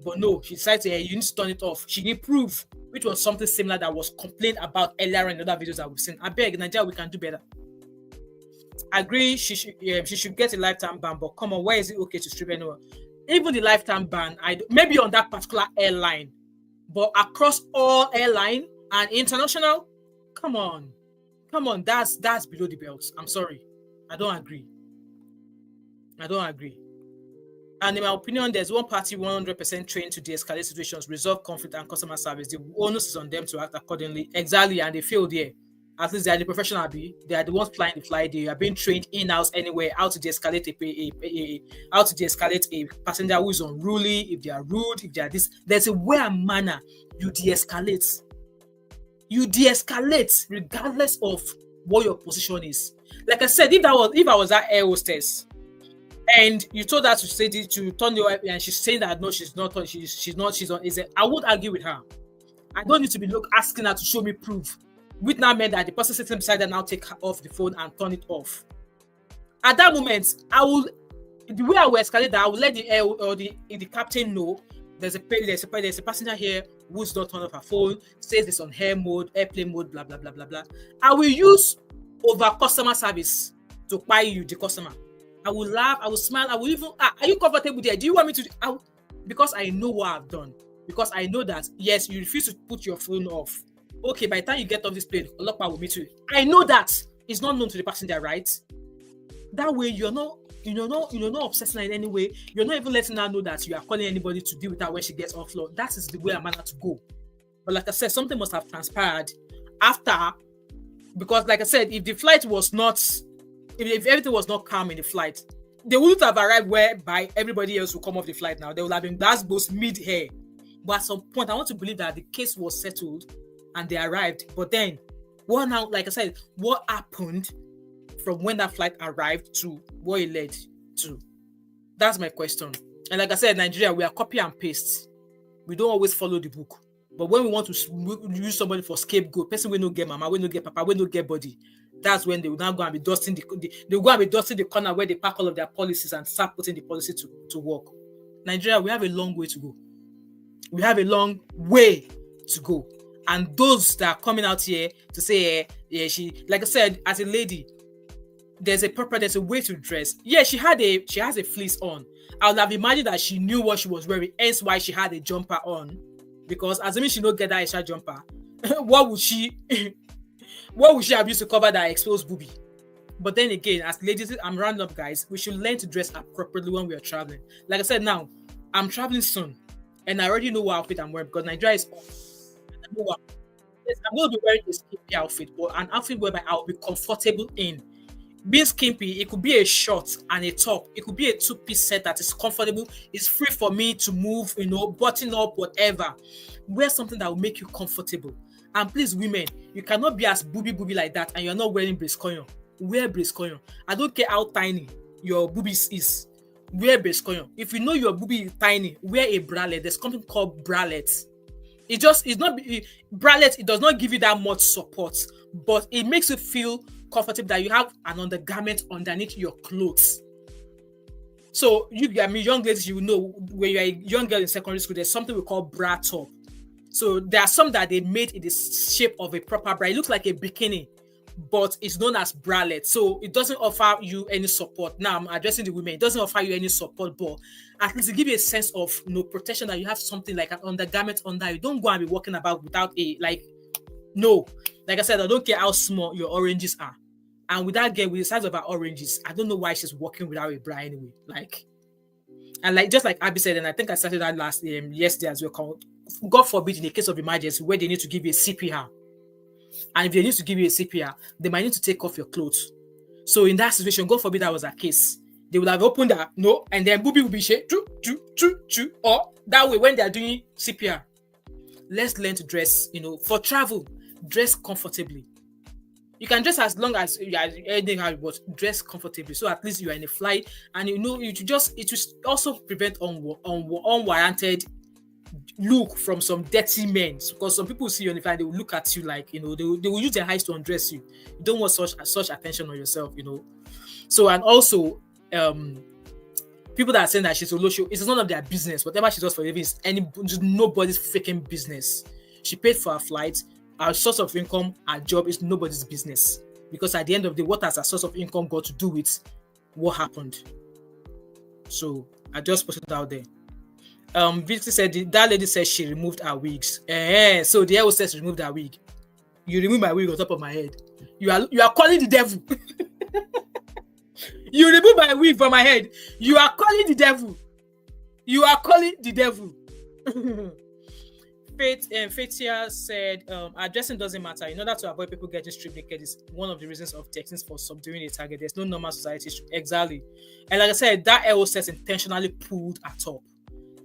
But no, she decided to, you need to turn it off. She need proof, which was something similar that was complained about earlier in other videos that we've seen. I beg, Nigeria, we can do better. I agree, she should get a lifetime ban, but come on, why is it okay to strip anyone? Even the lifetime ban, maybe on that particular airline, but across all airline and international, come on, that's below the belt. I'm sorry, I don't agree. And in my opinion, there's one party 100% trained to de-escalate situations, resolve conflict, and customer service. The onus is on them to act accordingly. Exactly, and they failed there. At least they are the professional. They are the ones flying the flight. They are being trained in-house anyway how to de-escalate a passenger who is unruly, if they are rude, if they are this. There's a way and manner you de-escalate. You de-escalate regardless of what your position is. Like I said, if I was that air hostess, and you told her to turn the and she's saying that no, she's not on, she's on. I would argue with her. I don't need to be asking her to show me proof. Which now meant that the person sitting beside her now take off the phone and turn it off. At that moment, the way I will escalate that, I will let the air or the captain know there's a passenger here who's not turned off her phone, says it's on airplane mode, blah blah blah blah blah. I will use over customer service to buy you the customer. I will laugh, I will smile, I will even, are you comfortable there? Do you want me to? Because I know what I've done. Because I know that, yes, you refuse to put your phone off. Okay, by the time you get off this plane, Olokpa will meet you. I know that it's not known to the passenger, right? That way, you're not obsessing her in any way. You're not even letting her know that you are calling anybody to deal with her when she gets offload. That is the way and manner to go. But like I said, something must have transpired after, because like I said, if the flight was not, if everything was not calm in the flight, they wouldn't have arrived whereby everybody else will come off the flight now. They would have been both mid-air. But at some point, I want to believe that the case was settled and they arrived. But then, like I said, what happened from when that flight arrived to what it led to? That's my question. And like I said, Nigeria, we are copy and paste. We don't always follow the book. But when we want to use somebody for scapegoat, person we don't get mama, we don't get papa, we don't get body, that's when they will now go and be dusting the corner where they pack all of their policies and start putting the policy to work. Nigeria, we have a long way to go. We have a long way to go. And those that are coming out here to say, she, like I said, as a lady, there's a way to dress. Yeah, she has a fleece on. I would have imagined that she knew what she was wearing, hence why she had a jumper on. Because assuming she don't get that extra jumper, what would she have used to cover that exposed boobie? But then again, as ladies, I'm rounding up, guys, we should learn to dress appropriately when we are traveling. Like I said, now, I'm traveling soon, and I already know what outfit I'm wearing because Nigeria is on. I'm going to be wearing a skimpy outfit, but an outfit whereby I'll be comfortable in. Being skimpy, it could be a short and a top. It could be a two-piece set that is comfortable. It's free for me to move, button up, whatever. Wear something that will make you comfortable. And please, women, you cannot be as booby like that and you're not wearing brace coyon. Wear brace coyon. I don't care how tiny your boobies is. Wear brace coyon. If you know your boobie is tiny, wear a bralette. There's something called bralette. It does not give you that much support, but it makes you feel comfortable that you have an undergarment underneath your clothes. So young ladies, you know, when you're a young girl in secondary school, there's something we call bra top. So there are some that they made in the shape of a proper bra. It looks like a bikini, but it's known as bralette. So it doesn't offer you any support. Now I'm addressing the women. It doesn't offer you any support, but at least it gives you a sense of protection, that you have something like an undergarment under. You don't go and be walking about without a no. Like I said, I don't care how small your oranges are. And with that girl, with the size of her oranges, I don't know why she's walking without a bra anyway. Just like Abby said, and I think I started that yesterday as well. God forbid, in the case of emergency where they need to give you a CPR, and if they need to give you a CPR, they might need to take off your clothes. So in that situation, God forbid that was a case, they would have opened that and then booby will be shake, or that way when they are doing CPR. Let's learn to dress, for travel, dress comfortably. You can dress as long as you are anything, but dress comfortably. So at least you are in a flight, and it will also prevent unwarranted look from some dirty men, because some people see you on the flight, they will look at you like, they will use their eyes to undress you. You don't want such attention on yourself, So, and also, people that are saying that she's a low show, it's none of their business. Whatever she does for a living is nobody's freaking business. She paid for her flight. Our source of income, our job is nobody's business. Because at the end of the day, what has our source of income got to do with what happened? So I just put it out there. Victor said that lady said she removed her wigs. So the hostess removed her wig. You remove my wig on top of my head. You are calling the devil. You remove my wig from my head. You are calling the devil. You are calling the devil. Faithia said, addressing doesn't matter. In order to avoid people getting stripped naked is one of the reasons of techniques for subduing a target. There's no normal society. Exactly. And like I said, that hostess intentionally pulled her top.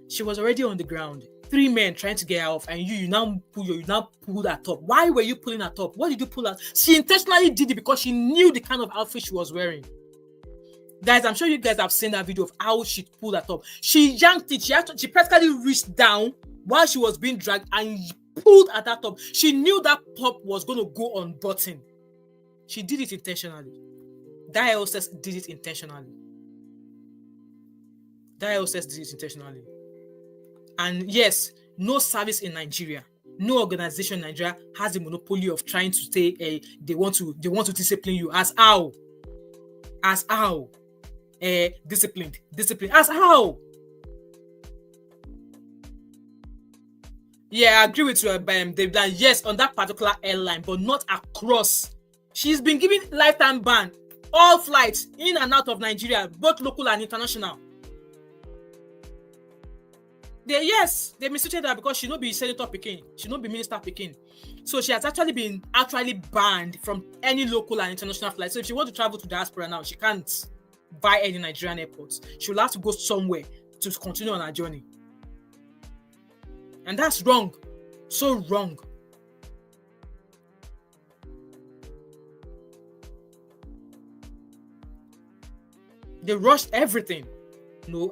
She was already on the ground. 3 men trying to get her off, and you now pulled her top. Why were you pulling her top? What did you pull her? She intentionally did it because she knew the kind of outfit she was wearing. Guys, I'm sure you guys have seen that video of how she pulled her top. She yanked it. She practically reached down while she was being dragged and pulled at that top. She knew that top was going to go unbuttoned. She did it intentionally. That hostess did it intentionally. And yes, no service in Nigeria, no organization in Nigeria has the monopoly of trying to say they want to discipline you. As how? Disciplined. As how? Yeah, I agree with you, David. Yes, on that particular airline, but not across. She's been given lifetime ban. All flights in and out of Nigeria, both local and international. They mistreated her because she not be senator picking, she not be minister picking. So she has actually been banned from any local and international flights. So if she wants to travel to diaspora now, she can't buy any Nigerian airports. She will have to go somewhere to continue on her journey. And that's wrong. So wrong. They rushed everything.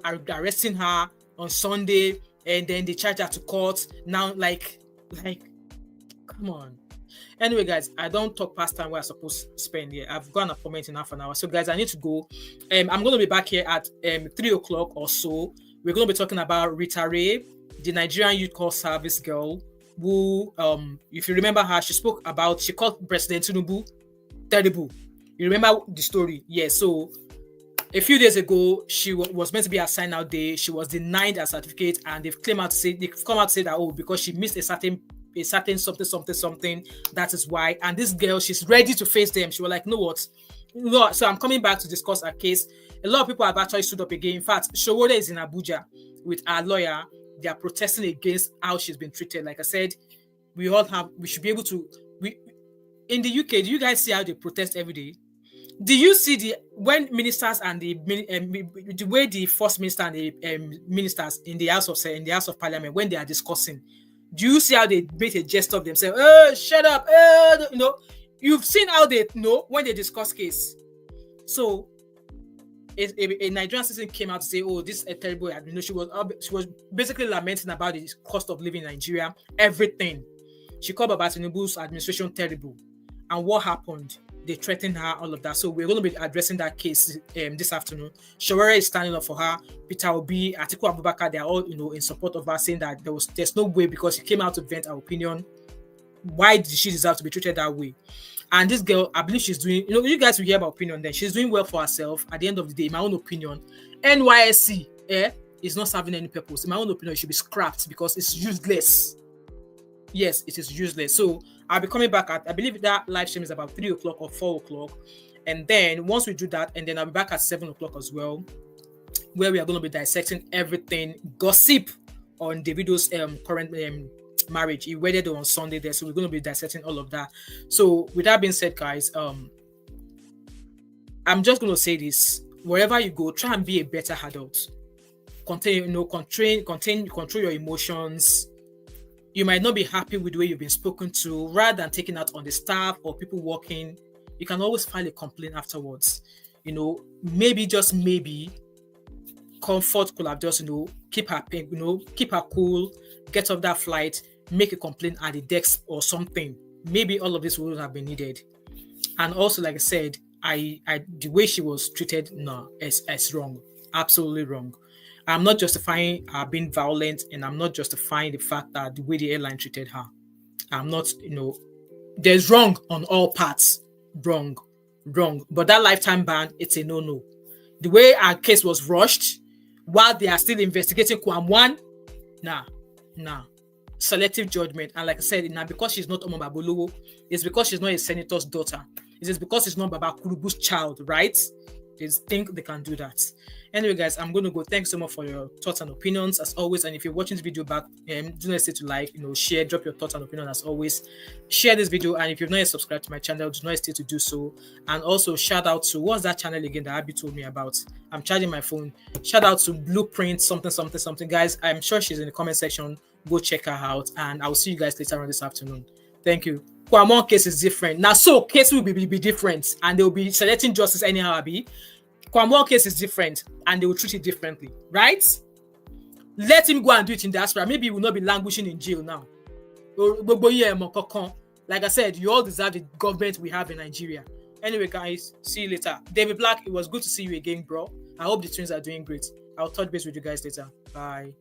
Arresting her on Sunday, and then they charged her to court. Now, like, come on. Anyway, guys, I don't talk past time where I'm supposed to spend here. I've got an appointment in half an hour. So, guys, I need to go. I'm going to be back here at 3 o'clock or so. We're going to be talking about Rita Ray, the Nigerian Youth Corps service girl, who, if you remember her, she called President Tinubu terrible. You remember the story? Yeah, so a few days ago, she was meant to be assigned out there. She was denied a certificate, and they've come out to say that because she missed a certain something. That is why. And this girl, she's ready to face them. She was like, so I'm coming back to discuss her case. A lot of people have actually stood up again. In fact, Showore is in Abuja with our lawyer. They are protesting against how she's been treated. Like I said, we should be able to. In the UK, do you guys see how they protest every day? Do you see when ministers and the way the first minister and the ministers in the House of Parliament, when they are discussing, do you see how they make a gesture of themselves? Oh, shut up! You've seen how they when they discuss case. So, a Nigerian citizen came out to say, "Oh, this is a terrible." She was basically lamenting about the cost of living in Nigeria, everything. She called Baba Tinubu's administration terrible, and what happened? they threatened her, all of that. So we're going to be addressing that case this afternoon. Shawara is standing up for her. Peter Obi, Atiku Abubakar, they are all, in support of her, saying that there's no way, because she came out to vent her opinion. Why did she deserve to be treated that way? And this girl, I believe she's doing, you guys will hear my opinion then. She's doing well for herself. At the end of the day, in my own opinion, NYSC is not serving any purpose. In my own opinion, it should be scrapped because it's useless. Yes, it is useless. So I'll be coming back at, I believe that live stream is about 3 o'clock or 4 o'clock. And then once we do that, and then I'll be back at 7 o'clock as well, where we are going to be dissecting everything, gossip on Davido's current marriage. He wedded on Sunday there, so we're going to be dissecting all of that. So with that being said, guys, I'm just going to say this: wherever you go, try and be a better adult. Control your emotions. You might not be happy with the way you've been spoken to. Rather than taking out on the staff or people working, you can always file a complaint afterwards. Maybe, just maybe, Comfort could have just keep her cool, get off that flight, make a complaint at the desk or something. Maybe all of this would have been needed. And also, like I said, the way she was treated, no, is wrong, absolutely wrong. I'm not justifying her being violent, and I'm not justifying the fact that the way the airline treated her. I'm not, there's wrong on all parts, wrong. But that lifetime ban, it's a no. The way our case was rushed, while they are still investigating Kwam 1, nah. Selective judgment. And like I said, now because she's not Omo Babolowo, it's because she's not a senator's daughter. It's because it's not Baba Kurubu's child, right? They think they can do that. Anyway, guys, I'm going to go. Thanks so much for your thoughts and opinions, as always. And if you're watching this video back, do not hesitate to like, share, drop your thoughts and opinions, as always. Share this video, and if you've not yet subscribed to my channel, do not hesitate to do so. And also, shout out to, what's that channel again that Abby told me about? I'm charging my phone. Shout out to Blueprint something. Guys, I'm sure she's in the comment section. Go check her out, and I'll see you guys later on this afternoon. Thank you. Kwamon case is different. Now, so case will be different, and they'll be selecting justice anyhow, Abby. Kwamon case is different, and they will treat it differently, right? Let him go and do it in diaspora. Maybe he will not be languishing in jail now. Like I said, you all deserve the government we have in Nigeria. Anyway, guys, see you later. David Black, it was good to see you again, bro. I hope the twins are doing great. I'll touch base with you guys later. Bye.